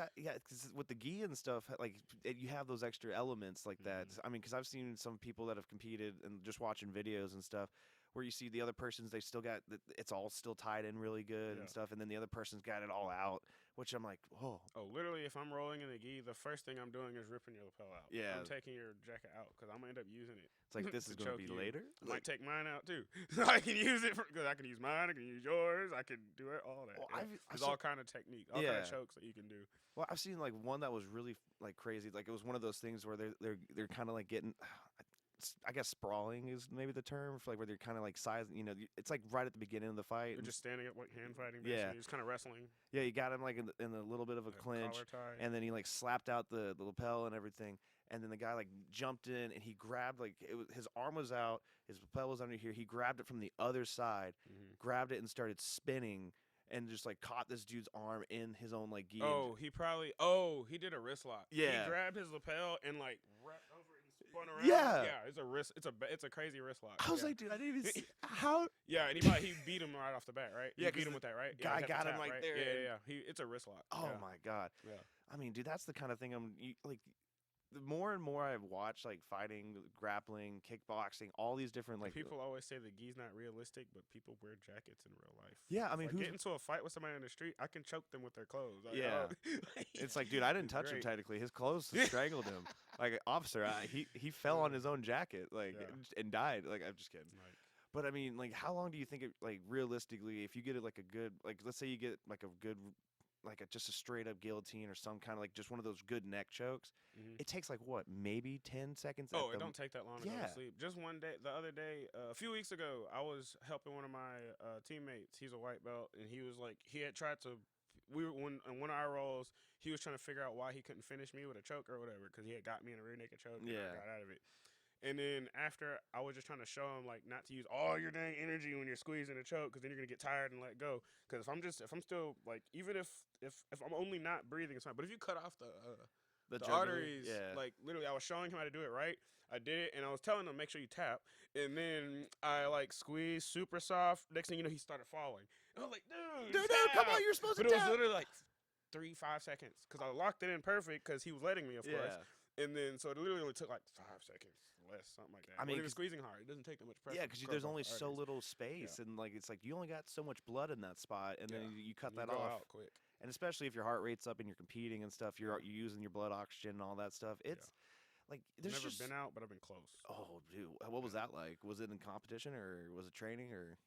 with the gi and stuff, like you have those extra elements like that. Mhm. I mean, cause I've seen some people that have competed and just watching videos and stuff, where you see the other person's they still got it's all still tied in really good Yeah. and stuff, and then the other person's got it all out, which I'm like, whoa. Oh, literally, if I'm rolling in the gi, the first thing I'm doing is ripping your lapel out. Yeah. I'm taking your jacket out because I'm gonna end up using it. It's like this To is gonna choke be you. later. I might take mine out too. I can use it because I can use mine. I can use yours. I can do it. All that. Well, Yeah. I've There's seen- all kind of technique, all kind Yeah. of chokes that you can do. Well, I've seen like one that was really like crazy. Like it was one of those things where they're kind of like getting, I guess sprawling is maybe the term for like where they're kind of like sizing. You know, it's like right at the beginning of the fight. You're and just standing up like hand fighting. Yeah. Basically. You're just kind of wrestling. yeah, you got him like in a little bit of a clinch. Collar tie. And then he like slapped out the lapel and everything, and then the guy like jumped in and he grabbed like his arm was out, his lapel was under here. He grabbed it from the other side, Mhm. grabbed it and started spinning, and just like caught this dude's arm in his own like gi. Oh, he probably. Oh, he did a wrist lock. Yeah. He grabbed his lapel and like wrapped over it and spun around. Yeah. Yeah. It's a wrist. It's a crazy wrist lock. I was yeah. like, dude, I didn't even see how. Yeah, and he beat him right off the bat, right? Yeah, he 'cause beat him the with that, right? guy he had to got him tap, right right? there Yeah, and- yeah. It's a wrist lock. Oh yeah. my god. Yeah. I mean, dude, that's the kind of thing like. The more and more I've watched like fighting, grappling, kickboxing, all these different like People always say the gi's not realistic, but people wear jackets in real life. Yeah, I mean, Like, who's get into a fight with somebody in the street, I can choke them with their clothes. Like, Yeah. It's like, dude, I didn't It's touch him great. technically. His clothes strangled him. Like, officer, he fell on his own jacket, like, Yeah. and died. Like, I'm just kidding. Like, But I mean, like, how long do you think it, like, realistically, if you get it like a good, like, let's say you get like a good, like just a straight up guillotine or some kind of like just one of those good neck chokes, mhm. it takes like what, maybe 10 seconds? Oh, at it the don't take that long to go Yeah. to sleep. Just one day, the other day, a few weeks ago, I was helping one of my teammates. He's a white belt, and he was like, he had tried to. We were on one of our rolls. He was trying to figure out why he couldn't finish me with a choke or whatever, because he had got me in a rear naked choke. And Yeah. I got out of it. And then after, I was just trying to show him like not to use all your dang energy when you're squeezing a choke, because then you're gonna get tired and let go. Because if I'm still like, even if I'm only not breathing, it's fine. But if you cut off the jugular? arteries, Yeah. like literally, I was showing him how to do it right. I did it, and I was telling him make sure you tap. And then I like squeezed super soft. Next thing you know, he started falling. And I was like, dude, come tap." on, you're supposed But to it was tap. literally like 3-5 seconds because I locked it in perfect because he was letting me, of course. Yeah. And then so it literally only took like 5 seconds less, something like that. I I mean, mean, 'cause- squeezing hard. It doesn't take that much pressure. Yeah, to because scrub there's off only the so arteries. little space, and like it's like you only got so much blood in that spot, and then Yeah. you cut You that go off. out quick. And especially if your heart rate's up and you're competing and stuff, you're using your blood oxygen and all that stuff. It's like there's Never just been out, but I've been close. oh, dude, what was that like? Was it in competition or was it training or?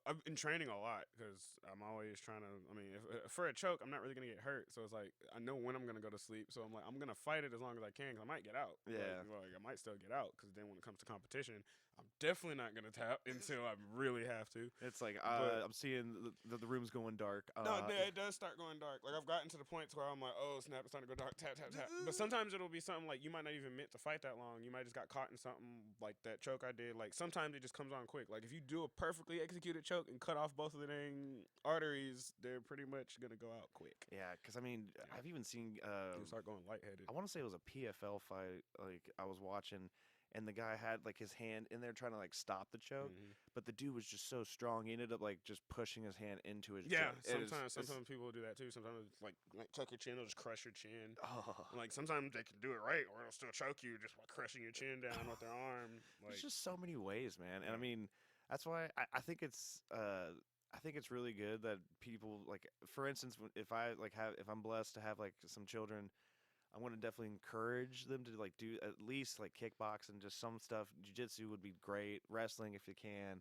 I've been training a lot because I'm always trying to. I mean, if for a choke, I'm not really gonna get hurt, so it's like I know when I'm gonna go to sleep. So I'm like, I'm gonna fight it as long as I can. 'Cause I might get out. Yeah. like I might still get out. Because then when it comes to competition, I'm definitely not gonna tap until I really have to. It's like But- I'm seeing the room's going dark. No, it does start going dark. Like I've gotten to the point where I'm like, oh snap, it's starting to go dark. Tap, tap, tap. But sometimes it'll be something like you might not even meant to fight that long. You might just got caught in something like that choke I did. Like sometimes it just comes on quick. Like if you do a perfectly executed choke and cut off both of the dang arteries, they're pretty much gonna go out quick. Yeah, because I mean, I've even seen. You start going lightheaded. I want to say it was a PFL fight. Like I was watching, and the guy had like his hand in there trying to like stop the choke, Mhm. but the dude was just so strong. He ended up like just pushing his hand into his Yeah, choke. It is- sometimes people do that too. Sometimes it's like tuck your chin, they'll just crush your chin. oh, Like sometimes they can do it right, or they'll still choke you just by crushing your chin down with their arm. Like there's just so many ways, man. And I Yeah. mean, that's why I think it's really good that people like, for instance, if I'm blessed to have like some children, I want to definitely encourage them to like do at least like kickbox and just some stuff. Jiu-jitsu would be great. Wrestling if you can.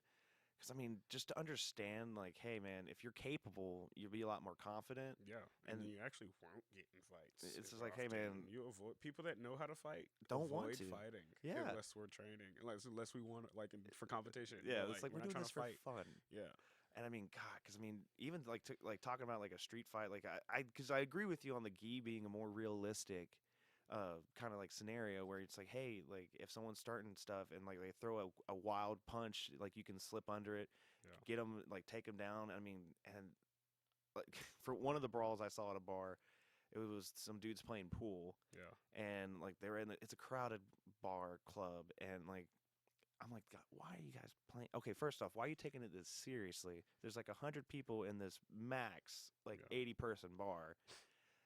Because I mean, just to understand, like, hey man, if you're capable, you'll be a lot more confident. yeah, and And you actually won't get in fights. it's just as like, hey, often. man, you avoid people that know how to fight. don't want avoid to. fighting. Yeah. unless we're training, unless we want like for competition. Yeah, But, it's like we're not doing trying this to for fight. fun. Yeah, And I mean, God, because I mean, even like like talking about like a street fight, like because I agree with you on the gi being a more realistic, kind of like scenario where it's like, hey, like if someone's starting stuff and like they throw a wild punch, like you can slip under it, Yeah. get them, like take them down. I mean, and like for one of the brawls I saw at a bar, it was some dudes playing pool, yeah. and like they were it's a crowded bar club, and like I'm like, God, why are you guys playing? Okay, first off, why are you taking it this seriously? There's like 100 people in this max, like Yeah. 80-person bar.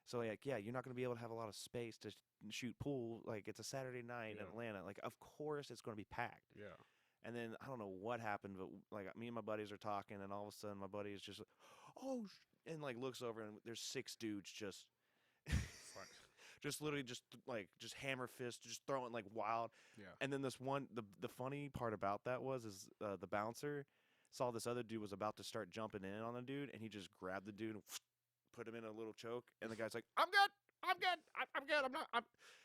So like, yeah, you're not gonna be able to have a lot of space to shoot pool. Like it's a Saturday night in Yeah. Atlanta. Like of course it's gonna be packed. Yeah. And then I don't know what happened, but like me and my buddies are talking, and all of a sudden my buddy is just like, oh, and like looks over, and there's 6 dudes just. Fight. Just literally just hammer fist, just throwing like wild. Yeah. And then this one, the funny part about that was the bouncer saw this other dude was about to start jumping in on the dude, and he just grabbed the dude and put him in a little choke. And the guy's like, I'm good. I'm good. I'm good. I'm not.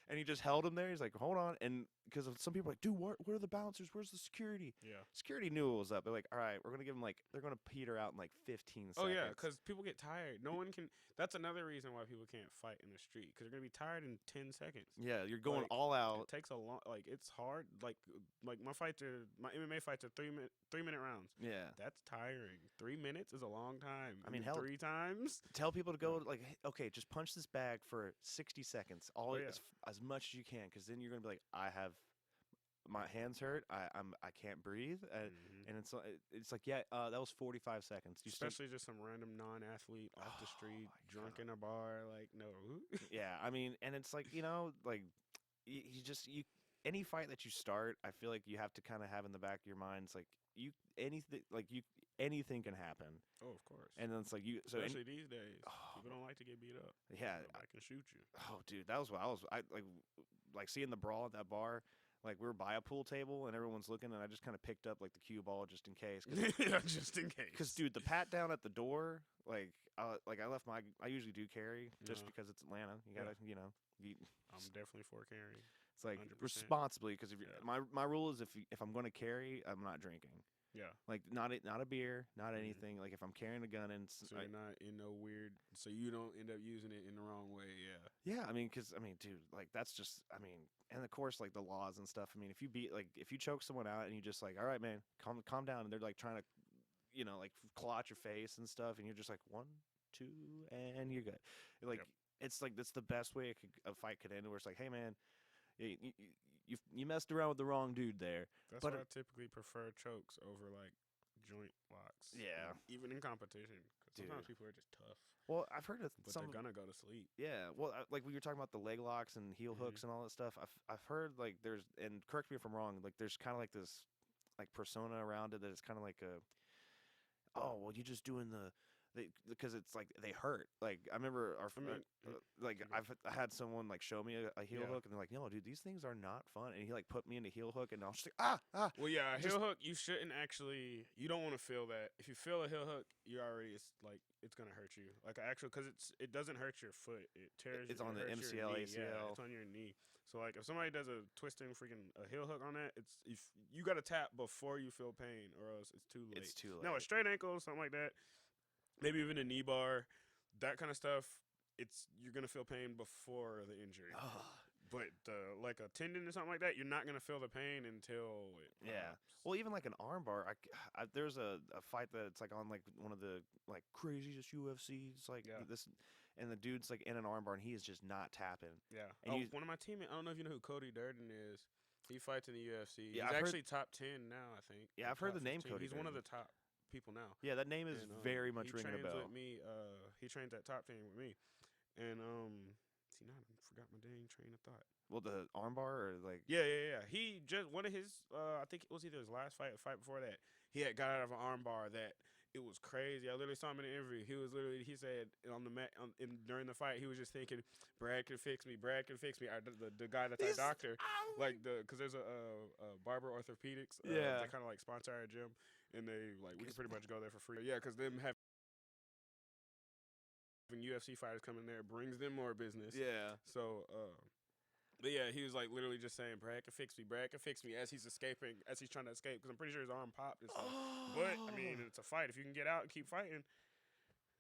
And he just held him there. He's like, hold on. And because some people are like, dude, where are the bouncers? Where's the security? Yeah. Security knew it was up. They're like, all right, we're going to give him they're going to peter out in like 15 seconds. Oh yeah, because people get tired. No one can. That's another reason why people can't fight in the street, because they're gonna be tired in 10 seconds. Yeah, you're going Like, all out. It takes a long. Like it's hard. Like my MMA fights are 3-minute rounds. Yeah. That's tiring. 3 minutes is a long time. I mean, And hell, 3 times. Tell people to go like, hey, okay, just punch this bag for 60 seconds, Oh, yeah. as much as you can, because then you're gonna be like, I have my hands hurt, I can't breathe, Mhm. and it's like, yeah, that was 45 seconds. You still, Especially just some random non-athlete off the Oh, street, my drunk God. in a bar. Like no. yeah, I mean, and it's like like you any fight that you start, I feel like you have to kind of have in the back of your mind, it's like anything can happen, Oh, of course. and then it's like Especially these days, Oh, people don't like to get beat up. yeah, I can shoot you. Oh, dude, that was what I like seeing the brawl at that bar. Like we were by a pool table and everyone's looking, and I just kind of picked up like the cue ball just in case. Yeah, just in case. Because dude, the pat down at the door, I left I usually do carry just Uh-huh. because it's Atlanta. You gotta, I'm definitely for carrying. it's like 100%. responsibly. Because Yeah. my rule is if I'm gonna carry, I'm not drinking. Yeah. Like not a beer, not Mhm. anything. Like if I'm carrying a gun and So you're not in no weird. So you don't end up using it in the wrong way. Yeah. yeah, I mean, dude, like that's just, I mean, and of course, like the laws and stuff. I mean, if you choke someone out and you just like, all right, man, calm down, and they're like trying to, like claw at your face and stuff, and you're just like 1, 2, and you're good. Like Yep. it's like that's the best way a fight could end, where it's like, hey, man, you messed around with the wrong dude there. That's But why I typically prefer chokes over like joint locks. Yeah. Even in competition, because sometimes Dude. people are just tough, Well, I've heard of but some. they're gonna go to sleep. Yeah, well, like we were talking about the leg locks and heel hooks and all that stuff. I've heard like there's, and correct me if I'm wrong, like there's kind of like this like persona around it that it's kind of like oh well, you're just doing because it's like they hurt. Like I remember I had someone like show me a heel Yeah. hook, and they're like, no, dude, these things are not fun. And he like put me into heel hook, and I was just like, ah. Well, yeah, a Just- heel hook. You shouldn't actually. You don't want to feel that. If you feel a heel hook, you already. It's gonna hurt you. Like an actual, because it doesn't hurt your foot. It tears. It's it on the hurts your MCL, knee. ACL. Yeah, it's on your knee. So like, if somebody does a twisting freaking a heel hook on that, it's if you got to tap before you feel pain, or else it's too late. It's too late. Now a straight ankle, something like that, maybe even a knee bar, that kind of stuff. You're gonna feel pain before the injury. But like a tendon or something like that, you're not gonna feel the pain until it Yeah. pops. Well, even like an armbar, there's a fight that it's like on like one of the like craziest UFCs, like Yeah. this, and the dude's like in an armbar and he is just not tapping. Yeah. And One of my teammates, I don't know if you know who Cody Durden is. He fights in the UFC. Yeah, He's I've heard- actually top 10 now, I think. Yeah, or I've heard top the name 15. Cody He's one of Durden. the top people now. Yeah, that name is And, very much he ringing a trains bell. with me. He trains at top 10 with me. And see, now I forgot my dang train of thought. Well, the armbar or like. Yeah. He just one of his. I think it was either his last fight or fight before that. He had got out of an armbar that it was crazy. I literally saw him in the interview. He said on the during the fight he was just thinking, Brad can fix me. Brad can fix me. The guy that's our doctor, like because there's a Barber Orthopedics. Yeah. They kind of like sponsor our gym, and they like we can pretty much go there for free. Yeah, because them having UFC fighters coming there brings them more business. Yeah. So, but yeah, he was like literally just saying, "Brad can fix me. Brad can fix me," as he's escaping, as he's trying to escape, because I'm pretty sure his arm popped and stuff. But I mean, it's a fight. If you can get out and keep fighting.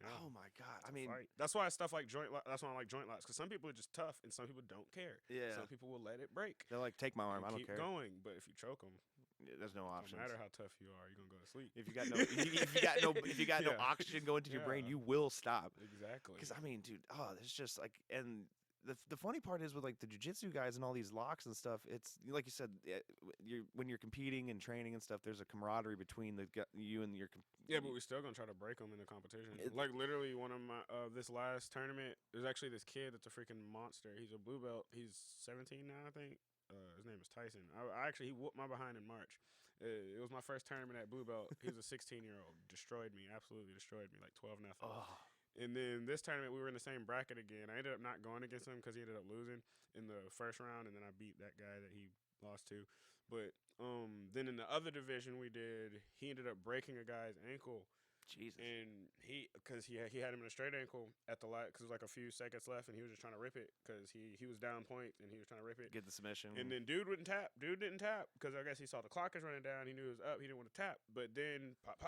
Yeah, Oh my God! it's I a mean, fight. That's why stuff like that's why I like joint locks, because some people are just tough and some people don't care. yeah, Some people will let it break. they're like, take my arm. and I don't keep care. going, but if you choke them, There's no no options. matter how tough you are, you're gonna go to sleep. If you got no, if you got no Yeah. oxygen going to your brain, Yeah. you will stop. Exactly. Because I mean, dude, it's just like, and the funny part is with like the jujitsu guys and all these locks and stuff. It's like you said, when you're competing and training and stuff, there's a camaraderie between you and your. Yeah, but we're still gonna try to break them in the competition. Like literally, one of my this last tournament, there's actually this kid that's a freaking monster. He's a blue belt. He's 17 now, I think. His name is Tyson. He whooped my behind in March. It was my first tournament at blue belt. He was a 16-year-old. Destroyed me. Absolutely destroyed me. Like 12-0. Oh, And then this tournament, we were in the same bracket again. I ended up not going against him because he ended up losing in the first round, and then I beat that guy that he lost to. But then in the other division we did, he ended up breaking a guy's ankle, Jesus. and because he had him in a straight ankle at the because it was like a few seconds left, and he was just trying to rip it because he was down point and he was trying to rip it. Get the submission. And then dude didn't tap because I guess he saw the clock is running down. He knew it was up. He didn't want to tap, but then pop,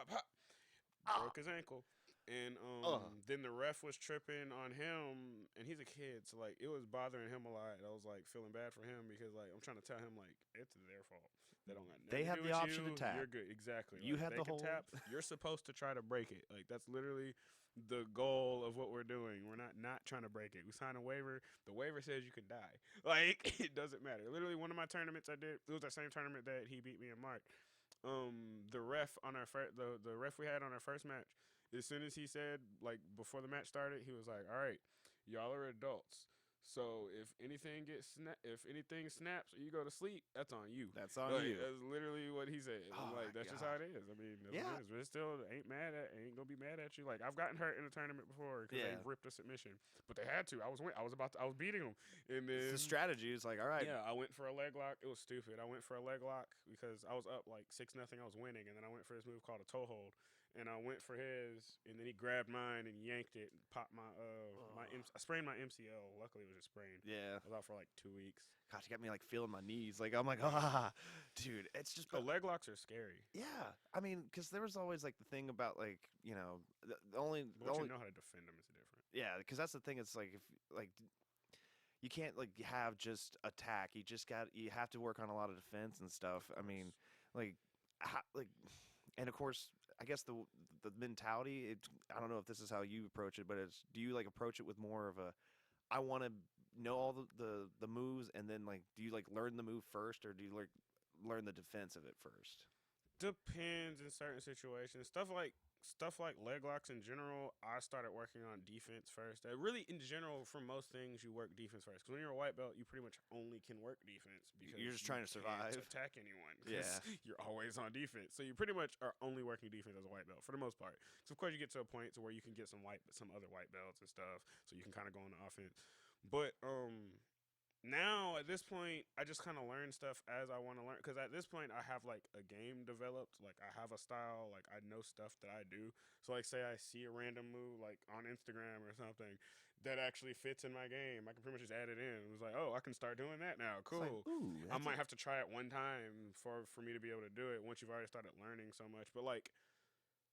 broke his ankle. And then the ref was tripping on him, and he's a kid, so like it was bothering him a lot. I was like feeling bad for him because like I'm trying to tell him like it's their fault. They don't got nothing They to have do the with option to you. tap. You're good, exactly. You Like, had they the can whole- tap. You're supposed to try to break it. Like that's literally the goal of what we're doing. We're not trying to break it. We signed a waiver. The waiver says you can die. Like it doesn't matter. Literally one of my tournaments I did. It was that same tournament that he beat me in March. The ref on our the ref we had on our first match. As soon as he said, like, before the match started, he was like, all right, y'all are adults. So if anything snaps or you go to sleep, that's on you. That's on Like, you. That's literally what he said. And I'm Oh, like, my that's just how God. it is. I mean, that's Yeah. what it is. But it still ain't gonna be mad at you. Like I've gotten hurt in a tournament before because Yeah. they ripped a submission, but they had to. I was beating them, and then The strategy is like, all right, yeah, I went for a leg lock. It was stupid. I went for a leg lock because I was up like 6-0. I was winning, and then I went for this move called a toe hold, and I went for his, and then he grabbed mine and yanked it, and popped my I sprained my MCL. Luckily, it was just sprained. yeah. I was out for like 2 weeks. Gosh, you got me like feeling my knees. Like I'm like, dude, it's just. The leg locks are scary. Yeah, I mean, because there was always like the thing about like the only But once you know how to defend them, it's different. yeah, because that's the thing. It's like if like you can't like have just attack. You have to work on a lot of defense and stuff. I mean, like and of course, I guess the mentality. I don't know if this is how you approach it, but do you like approach it with more of a I want to know all the moves, and then like do you like learn the move first, or do you like learn the defense of it first? Depends in certain situations. Stuff like leg locks in general, I started working on defense first. Really, in general, for most things, you work defense first. Because when you're a white belt, you pretty much only can work defense because You're just trying to can't survive. attack anyone. 'cause Yeah. you're always on defense. So you pretty much are only working defense as a white belt for the most part. So of course you get to a point to where you can get some other white belts and stuff, so you can kind of go on the offense. But now at this point, I just kind of learn stuff as I want to learn. Because at this point, I have like a game developed. Like I have a style. Like I know stuff that I do. So like, say I see a random move like on Instagram or something that actually fits in my game, I can pretty much just add it in. It was like, oh, I can start doing that now. It's like, Cool. ooh, I that's might have to try it one time for me to be able to do it once you've already started learning so much. But like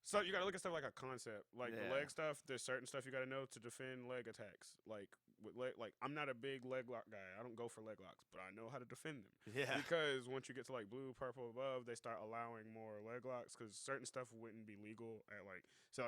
So you gotta look at stuff like a concept, like the Yeah. leg stuff. There's certain stuff you gotta know to defend leg attacks. Like with like I'm not a big leg lock guy. I don't go for leg locks, but I know how to defend them. Yeah. Because once you get to like blue, purple, above, they start allowing more leg locks. Because certain stuff wouldn't be legal at like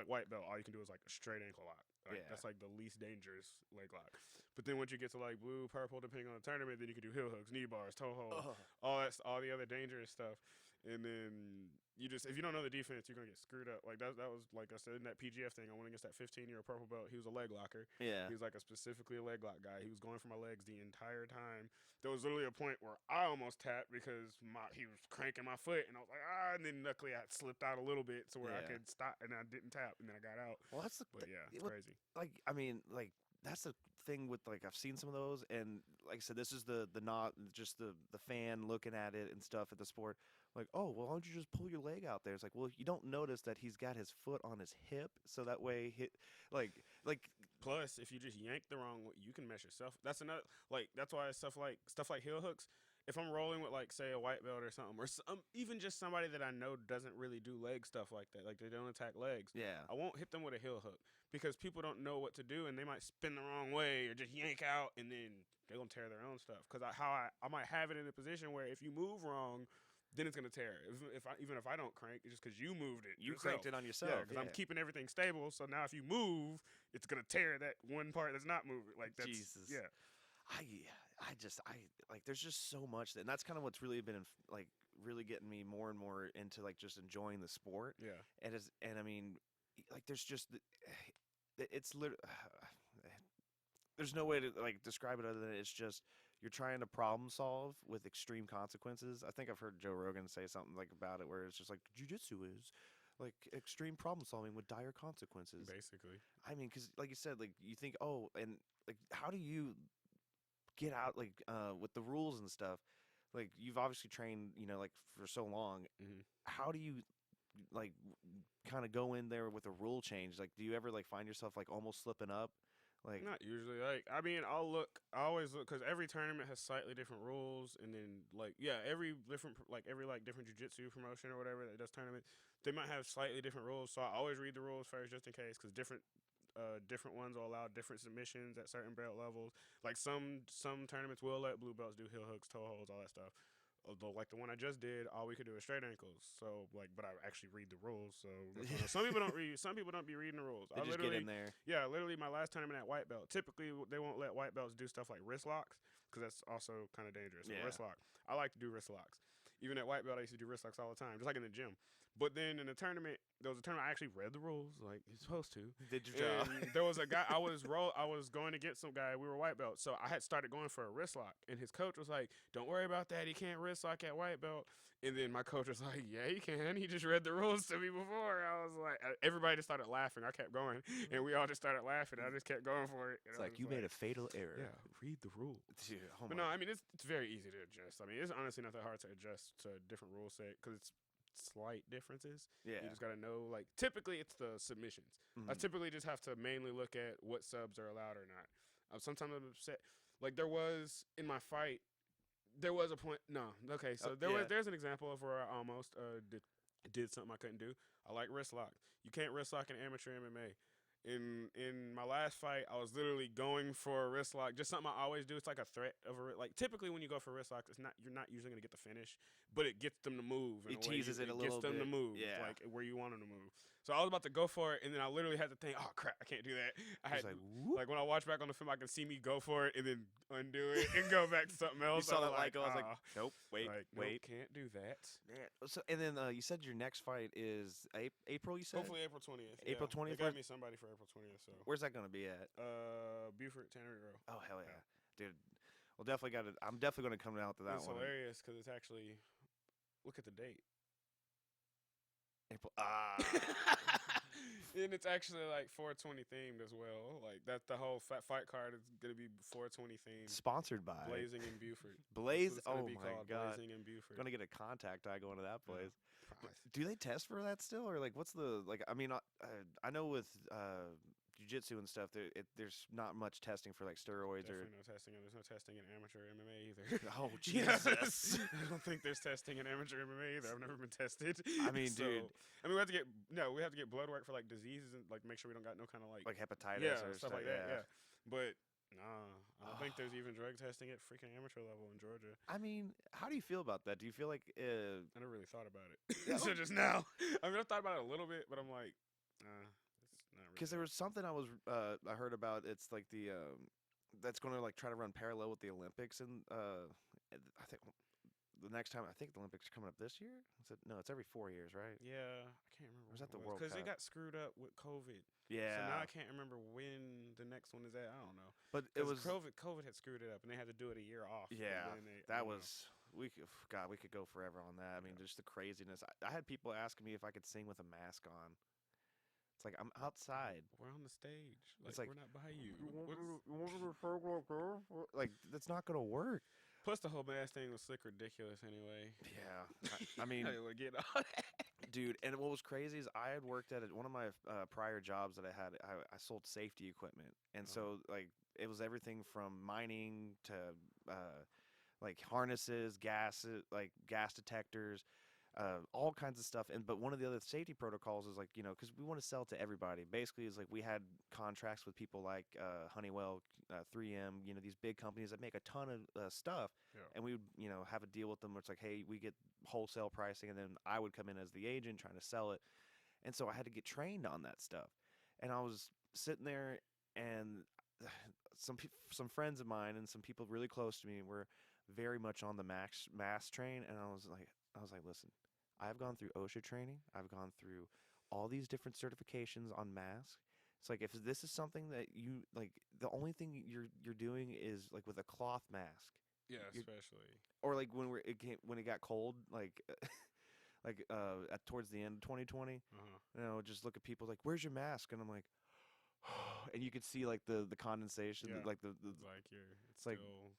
white belt. All you can do is like a straight ankle lock. Like, Yeah. that's like the least dangerous leg lock. But then once you get to like blue, purple, depending on the tournament, then you can do heel hooks, knee bars, toe holds, all the other dangerous stuff. And then you just, if you don't know the defense, you're gonna get screwed up. Like that was like I said in that PGF thing. I went against that 15-year purple belt. He was a leg locker. Yeah. He was like specifically a leg lock guy. He was going for my legs the entire time. There was literally a point where I almost tapped because he was cranking my foot, and I was like, and then luckily I slipped out a little bit to where I Yeah. could stop, and I didn't tap, and then I got out. Well, that's the But yeah, it's what- crazy. like I mean, like that's the thing with like I've seen some of those, and like I said, this is the not just the fan looking at it and stuff at the sport. Like, oh, well, why don't you just pull your leg out there? It's like, well, you don't notice that he's got his foot on his hip, so that way, like Plus, if you just yank the wrong way, you can mess yourself. That's another that's why stuff like heel hooks. If I'm rolling with like say a white belt or something, or even just somebody that I know doesn't really do leg stuff like that, like they don't attack legs, yeah, I won't hit them with a heel hook because people don't know what to do and they might spin the wrong way or just yank out and then they're gonna tear their own stuff. Because I might have it in a position where if you move wrong, then it's gonna tear. Even if I don't crank, it's just because you moved it. you yourself. cranked it on yourself. Yeah, because I'm keeping everything stable. So now if you move, it's gonna tear that one part that's not moving. Like that's Jesus. yeah. I like there's just so much and that's kind of what's really been like really getting me more and more into like just enjoying the sport. Yeah. And I mean, like there's just it's literally there's no way to like describe it other than it's just you're trying to problem solve with extreme consequences. I think I've heard Joe Rogan say something like about it where it's just like jiu-jitsu is like extreme problem solving with dire consequences. Basically. I mean, because like you said, like you think, oh, and like how do you get out like with the rules and stuff? Like you've obviously trained, like for so long. Mm-hmm. How do you like kind of go in there with a rule change? Like, do you ever like find yourself like almost slipping up? Like Not usually. Like I mean, I always look because every tournament has slightly different rules, and then every different different jiu-jitsu promotion or whatever that does tournament, they might have slightly different rules. So I always read the rules first just in case, because different ones will allow different submissions at certain belt levels. Like some tournaments will let blue belts do heel hooks, toe holds, all that stuff. Although, like the one I just did, all we could do is straight ankles. So, but I actually read the rules. So, some people don't read. Some people don't be reading the rules. they just get in there. Yeah, literally, my last tournament at white belt. Typically, they won't let white belts do stuff like wrist locks because that's also kind of dangerous. Yeah. Wrist lock. I like to do wrist locks. Even at white belt, I used to do wrist locks all the time, just like in the gym. But then in the tournament, there was a tournament I actually read the rules like you're supposed to. Did your job. And there was a guy I was going to get some guy. We were white belt, so I had started going for a wrist lock, and his coach was like, "Don't worry about that. He can't wrist lock at white belt." And then my coach was like, "Yeah, he can. He just read the rules to me before." I was like, everybody just started laughing. I kept going, and we all just started laughing. I just kept going for it. It's like you made a fatal error. Yeah, read the rules. Dude, oh But my- no, I mean it's very easy to adjust. I mean it's honestly not that hard to adjust to a different rule set because it's slight differences. yeah. You just gotta know. Like typically it's the submissions. I Mhm. typically just have to mainly look at what subs are allowed or not. Sometimes I'm upset. Like there was in my fight, there was a point. No, okay. So there's an example of where I almost did something I couldn't do. I like wrist lock. You can't wrist lock in amateur MMA. In my last fight, I was literally going for a wrist lock, just something I always do. It's like a threat of like typically when you go for wrist locks, you're not usually gonna get the finish, but it gets them to move. It teases it a little gets them to bit. move, Yeah. like where you want them to move. So I was about to go for it, and then I literally had to think, oh crap, I can't do that. I had It's like, whoop. like when I watch back on the film, I can see me go for it and then undo it and go back to something else. You saw I that was like I was like, "Ah." nope, wait, Like, nope, wait. can't do that. Man. So and then you said your next fight is April. You said Hopefully April 20th. April yeah. 20th? They got me somebody for April 20th. So Where's that gonna be at? Buford Tannery Row. Oh hell yeah, dude. Well, definitely got to. I'm definitely gonna come out to that It's one. hilarious because it's actually look at the date. April. And it's actually like 420 themed as well. Like that, the whole fight card is gonna be 420 themed. Sponsored by Blazing in Buford. Blaze. That's what it's gonna Oh be my called, god. Blazing in Buford. Gonna get a contact eye going to that Yeah. place. Do they test for that still, or like what's the like? I mean, I know with jiu-jitsu and stuff, there's not much testing for like steroids Definitely no testing. There's no testing in amateur MMA either. Oh Yeah. Jesus! I don't think there's testing in amateur MMA either. I've never been tested. I mean, dude. I mean, we have to get blood work for like diseases and like make sure we don't got no kind of like hepatitis yeah or stuff like that. Yeah. Yeah, but nah, I don't think there's even drug testing at freaking amateur level in Georgia. I mean, how do you feel about that? Do you feel like I never really thought about it until just now. I mean, I thought about it a little bit, but I'm like, it's not really. because there was something I heard about. It's like that's going to like try to run parallel with the Olympics, and I think the next time, I think the Olympics are coming up this year. No, it's every 4 years, right? Yeah, I can't remember. Or was that the when it World because Cup? it got screwed up with COVID. Yeah. So now I can't remember when the next one is at. I don't know. But it was COVID had screwed it up, and they had to do it a year off. Yeah, and then that was we could go forever on that. I mean, just the craziness. I had people asking me if I could sing with a mask on. It's like I'm outside. We're on the stage. It's like, we're not by you. Like that's not gonna work. Plus, the whole mask thing was slick ridiculous anyway. Yeah, I mean, I would get all that. dude. And what was crazy is I had worked at one of my prior jobs that I had. I sold safety equipment, and so like it was everything from mining to like harnesses, gas detectors, all kinds of stuff. But one of the other safety protocols is like, because we want to sell to everybody. Basically, is like we had contracts with people like Honeywell, 3M, these big companies that make a ton of stuff, and we would have a deal with them where it's like, hey, we get wholesale pricing, and then I would come in as the agent trying to sell it, and so I had to get trained on that stuff, and I was sitting there, and some friends of mine and some people really close to me were very much on the mass train, and I was like, listen, I've gone through OSHA training. I've gone through all these different certifications on masks. It's like, if this is something that you like, the only thing you're doing is like with a cloth mask. Yeah, especially. Or like when it got cold, like towards the end of 2020, just look at people like, where's your mask? And I'm like, and you could see like the condensation, like the like it's like. Still,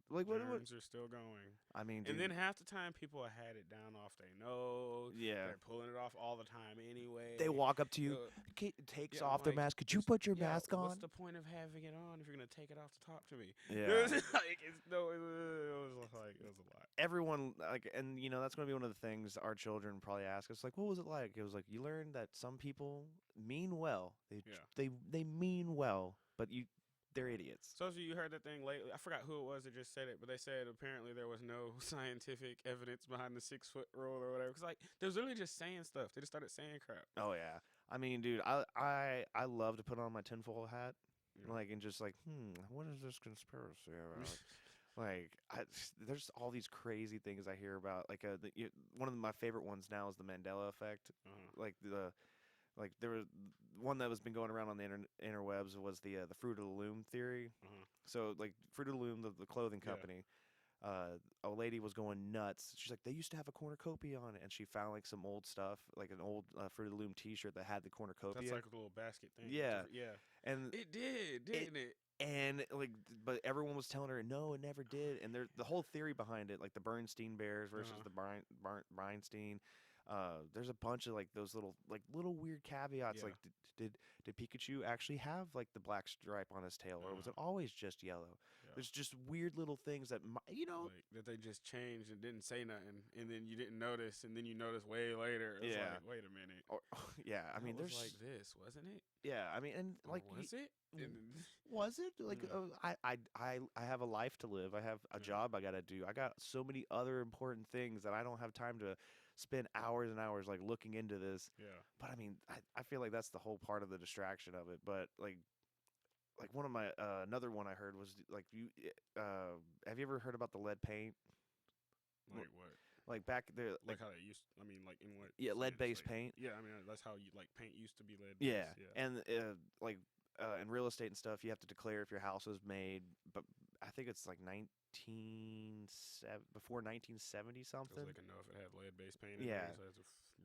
Like what germs are still going. I mean, and then half the time people had it down off their nose. Yeah, they're pulling it off all the time anyway. They walk up to you, takes off their mask. Could you put your mask on? What's the point of having it on if you're gonna take it off to talk to me? Yeah, it was a lot. Everyone and that's gonna be one of the things our children probably ask us. Like, what was it like? It was like, you learned that some people mean well. They mean well, but they're idiots. So you heard that thing lately. I forgot who it was that just said it, but they said apparently there was no scientific evidence behind the 6 foot rule or whatever. Because they was literally just saying stuff. They just started saying crap. Oh yeah. I mean, dude, I love to put on my tinfoil hat, and just like, what is this conspiracy about? There's all these crazy things I hear about. Like one of my favorite ones now is the Mandela effect. Like there was one that was been going around on the interwebs was the Fruit of the Loom theory. So like Fruit of the Loom, the clothing company, a lady was going nuts. She's like, they used to have a cornucopia on it, and she found like some old stuff, like an old Fruit of the Loom T-shirt that had the cornucopia. That's like a little basket thing. Yeah, and it did, didn't it? And but everyone was telling her no, it never did. And the whole theory behind it, like the Bernstein Bears versus the Breinstein. There's a bunch of like those little weird caveats. Like, did Pikachu actually have like the black stripe on his tail, or was it always just yellow? There's just weird little things that that they just changed and didn't say nothing, and then you didn't notice, and then you notice way later. It was like, wait a minute. I mean, there's like this, wasn't it? Yeah, I mean, and like, was it? Was it like I have a life to live. I have a job I gotta do. I got so many other important things that I don't have time to spend hours and hours like looking into this. Yeah. But I mean, I feel like that's the whole part of the distraction of it. But like one of my another one I heard was like, have you ever heard about the lead paint? Like what? Like back there, like how they used. I mean, like in what? Yeah, lead-based paint. Yeah, I mean that's how paint used to be lead. Yeah, and in real estate and stuff, you have to declare if your house was made, but I think it's like before 1970 something. They can know if it had lead-based paint in there, so they have to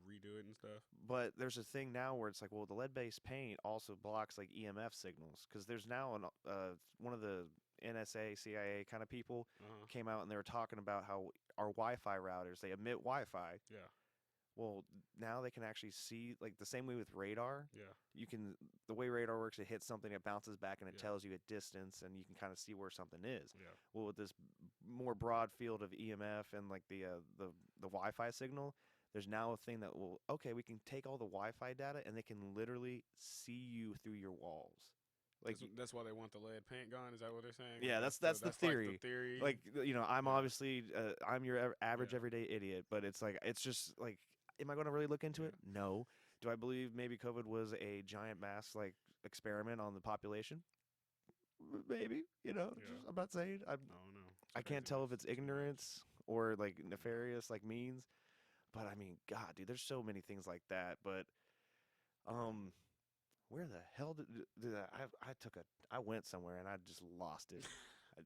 redo it and stuff. But there's a thing now where it's like, well, the lead-based paint also blocks like EMF signals, because there's now one of the NSA, CIA kind of people came out and they were talking about how our Wi-Fi routers, they emit Wi-Fi. Yeah. Well, now they can actually see, like the same way with radar. Yeah. You can, the way radar works, it hits something, it bounces back, and it Yeah. tells you a distance, and you can kind of see where something is. Yeah. Well, with this more broad field of EMF and like the Wi-Fi signal, there's now a thing that will, okay, we can take all the Wi-Fi data, and they can literally see you through your walls. Like That's why they want the lead paint gone. Is that what they're saying? yeah, Like, that's the theory. Like the theory. Like I'm Yeah. obviously I'm your average Yeah. everyday idiot, but it's like it's just like, am I going to really look into it? No. Do I believe maybe COVID was a giant mass like experiment on the population? Maybe. Yeah. I'm not saying. No. I can't tell if it's ignorance or like nefarious like means, but I mean, God, dude, there's so many things like that. But where the hell did I went somewhere and I just lost it.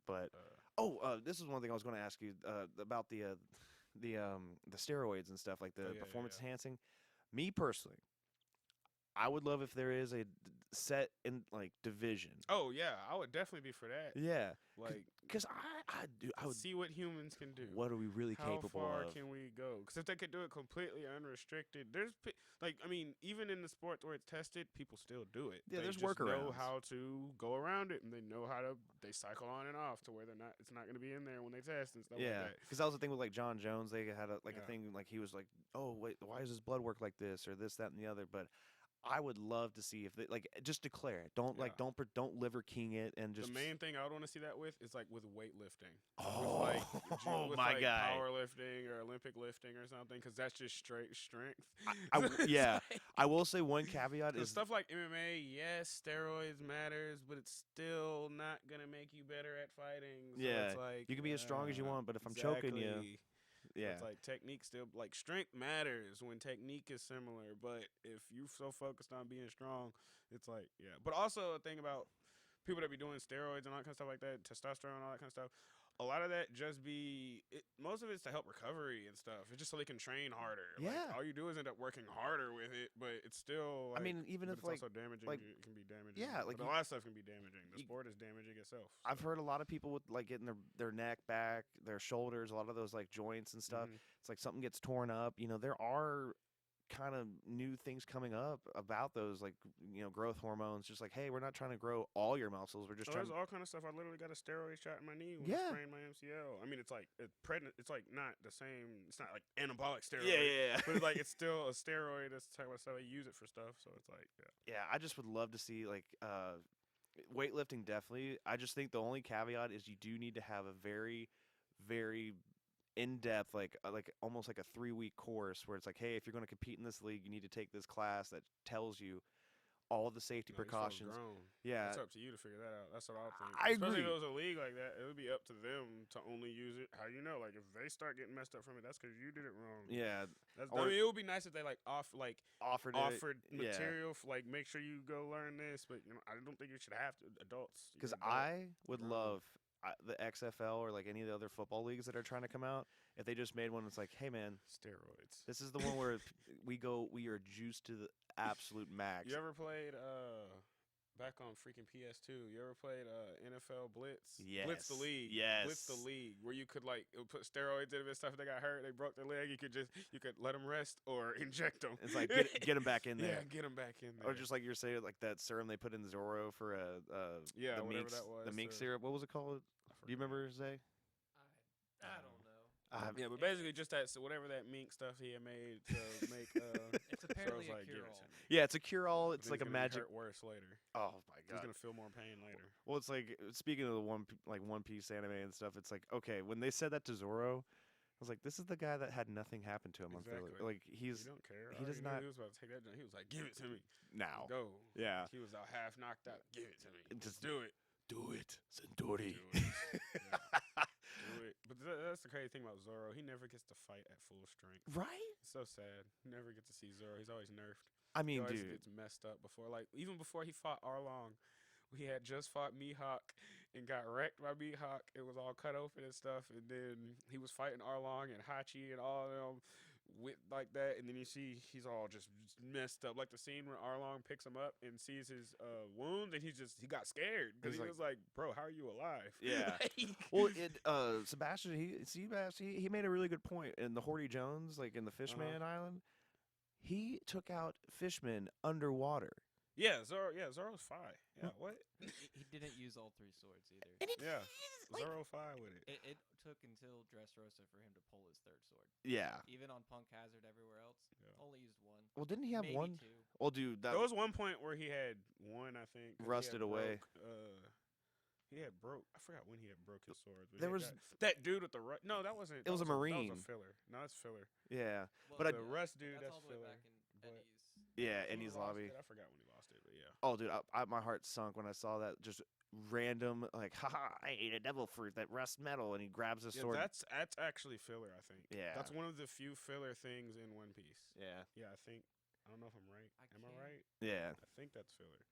But this is one thing I was going to ask you about the steroids and stuff like the performance enhancing. Me personally, I would love if there is a set in like division. Oh yeah, I would definitely be for that. Yeah, Like, because I would see what humans can do. What are we really capable How far of? can we go? Because if they could do it completely unrestricted, even in the sport where it's tested, people still do it. Yeah, they there's just know workarounds. how to go around it, and they know how to. They cycle on and off to where it's not going to be in there when they test and stuff like Yeah, that. because that was the thing with like John Jones. They had a Yeah. thing like he was like, oh wait, why does his blood work like this or this, that, and the other? But I would love to see if they like just declare it. Don't like Yeah. don't liver king it and just The main thing I would want to see that with is like with weightlifting. Oh, with my like guy. powerlifting or Olympic lifting or something, because that's just straight strength. yeah. I will say one caveat is stuff like MMA. Yes, steroids matters, but it's still not gonna make you better at fighting. So Yeah, it's like, you can be as strong as you want, but if I'm choking you, exactly. yeah, It's like technique still, like strength matters when technique is similar, but if you're so focused on being strong, it's like, yeah. But also a thing about people that be doing steroids and all that kind of stuff like that, testosterone and all that kind of stuff, a lot of that most of it's to help recovery and stuff. It's just so they can train harder. Yeah. Like, all you do is end up working harder with it, but it's still, like, I mean, even but if it's like also damaging, like- it can be damaging. yeah, like But a you- lot of stuff can be damaging. The you- sport is damaging itself. I've so. heard a lot of people with like getting their neck back, their shoulders, a lot of those like joints and stuff. Mhm. It's like something gets torn up. There are kind of new things coming up about those like growth hormones. Just like, hey, we're not trying to grow all your muscles. We're just Oh, trying. there's all kind of stuff. I literally got a steroid shot in my knee when Yeah. I sprained my MCL. I mean, it's like it's like not the same. It's not like anabolic steroid. Yeah. But it's like it's still a steroid. That's the type of stuff they use it for stuff. So it's like, yeah. Yeah, I just would love to see like weightlifting. Definitely, I just think the only caveat is you do need to have a very, very in-depth like almost like a 3-week course where it's like, hey, if you're going to compete in this league, you need to take this class that tells you all the safety No, these folks precautions. grown. Yeah, It's up to you to figure that out. That's what I think. I Especially agree. if it was a league like that, it would be up to them to only use it. How you know? Like if they start getting messed up from it, that's because you did it wrong. yeah. I Or- mean, it would be nice if they like offered Offered yeah. material for, like, make sure you go learn this, but I don't think you should have to. Adults, you're Because an adult. I would grown. love the XFL or like any of the other football leagues that are trying to come out, if they just made one that's like, hey man, Steroids. this is the one where we are juiced to the absolute max. You ever played back on freaking PS2? You ever played NFL Blitz? Blitz the Yes. League. Yes. Blitz the League, where you could like put steroids in it and stuff. If they got hurt, they broke their leg. You could let them rest or inject them. It's like get them back in there. Yeah, get them back in there. Or just like you're saying, like that serum they put in Zorro for Yeah, the whatever minx, that was, the mink or- syrup. What was it called? Do you remember, Zay? I don't know. Yeah, but basically just whatever that mink stuff he had made to make. It's apparently so a like, give it cure-all. to me. Yeah, it's a cure-all. But It's then like he's a gonna be magic. hurt worse later. Oh my He's god. gonna feel more pain later. Well, it's like speaking of the One Piece anime and stuff. It's like, okay, when they said that to Zoro, I was like, this is the guy that had nothing happen to him on Filler. Exactly. Like He he's don't care. he I does already knew not- He was about to take that. He was like, "Give it to me now. Go." Yeah. He was half knocked out. Give it to me. Just do it. Do it, Centauri. Do it. Yeah. Do it. But that's the crazy thing about Zoro. He never gets to fight at full strength. Right? It's so sad. Never get to see Zoro. He's always nerfed. I He mean, always dude. gets messed up before. Like even before he fought Arlong, he had just fought Mihawk and got wrecked by Mihawk. It was all cut open and stuff. And then he was fighting Arlong and Hachi and all of them with like that. And then you see he's all just messed up. Like the scene where Arlong picks him up and sees his wounds, and he got scared because He's he like- was like, "Bro, how are you alive?" Yeah. Well, Sebastian, he made a really good point in the Horty Jones, like in the Fishman Island. he took out fishmen underwater. Yeah, Zoro's fire. Yeah, what? He didn't use all 3 swords either. And Yeah, Zoro fire with it. It took until Dressrosa for him to pull his 3rd sword. Yeah. Even on Punk Hazard everywhere else, Yeah. only used 1. Well, didn't he have maybe one? 2. Well, dude, that There was one point where he had one, I think, 'cause he Rusted had away. He had broke. I forgot when he had broke his swords. But There he was- had that dude with the rust. No, that wasn't. It was a That Marine. was a filler. No, it's filler. yeah, Well, But I- The rust dude, that's all the way filler. back in but- Eddie's. yeah, When and he he's lost lobby. it, I forgot when he lost it, but yeah. Oh, dude, my heart sunk when I saw that. Just random, like, haha, I ate a devil fruit that rusts metal, and he grabs his Yeah, sword. that's actually filler. I think. Yeah. That's one of the few filler things in One Piece. Yeah, Yeah, I think. I don't know if I'm right. Am I can't- right? yeah. I think that's filler.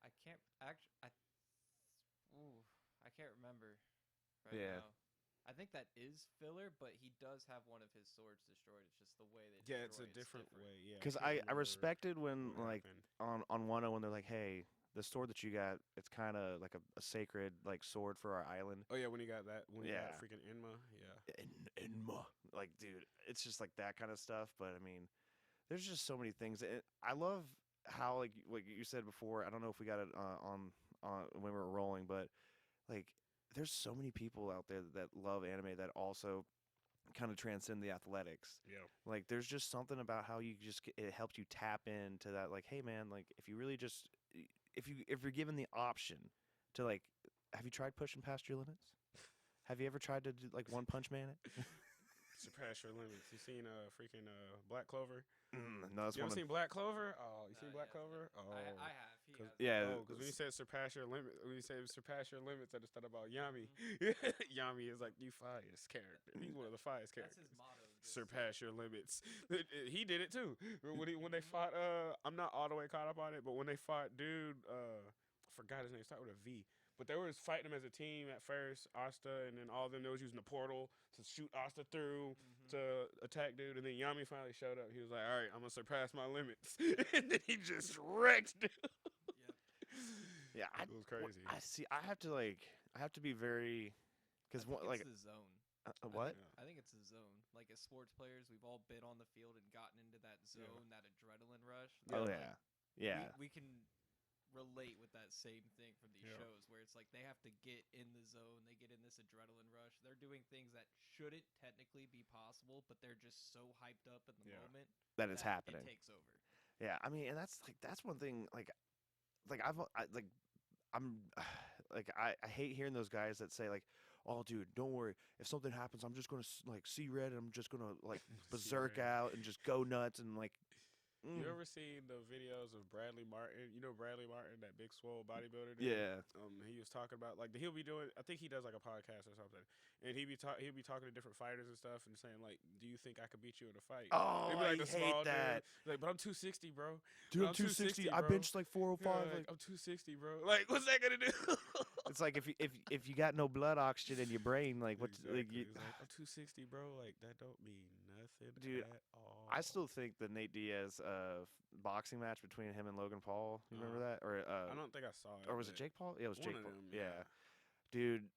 I can't actually. I can't remember. Right Yeah. Now. I think that is filler, but he does have one of his swords destroyed. It's just the way they. Yeah, it's destroy a different way. Yeah. Because can't I remember respected when, what like, happened. on Wano, when they're like, hey, the sword that you got, it's kind of like a sacred, like, sword for our island. Oh yeah, when he got that. When he Yeah. got freaking Enma. Yeah. Enma. Like, dude, it's just like that kind of stuff. But I mean, there's just so many things. I love how, like you said before. I don't know if we got it on when we were rolling, but like, there's so many people out there that love anime that also kind of transcend the athletics. Yeah. Like, there's just something about how you just it helps you tap into that. Like, hey, man, like, if you really just if you're given the option to, like, have you tried pushing past your limits? Have you ever tried to do, like, One Punch Man it? Surpass your limits. You seen freaking Black Clover? No, that's You one ever of seen Black Clover? Oh, you seen Black yeah, Clover? Oh, I have. He has. yeah. because when you said surpass your limit, when you said surpass your limits, I just thought about Yami. Yami is like you fire's character. He's one of the fire's That's characters. his motto. just- Surpass your limits. He did it too. When they fought, I'm not all the way caught up on it, but when they fought, dude, I forgot his name. Start with a V. But they were fighting them as a team at first, Asta, and then all of them. They was using the portal to shoot Asta through to attack dude, and then Yami finally showed up. He was like, "All right, I'm gonna surpass my limits," and then he just wrecked dude. Yeah, It was crazy. I see. I have to be very, because I think like it's the zone. what? Yeah. I think it's the zone. Like as sports players, we've all been on the field and gotten into that zone, that adrenaline rush. Oh that, yeah, like, yeah. We can relate with that same thing from these Yeah. shows where it's like they have to get in the zone, they get in this adrenaline rush. They're doing things that shouldn't technically be possible, but they're just so hyped up in the Yeah. moment That it's that happening. It takes over. Yeah, I mean, and that's one thing. Like I'm like I hate hearing those guys that say like, "Oh, dude, don't worry. If something happens, I'm just gonna like see red and I'm just gonna like berserk red. out and just go nuts and like." You ever seen the videos of Bradley Martin? You know Bradley Martin, that big swole bodybuilder dude? Yeah. He was talking about like he'll be doing. I think he does like a podcast or something, and he'll be talking to different fighters and stuff, and saying like, "Do you think I could beat you in a fight?" Oh, He'd be I like the hate small that. dude. Like, but I'm 260, bro. Dude, I'm I'm 260. 260, I bro. benched like 405. Yeah, like, I'm 260, bro. Like, what's that gonna do? it's like if you got no blood oxygen in your brain, like what's like Exactly. you, He's like, I'm 260, bro. Like that don't mean nothing, Dude, at all. I still think the Nate Diaz boxing match between him and Logan Paul. You remember that? Or I don't think I saw it. or was it but Jake Paul? Yeah, it was one Jake of Paul. them, Yeah. Dude.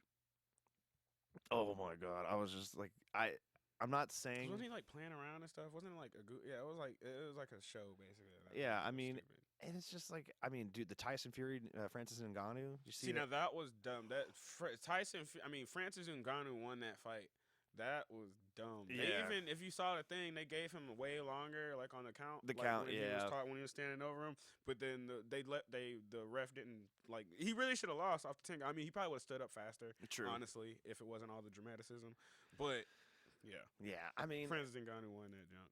Oh my god, I was just like I'm not 'Cause saying. wasn't he like playing around and stuff? Wasn't it like a yeah? It was like a show basically. Like, Yeah, it I was mean, stupid. And it's just like, I mean, dude, the Tyson Fury, Francis Ngannou. You see, See, now that? that was dumb. That Francis Ngannou won that fight. That was dumb. They Yeah. even, if you saw the thing, they gave him way longer, like on the count. The like, count, when yeah. when he was standing over him. But then the ref didn't like. He really should have lost off the 10. I mean, he probably would have stood up faster. True. Honestly, if it wasn't all the dramaticism. But yeah, Yeah, I mean, Francis Ngannou won that jump.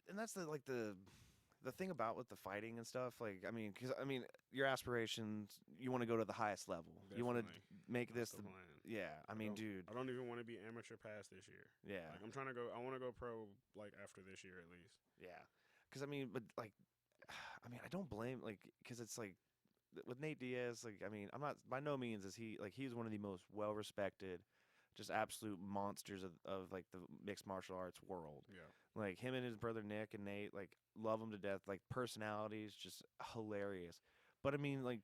and that's the thing about with the fighting and stuff. Like, I mean, because I mean, your aspirations, you want to go to the highest level. You want to Definitely. make That's this. the The, plan. yeah, I mean, dude. I don't even want to be amateur past this year. Yeah, Like I'm trying to go. I want to go pro like after this year at least. yeah. Because I mean, but like, I mean, I don't blame like because it's like with Nate Diaz. Like, I mean, I'm not by no means is he like he's one of the most well respected, just absolute monsters of like the mixed martial arts world. Yeah. Like him and his brother Nick and Nate, like love him to death. Like personalities, just hilarious. But I mean, like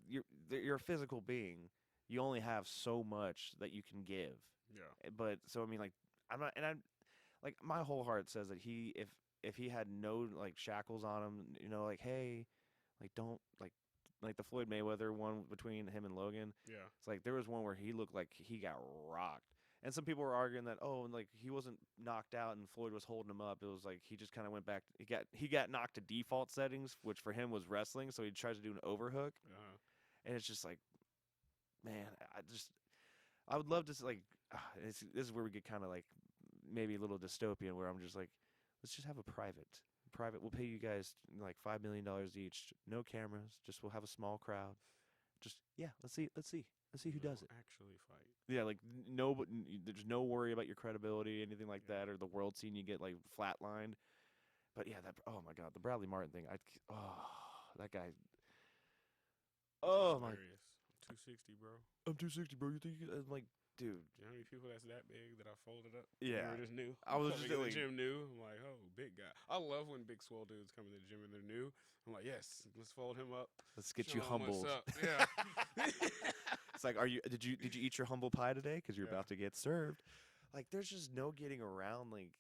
you're a physical being. You only have so much that you can give. Yeah. But so I mean, like I'm not, and I'm like my whole heart says that if he had no like shackles on him, you know, like hey, like don't like the Floyd Mayweather one between him and Logan. Yeah. It's like there was one where he looked like he got rocked. And some people were arguing that like he wasn't knocked out and Floyd was holding him up. It was like he just kind of went back. He got knocked to default settings, which for him was wrestling. So he tries to do an overhook, and it's just like, man, I would love to this is where we get kind of like maybe a little dystopian, where I'm just like, let's just have a private. We'll pay you guys like $5 million each. No cameras. Just we'll have a small crowd. Just let's see who does it. Actually fight. Yeah, like there's no worry about your credibility, anything like that, or the world scene you get like flatlined. But yeah, oh my god, the Bradley Martin thing. That guy. Oh my. I'm 260, bro. I'm 260, bro. You think I'm like, dude? You know how many people that's that big that I folded up? Yeah, just new. I was just in the gym new. I'm like, oh, big guy. I love when big swole dudes come in the gym and they're new. I'm like, yes, let's fold him up. Let's get Show you him what's humbled. up. Yeah. It's like, did you eat your humble pie today? Because you're about to get served. Like, there's just no getting around. Like,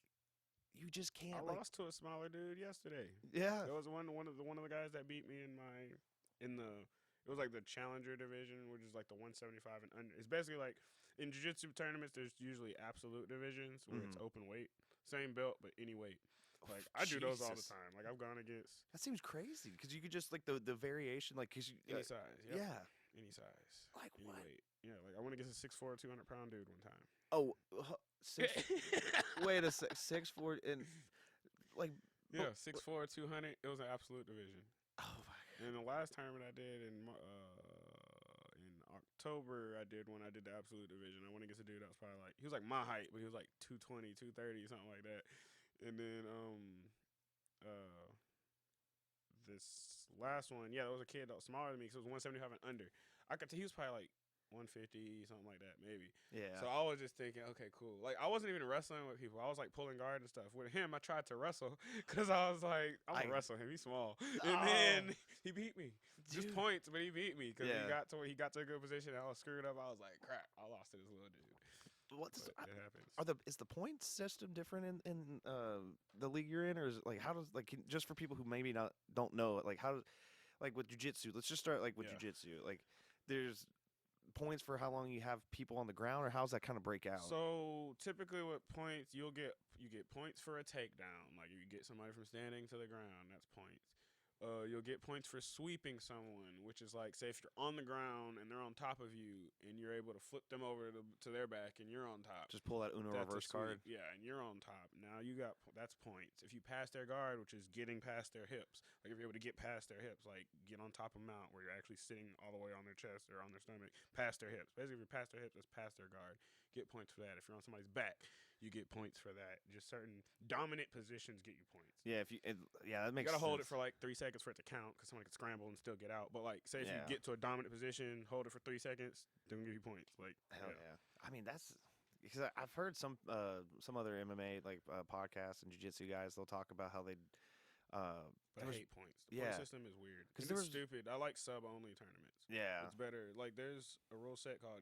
you just can't. I lost to a smaller dude yesterday. Yeah, there was one of the guys that beat me it was like the challenger division, which is like the 175 and under. It's basically like in jiu-jitsu tournaments, there's usually absolute divisions where it's open weight, same belt but any weight. Like I do those all the time. Like I've gone against. That seems crazy because you could just like the variation, like cause any size. Yep. Yeah. Any size. Like any what? weight. Yeah, like I went against a 6'4", 200-pound dude one time. Oh, wait a sec, 6'4" and like. Yeah, 6'4", 200. It was an absolute division. Oh my god. And the last tournament I did in October, I did the absolute division. I went against a dude that was probably like, he was like my height, but he was like 220, 230, something like that. And then this last one, there was a kid that was smaller than me, so it was 175 and under. I could tell he was probably like 150, something like that, maybe. Yeah. So I was just thinking, okay, cool. Like I wasn't even wrestling with people. I was like pulling guard and stuff. With him, I tried to wrestle because I was like, I'm gonna wrestle him. He's small, and then he beat me. Just points, but he beat me because he got to a good position. And I was screwed up. I was like, crap, I lost to this little dude. It happens. Is the point system different in the league you're in, or is it like how does just for people who maybe don't know it, like how like with jiu-jitsu, let's just start like with jiu-jitsu, like there's points for how long you have people on the ground, or how's that kind of break out? So typically with points, you get points for a takedown, like you get somebody from standing to the ground, that's points. You'll get points for sweeping someone, which is like, say if you're on the ground and they're on top of you and you're able to flip them over to their back and you're on top. Just pull that Uno reverse card. Yeah, and you're on top. Now that's points. If you pass their guard, which is getting past their hips, like if you're able to get past their hips, like get on top of them out where you're actually sitting all the way on their chest or on their stomach, past their hips. Basically, if you're past their hips, that's past their guard. Get points for that. If you're on somebody's back, you get points for that. Just certain dominant positions get you points. Yeah, that makes sense. You gotta hold it for like 3 seconds for it to count, because someone can scramble and still get out. But like, say if you get to a dominant position, hold it for 3 seconds, then give you points. Like, hell yeah. I mean, that's because I've heard some other MMA podcasts and jiu-jitsu guys. They'll talk about how they. But I hate points. The point system is weird. Because it's stupid. I like sub-only tournaments. Yeah. It's better. Like, there's a rule set called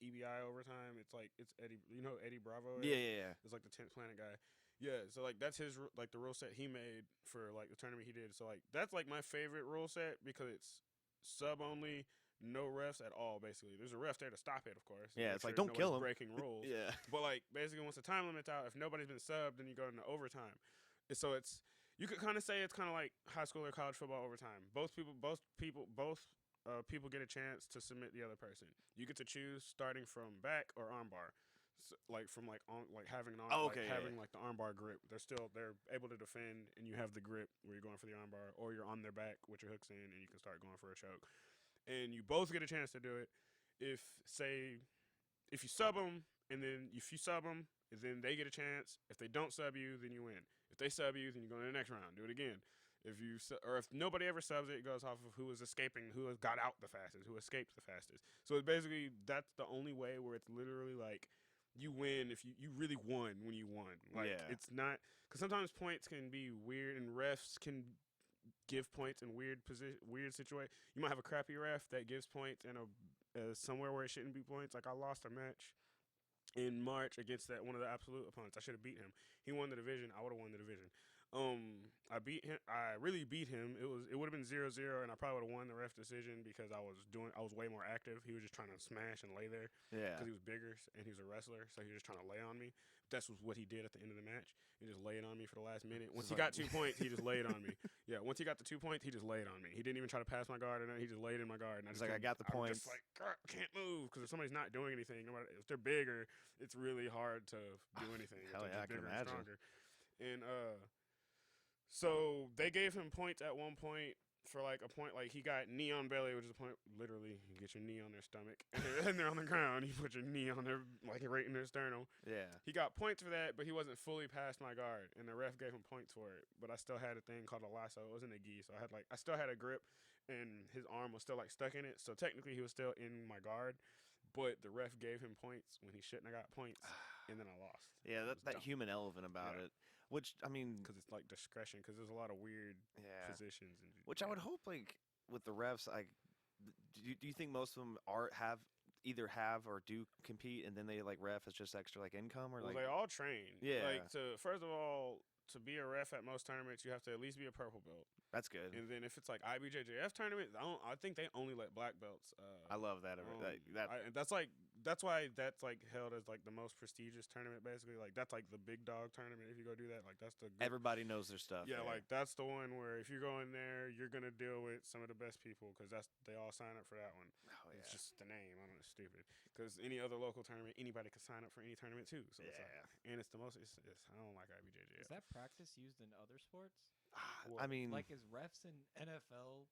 EBI overtime. It's like, it's Eddie, you know who Eddie Bravo is? Yeah. It's like the 10th Planet guy. Yeah, so like that's his like the rule set he made for like the tournament he did. So like that's like my favorite rule set because it's sub-only, no refs at all, basically. There's a ref there to stop it, of course. Yeah, it's like, don't kill him. Breaking rules. Yeah. But like, basically, once the time limit's out, if nobody's been subbed, then you go into overtime. So it's, you could kind of say it's kind of like high school or college football overtime. Both people get a chance to submit the other person. You get to choose starting from back or armbar. So, like from like on like having an arm, having like the armbar grip. They're able to defend, and you have the grip where you're going for the armbar, or you're on their back with your hooks in, and you can start going for a choke. And you both get a chance to do it. If you sub them, and then if you sub them, then they get a chance. If they don't sub you, then you win. If they sub you, then you go to the next round. Do it again. If nobody ever subs it, it goes off of who is escaping, who has got out the fastest, who escaped the fastest. So it's basically, that's the only way where it's literally like, you win if you really won when you won. Like, it's not, because sometimes points can be weird, and refs can give points in weird situation. You might have a crappy ref that gives points in somewhere where it shouldn't be points. Like, I lost a match in March against one of the absolute opponents. I should have beat him. He won the division. I would have won the division. I beat him. I really beat him. It would have been 0-0, and I probably would have won the ref decision because I was way more active. He was just trying to smash and lay there Yeah. because he was bigger and he was a wrestler, so he was just trying to lay on me. That's what he did at the end of the match. He just laid on me for the last minute. Once he got 2 points, he just laid on me. Yeah, once he got the 2 points, he just laid on me. He didn't even try to pass my guard or nothing. He just laid in my guard. And He's like, I got the points. Just like, I can't move because if somebody's not doing anything, no matter if they're bigger, it's really hard to do anything. Hell if yeah, I they're can bigger and imagine. stronger. And so they gave him points at one point for like a point, like he got knee on belly, which is a point. Literally, you get your knee on their stomach, and they're on the ground. You put your knee on their, like right in their sternum. Yeah. He got points for that, but he wasn't fully past my guard, and the ref gave him points for it. But I still had a thing called a lasso. It wasn't a gi, so I still had a grip, and his arm was still like stuck in it. So technically, he was still in my guard, but the ref gave him points when he shouldn't have got points, and then I lost. Yeah, It was that dumb. human element about it, which I mean, Because it's like discretion, because there's a lot of weird positions. And, which I would hope, like with the refs, like, do you think most of them either have or do compete, and then they like ref as just extra like income, or well, like they all train. Yeah. Like first of all, to be a ref at most tournaments, you have to at least be a purple belt. that's good. And then if it's like IBJJF tournament, I think they only let black belts. I love that. That's why that's like held as like the most prestigious tournament. Basically, like that's like the big dog tournament. If you go do that, like that's the good. Everybody knows their stuff. Yeah, there. like that's the one where if you go in there, you're gonna deal with some of the best people because they all sign up for that one. Oh, It's yeah. just the name. I don't know, it's stupid. Because any other local tournament, anybody can sign up for any tournament too. So it's like, and it's the most. It's I don't like IBJJF. Is that practice used in other sports? I mean, Like, is refs in NFL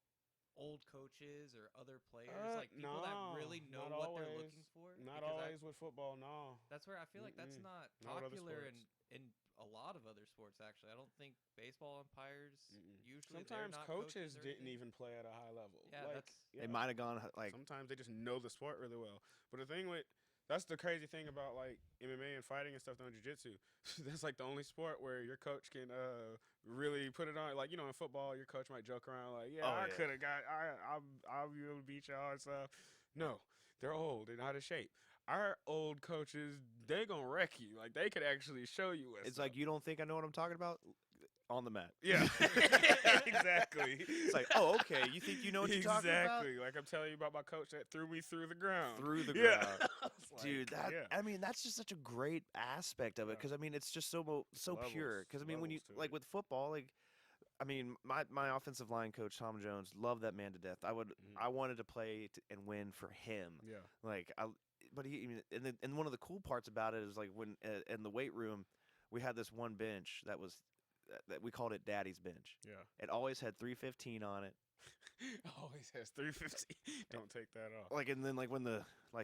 old coaches or other players, like people that really know not what they're always. looking for? Not Because always with football, no. that's where I feel like that's not Not with other popular sports. in a lot of other sports. Actually, I don't think baseball umpires usually. Sometimes they're not coaches or didn't anything. even play at a high level. Yeah, like, that's- they might have gone like sometimes they just know the sport really well. But the thing that's the crazy thing about like MMA and fighting and stuff on jiu-jitsu. That's like the only sport where your coach can really put it on. Like, you know, in football, your coach might joke around like, I could have got, I'll be able to beat y'all and stuff. No, they're old. They're not in shape. Our old coaches, they gonna wreck you. Like, they could actually show you what's it's like, you don't think I know what I'm talking about? On the mat. Yeah, exactly. It's like, oh, okay. You think you know what you're talking about? Exactly. Like I'm telling you about my coach that threw me through the ground. Through the Yeah. ground. It's Dude, like, yeah. I mean, that's just such a great aspect of it, because I mean, it's just so Levels, pure. Because I mean, when you levels to like it. with football, like, I mean, my offensive line coach Tom Jones loved that man to death. I wanted to play and win for him. Yeah. Like but and one of the cool parts about it is like when in the weight room, we had this one bench that we called it Daddy's bench. Yeah. It always had 315 on it. Always has 350. Don't take that off. Like, and then like when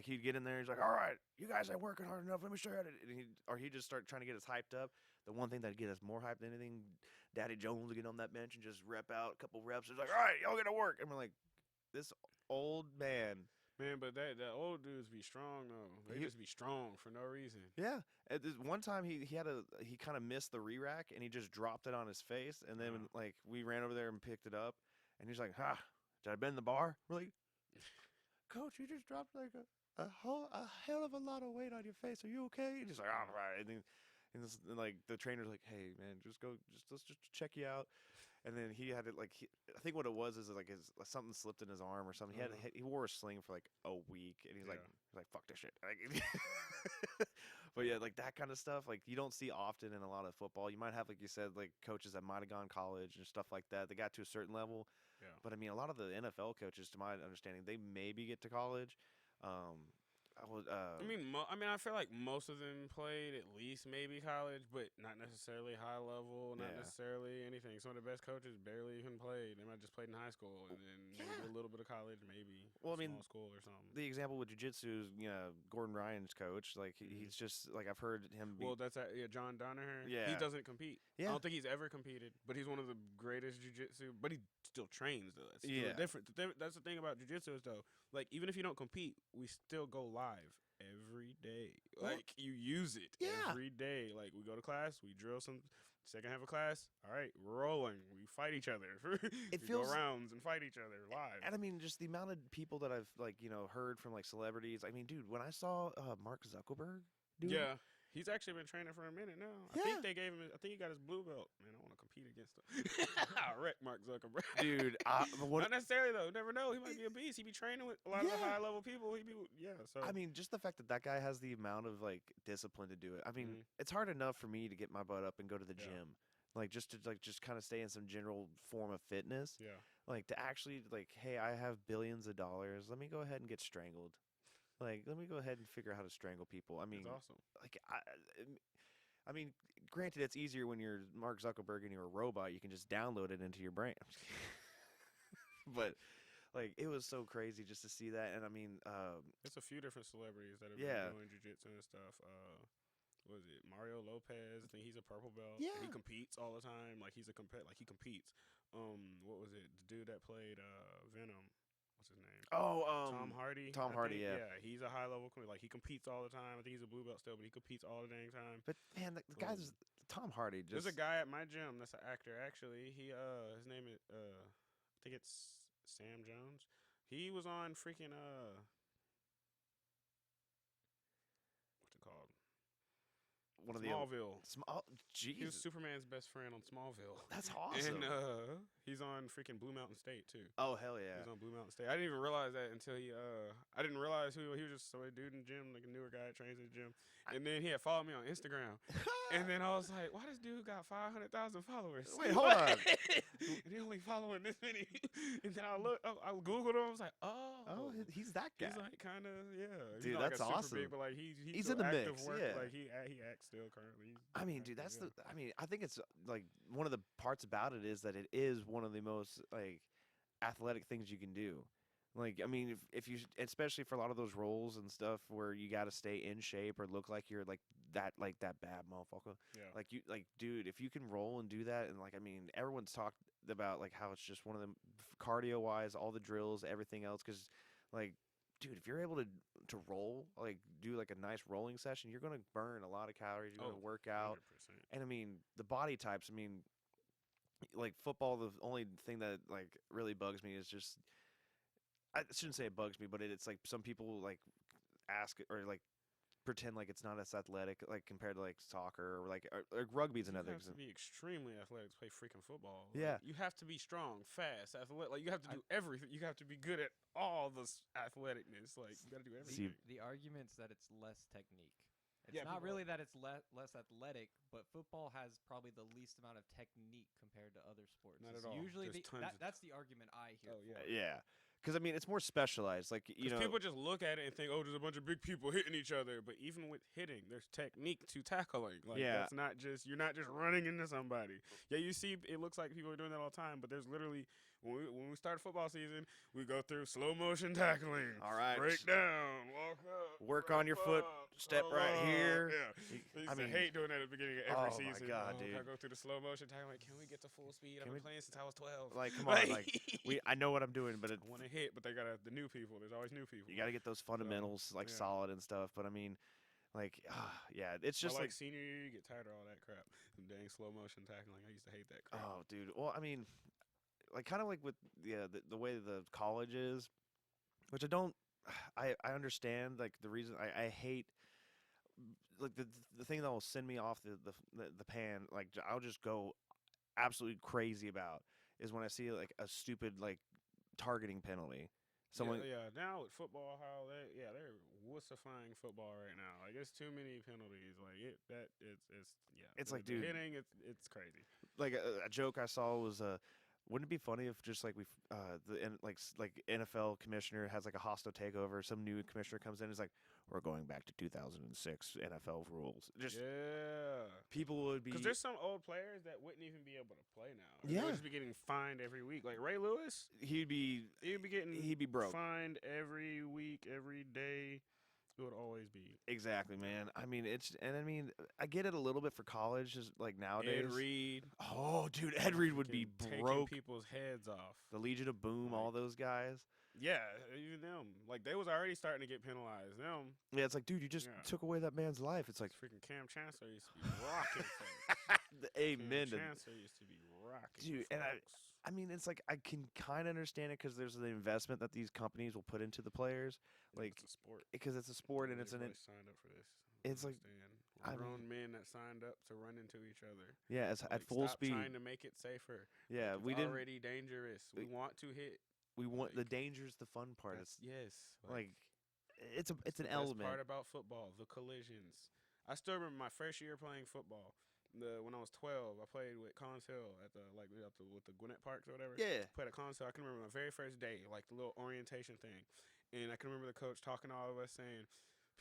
he'd get in there, he's like, all right, you guys ain't working hard enough. Let me show you how to. And he'd just start trying to get us hyped up. The one thing that'd get us more hyped than anything, Daddy Jones would get on that bench and just rep out a couple reps. It's like, all right, y'all get to work. And we're like, this old man. Man, but that old dudes be strong though. They just be strong for no reason. Yeah. At this one time he kind of missed the re-rack and he just dropped it on his face. And then like we ran over there and picked it up. And he's like, did I bend the bar? We're like, Coach, you just dropped like a hell of a lot of weight on your face. Are you okay? He's just like, all right. And like the trainer's like, hey man, let's just check you out. And then he had it like I think what it was is like something slipped in his arm or something. He wore a sling for like a week, and he's like fuck this shit. But yeah, like that kind of stuff, like you don't see often in a lot of football. You might have, like you said, like coaches that might have gone college and stuff like that. They got to a certain level. Yeah. But I mean, a lot of the NFL coaches, to my understanding, they maybe get to college. I feel like most of them played at least maybe college, but not necessarily high level, not necessarily anything. Some of the best coaches barely even played. They might just played in high school and then maybe a little bit of college, maybe. Well, I mean, small school or something. The example with jiu-jitsu is, Gordon Ryan's coach. Like he's just like I've heard him. Well, that's John Danaher. Yeah. He doesn't compete. Yeah. I don't think he's ever competed, but he's one of the greatest jiu-jitsu. But he still trains though. That's Yeah. different. That's the thing about jiu-jitsu is though, like even if you don't compete, we still go live every day. Like you use it every day. Like we go to class, we drill some. Second half of class, all right, we're rolling. We fight each other. It we feels go rounds and fight each other live. And I mean, just the amount of people that I've heard from like celebrities. I mean, dude, when I saw Mark Zuckerberg, dude, Yeah. He's actually been training for a minute now. Yeah. I think they gave him. I think he got his blue belt. Man, I want to compete against him. I wreck Mark Zuckerberg, Dude. Not necessarily though. Never know. He might be a beast. He be training with a lot of the Yeah. high level people. So. I mean, just the fact that guy has the amount of like discipline to do it. I mean, Mhm. it's hard enough for me to get my butt up and go to the Yeah. gym, like just to just kind of stay in some general form of fitness. Yeah. Like to actually like, hey, I have billions of dollars. Let me go ahead and get strangled. Like, let me go ahead and figure out how to strangle people. I mean, It's awesome. like I mean, granted, it's easier when you're Mark Zuckerberg and you're a robot. You can just download it into your brain. But like, it was so crazy just to see that. And I mean, It's a few different celebrities that have Yeah. been doing jiu-jitsu and stuff. What is it? Mario Lopez. I think he's a purple belt. Yeah. He competes all the time. Like he competes. What was it? The dude that played Venom. What's his name? Tom Hardy. Tom I Hardy, think. yeah. Yeah, he's a high level. Like he competes all the time. I think he's a blue belt still, but he competes all the dang time. But man, the guy's Tom Hardy. Just There's a guy at my gym that's an actor. Actually, his name is I think it's Sam Jones. He was on freaking what's it called? one of the Smallville. small. He was Jesus, Superman's best friend on Smallville. that's awesome. And he's on freaking Blue Mountain State too. Oh hell yeah! He's on Blue Mountain State. I didn't even realize that until I didn't realize who he was. Just some dude in the gym, like a newer guy that trains in the gym. And then he had followed me on Instagram. And then I was like, why this dude got 500,000 followers? Wait, hold on. And he only following this many. And then I Googled him. I was like, Oh, he's that guy. He's like kind of, yeah. Dude, He's not that's like a super awesome. big, but like he's He's still in the active mix, work. yeah. Like he acts still currently. I mean, dude, that's the. I mean, I think it's like one of the parts about it is that it is one of the most like athletic things you can do. Like, I mean, if you, especially for a lot of those roles and stuff where you got to stay in shape or look like you're like that bad motherfucker. Yeah. Like dude, if you can roll and do that, and like, I mean, everyone's talked about like how it's just one of them cardio wise, all the drills, everything else, because like, dude, if you're able to roll, like do like a nice rolling session, you're gonna burn a lot of calories. You're gonna work out, 100%. and I mean the body types. I mean, like football, the only thing that like really bugs me is just. I shouldn't say it bugs me, but it's like some people like ask or like pretend like it's not as athletic like compared to like soccer or like rugby's another You have to example. be extremely athletic to play freaking football. Yeah. You have to be strong, fast, athletic. Like you have to do everything. You have to be good at all this athleticness. Like you got to do everything. The argument's that it's less technique. It's Yeah, not people really that it's less athletic, but football has probably the least amount of technique compared to other sports. Not It's at all. Usually, There's tons of- that's the argument I hear. Oh, yeah. for it. Yeah, because I mean it's more specialized. Like you know, People just look at it and think, oh, there's a bunch of big people hitting each other. But even with hitting, there's technique to tackling. Like Yeah. that's not just you're not just running into somebody. Yeah, you see, it looks like people are doing that all the time, but there's literally when we start football season, we go through slow motion tackling. all right, Break down, walk up, Work step on your foot, up, step roll right up. here. Yeah, I used I to mean, hate doing that at the beginning of oh every my season. God, I dude. go through the slow motion tackling. Like, can we get to full speed? I've Can been we- playing since I was 12. like come on, like I know what I'm doing, but it, I want to hit, but they gotta the new people. There's always new people. you got to get those fundamentals like yeah. solid and stuff. But I mean, like yeah, it's just But like senior year, you get tired of all that crap. Some dang slow motion tackling. I used to hate that crap. oh, dude. Well, I mean, like kind of like with the way the college is, which I don't. I understand like the reason I hate like the thing that will send me off the pan, like I'll just go absolutely crazy about is when I see like a stupid like targeting penalty. Someone Yeah. Now with football, how they're wussifying football right now. Like it's too many penalties. Like It's the- like, the dude. hitting. It's crazy. like a joke I saw was wouldn't it be funny if just like like NFL commissioner has like a hostile takeover, some new commissioner comes in and is like, we're going back to 2006 NFL rules. Just Yeah. people would be Because there's some old players that wouldn't even be able to play now. They Yeah. would just be getting fined every week. Like Ray Lewis, he'd be he'd be broke. fined every week, every day. It would always be. Exactly, man. I mean I get it a little bit for college, just like nowadays. Ed Reed. Oh, dude, Ed Reed would be taking broke. people's heads off. The Legion of Boom, all those guys. Yeah, even them. Like they was already starting to get penalized. Them. Yeah, it's like, dude, you just Yeah. took away that man's life. It's like Freaking Cam Chancellor used to be rocking folks. amen. Cam to- Chancellor used to be rocking. Dude, and folks. I mean, it's like I can kind of understand it because there's the investment that these companies will put into the players. like it's a sport. because it's a sport and it's an. Signed up for this. It's like we're grown men that signed up to run into each other. Yeah, it's at full stop speed. Trying to make it safer. Yeah, it's we didn't. Already dangerous. We want to hit. We want the danger's the fun part. It's yes. It's an the element. Best part about football, the collisions. I still remember my first year playing football. When I was 12, I played with Collins Hill at with the Gwinnett Parks or whatever. Yeah. Played at Collins Hill. I can remember my very first day, like the little orientation thing, and I can remember the coach talking to all of us saying,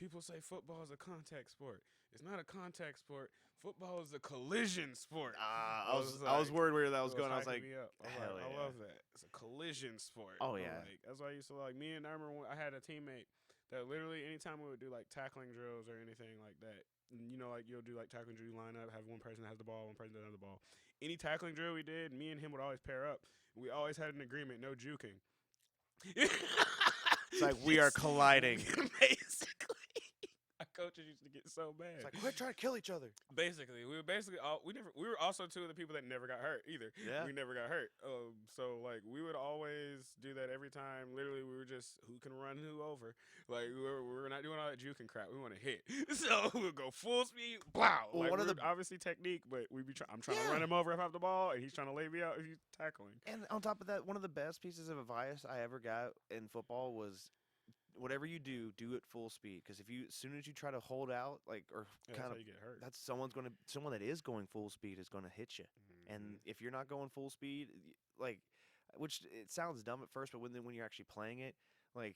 "People say football is a contact sport. It's not a contact sport. Football is a collision sport." I was worried where that was going. I was like, I love that. It's a collision sport. Oh yeah. That's why I used to like me. And I remember when I had a teammate that literally anytime we would do like tackling drills or anything like that. Like you'll do like tackling drill, you line up, have one person that has the ball, one person that has the ball. Any tackling drill we did, me and him would always pair up. We always had an agreement, no juking. It's like we are colliding. Basically. Our coaches used to get so mad. It's like quit trying to kill each other. Basically, we were also two of the people that never got hurt either. Yeah. We never got hurt. So like we would always do that every time. Literally, we were just who can run who over. Like we were not doing all that juking crap. We want to hit. So we would go full speed. Wow. Well, one of the obviously technique, but I'm trying to run him over if I have the ball, and he's trying to lay me out if he's tackling. And on top of that, one of the best pieces of advice I ever got in football was, whatever you do it full speed. Because as soon as you try to hold out, that's how you get hurt. that's someone that is going full speed is gonna hit you. Mm-hmm. And if you're not going full speed, which it sounds dumb at first, but when you're actually playing it, I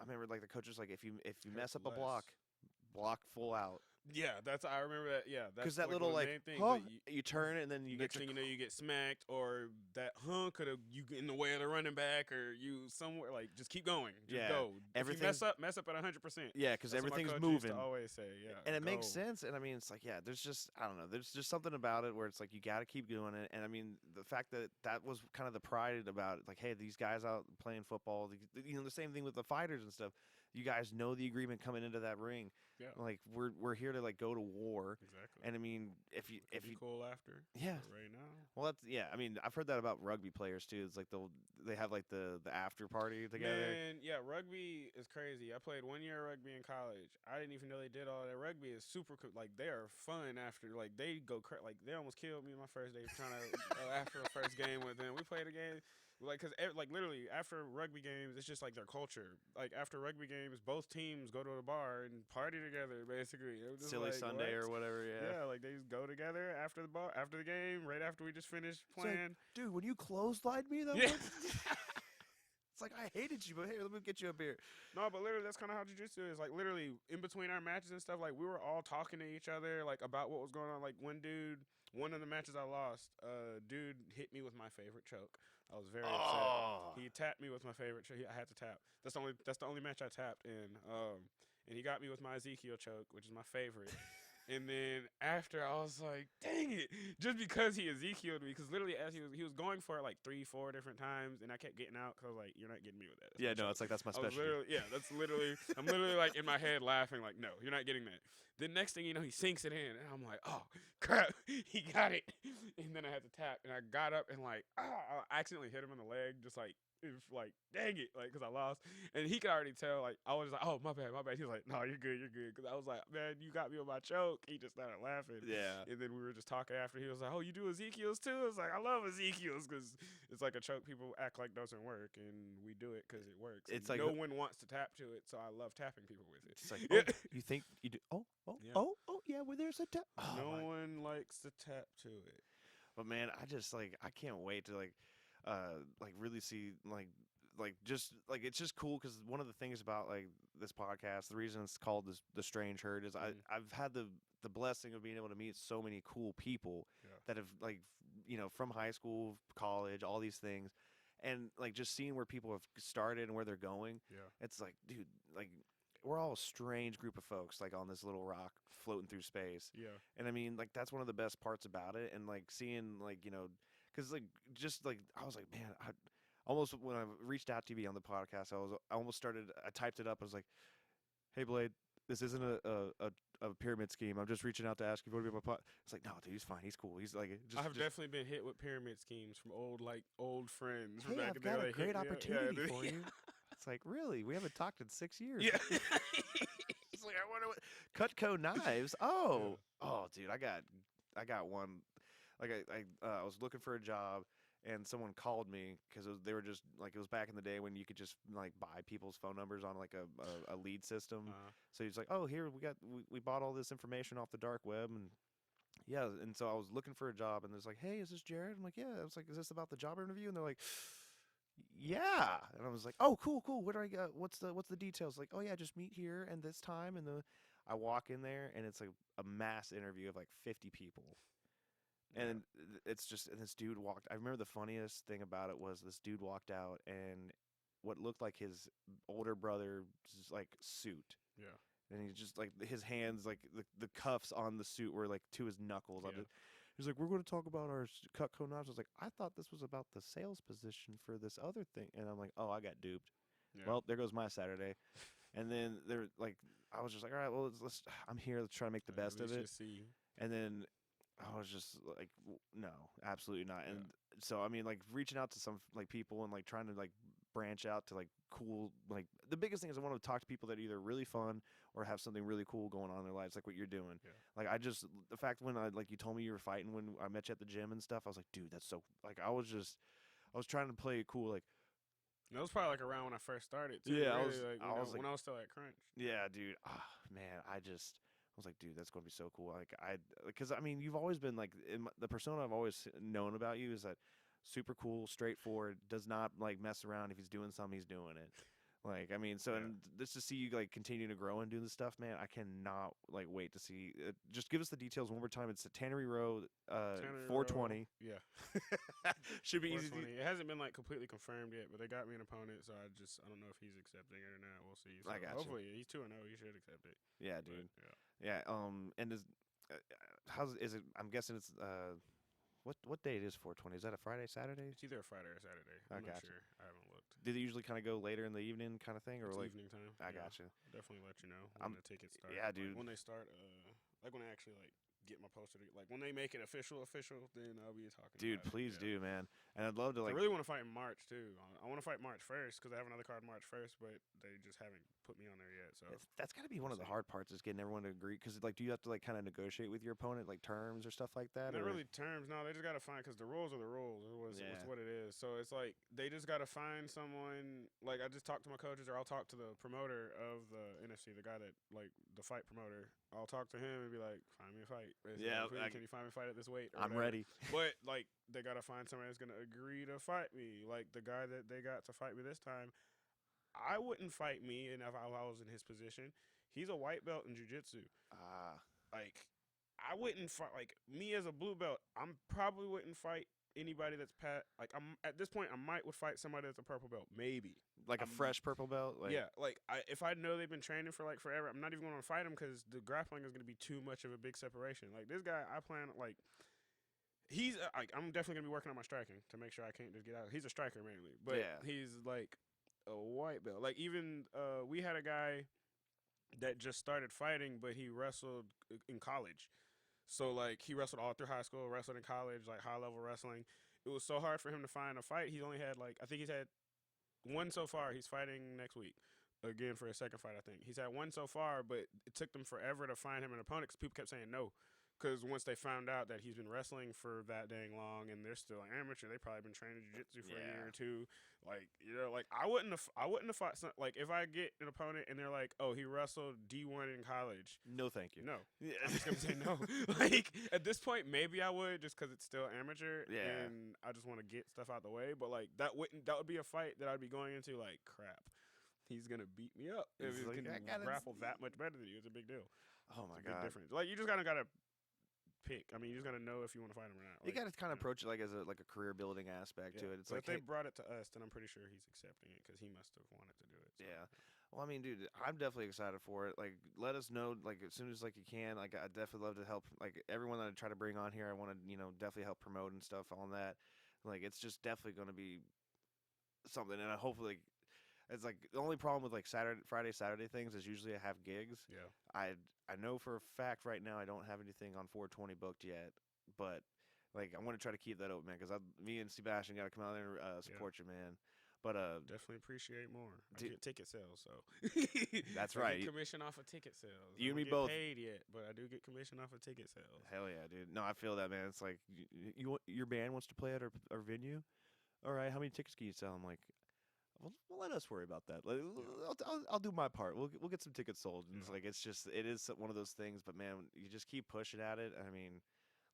remember the coaches if you mess up a block full out. Yeah, I remember that. Yeah, that's because that little main thing. You turn it and then you next get thing you know you get smacked, or that could have you get in the way of the running back, or you somewhere just keep going. Just go. Everything mess up at 100%. Yeah, because everything's what my coach moving. Used to always say and it makes sense. And I mean, it's there's just I don't know. There's just something about it where it's you got to keep doing it. And I mean, the fact that was kind of the pride about it. Hey, these guys out playing football. The same thing with the fighters and stuff. You guys know the agreement coming into that ring. Yeah. We're here to go to war. Exactly. And I mean, if you cool after. Yeah. Right now. Well, I mean, I've heard that about rugby players too. It's they have the after party together. Man, yeah, rugby is crazy. I played 1 year of rugby in college. I didn't even know they did all that. Rugby is super cool. They are fun after. They go they almost killed me my first day trying to after the first game with them. We played a game. Because literally after rugby games, it's just their culture. After rugby games, both teams go to the bar and party together. Basically, it was just Silly Sunday or whatever. Yeah. Yeah, they just go together after the after the game, right after we just finished playing. Dude, when you clotheslined me, though. Yeah. It's I hated you, but hey, let me get you up here. No, but literally, that's kind of how jiu-jitsu is. Literally, in between our matches and stuff, we were all talking to each other, about what was going on. One of the matches I lost, dude hit me with my favorite choke. I was very upset. He tapped me with my favorite choke. I had to tap. That's the only match I tapped in. And he got me with my Ezekiel choke, which is my favorite. And then after, I was like, dang it. Just because he Ezekiel'd me. Because literally, as he was going for it 3-4 different times. And I kept getting out because I was like, you're not getting me with that. Yeah, no, it's that's my specialty. That's literally, I'm literally in my head laughing no, you're not getting that. The next thing you know, he sinks it in. And I'm like, oh, crap. He got it. And then I had to tap. And I got up and I accidentally hit him in the leg. Just dang it, because I lost. And he could already tell, I was just oh, my bad. He was like, no, you're good. Because I was like, man, you got me with my choke. He just started laughing. Yeah. And then we were just talking after. He was like, oh, you do Ezekiel's too? I was like, I love Ezekiel's because it's a choke people act like doesn't work, and we do it because it works. It's no one wants to tap to it, so I love tapping people with it. It's you think you do? Yeah, well, there's a tap. No one likes to tap to it. But man, I just I can't wait to really see it's just cool because one of the things about this podcast, the reason it's called the Strange Herd is I've had the blessing of being able to meet so many cool people that have from high school, college, all these things, and just seeing where people have started and where they're going. Yeah, it's dude, we're all a strange group of folks on this little rock floating through space. Yeah, and I mean that's one of the best parts about it, and seeing because I was like, man, I almost when I reached out to you on the podcast, I typed it up. I was like, hey Blade, this isn't a pyramid scheme. I'm just reaching out to ask if you want to be on my pod. It's like, no, dude, he's fine. He's cool. He's I've definitely been hit with pyramid schemes from old friends. Hey, I've got a great opportunity for you. It's like, really? We haven't talked in 6 years. Yeah. He's like, I wonder what Cutco knives. Oh, oh, dude, I got one. Like I was looking for a job, and someone called me because they were just like, it was back in the day when you could just like buy people's phone numbers on like a lead system. So he's like, oh, here we bought all this information off the dark web, and yeah, and so I was looking for a job, and it's like, hey, is this Jared? I'm like, yeah. I was like, is this about the job interview? And they're like, yeah. And I was like, oh, cool. What do I got? What's the details? Like, oh yeah, just meet here and this time. And I walk in there, and it's like a mass interview of like 50 people. And it's just, and this dude walked. I remember the funniest thing about it was this dude walked out, and what looked like his older brother's like suit. Yeah. And he just like his hands, like the cuffs on the suit were like to his knuckles. Yeah. He's like, we're going to talk about our Cutco knives. I was like, I thought this was about the sales position for this other thing. And I'm like, oh, I got duped. Yeah. Well, there goes my Saturday. And then I was just like, all right, well, I'm here to try to make the best of it. And then I was just like, no, absolutely not. And so, I mean, like reaching out to some like people and like trying to like branch out to like cool, like the biggest thing is I want to talk to people that are either really fun or have something really cool going on in their lives, like what you're doing. Yeah. Like the fact when you told me you were fighting when I met you at the gym and stuff, I was like, dude, that's so, like, I was trying to play it cool, like. That was probably like around when I first started too. Yeah, really, when I was still at Crunch. Yeah, dude. Oh, man, I was like, dude, that's gonna be so cool. Like, because I mean, you've always been like, the persona I've always known about you is that super cool, straightforward, does not like mess around. If he's doing something, he's doing it. Like, I mean, so and just to see you like continue to grow and do this stuff, man, I cannot like wait to see. Just give us the details one more time. It's at Tannery Row, 420. Yeah, should be easy. It hasn't been like completely confirmed yet, but they got me an opponent, so I don't know if he's accepting it or not. We'll see. So I got hopefully he's 2-0. He should accept it. Yeah, dude. But, yeah. And is it? I'm guessing it's what day it is 420? Is that a Friday, Saturday? It's either a Friday or Saturday. I'm not sure. I haven't looked. Did it usually kind of go later in the evening kind of thing, or it's like evening time? I gotcha. Definitely let you know when the tickets start. Yeah, dude. Like when they start, like when they actually like get my poster, like when they make it official, then I'll be talking. Dude, about please it. do, man. And I'd love to like. I really want to fight in March too. I want to fight March 1st because I have another card March 1st, but they just haven't put me on there yet. So that's got to be one of the hard parts is getting everyone to agree. Because like, do you have to like kind of negotiate with your opponent like terms or stuff like that? Not really terms. No, they just got to find because the rules are the rules. It's what it is. So it's like they just got to find someone. Like I just talk to my coaches, or I'll talk to the promoter of the NFC, the guy that like the fight promoter. I'll talk to him and be like, find me a fight. Yeah, can you find me a fight at this weight? I'm ready. But like they got to find somebody that's gonna agree to fight me. Like the guy that they got to fight me this time, I wouldn't fight me, and if I was in his position, he's a white belt in jiu-jitsu. Like I wouldn't fight. Like me as a blue belt, I'm probably wouldn't fight anybody that's like I'm at this point. would fight somebody that's a purple belt, maybe like a fresh purple belt. Like, yeah, like if I know they've been training for like forever, I'm not even going to fight him because the grappling is going to be too much of a big separation. Like this guy, I plan like. He's like I'm definitely gonna be working on my striking to make sure I can't just get out. He's a striker mainly, but he's like a white belt. Like even we had a guy that just started fighting, but he wrestled in college. So like he wrestled all through high school, wrestled in college, like high level wrestling. It was so hard for him to find a fight. He's only had like I think he's had one so far. He's fighting next week again for a second fight. I think he's had one so far, but it took them forever to find him an opponent because people kept saying no. Because once they found out that he's been wrestling for that dang long and they're still amateur, they probably been training jiu-jitsu for a year or two. Like, you know, like I wouldn't have fought like if I get an opponent and they're like, oh, he wrestled D1 in college. No, thank you. No. Yeah. I'm just gonna say no. Like at this point, maybe I would just because it's still amateur. Yeah. And I just want to get stuff out the way. But like that would be a fight that I'd be going into like crap. He's gonna beat me up if he like, can grapple that much better than you. It's a big deal. Oh my God. God. Difference. Like you just gotta pick. I mean, you just gotta know if you want to fight him or not. Like, you gotta kind of approach it like as a career building aspect to it. It's but like if they brought it to us, then I'm pretty sure he's accepting it because he must have wanted to do it. So. Yeah. Well, I mean, dude, I'm definitely excited for it. Like, let us know like as soon as like you can. Like, I definitely love to help. Like everyone that I try to bring on here, I want to definitely help promote and stuff on that. Like, it's just definitely going to be something, and I hopefully. It's like the only problem with like Friday, Saturday things is usually I have gigs. Yeah. I know for a fact right now I don't have anything on 420 booked yet, but like I want to try to keep that open, man, because me and Sebastian got to come out there and support you, man. But Definitely appreciate more. I Dude- get ticket sales, so That's I right. get commission off of ticket sales. You I and me don't get both. paid yet, but I do get commission off of ticket sales. hell yeah, dude. No, I feel that, man. It's like your band wants to play at our venue. All right, how many tickets can you sell? I'm like, well, let us worry about that. Like, I'll do my part. We'll get some tickets sold. And it's Yeah. like it is one of those things. But man, you just keep pushing at it. I mean,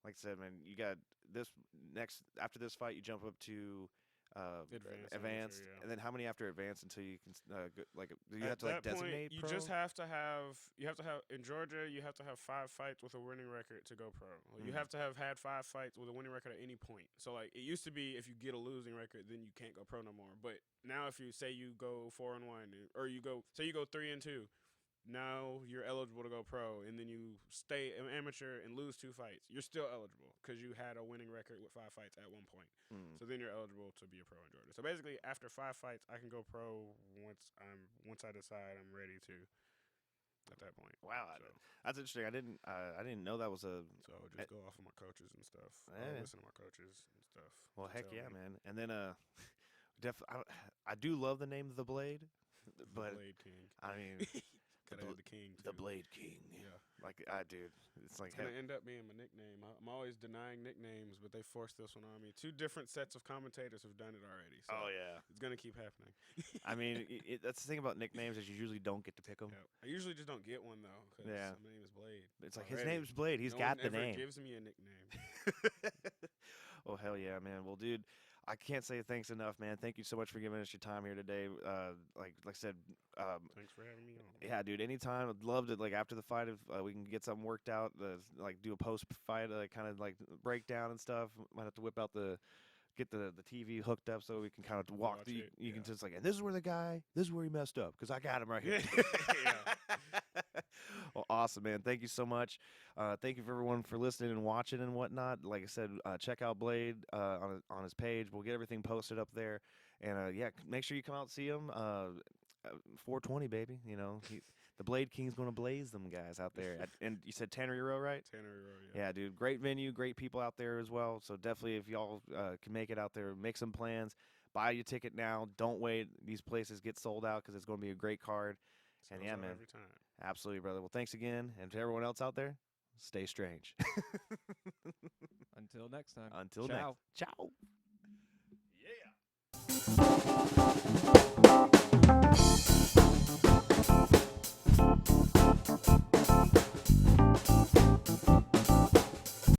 like I said, man, you got this next after this fight, you jump up to Advanced, advanced, amateur, yeah. and then how many after advanced until you can do you At have to like that designate point, you pro? just have to have in Georgia you have to have 5 fights with a winning record to go pro. You Mm. have to have had 5 fights with a winning record at any point. So like it used to be if you get a losing record then you can't go pro no more. But now if you say you go 4-1 or you go 3-2, now you're eligible to go pro, and then you stay an amateur and lose 2 fights. You're still eligible because you had a winning record with 5 fights at one point. Mm. So then you're eligible to be a pro in Georgia. So basically, after 5 fights, I can go pro once I decide I'm ready to. At that point. Wow, So, that's interesting. I didn't know that was a. so just go off of my coaches and stuff. Yeah. Listen to my coaches and stuff. Well, to heck tell yeah, me. man. And then I do love the name of the Blade, The but Blade King. I mean Gotta add the King. the too. Blade King. Yeah. Like dude, it's like It's gonna end up being my nickname. I'm always denying nicknames, but they forced this one on me. 2 different sets of commentators have done it already. So oh yeah. it's gonna keep happening. I mean, that's the thing about nicknames is you usually don't get to pick them. Yeah. I usually just don't get one though, because Yeah. my name is Blade. It's like his already. name's Blade. He's No got one the ever name. gives me a nickname. Well, hell yeah, man. Well, dude, I can't say thanks enough, man. Thank you so much for giving us your time here today. Like I said, Thanks for having me on. yeah, dude. Anytime, I'd love to. Like after the fight, if we can get something worked out, like do a post-fight, kind of like breakdown and stuff. Might have to whip out get the TV hooked up so we can kind of walk. Watch You it, can yeah. just like, and this is where he messed up because I got him right here. Well, awesome, man. Thank you so much. Thank you for everyone for listening and watching and whatnot. Like I said, check out Blade on his page. We'll get everything posted up there. And yeah, make sure you come out and see him. 420, baby. You know, the Blade King's going to blaze them guys out there. And you said Tannery Row, right? Tannery Row, yeah. Yeah, dude. Great venue, great people out there as well. So definitely, if y'all can make it out there, make some plans. Buy your ticket now. Don't wait. These places get sold out because it's going to be a great card. And Sells yeah, out man. Every time. Absolutely, brother. Well, thanks again. And to everyone else out there, stay strange. Until next time. Until Ciao. next. Ciao. Yeah.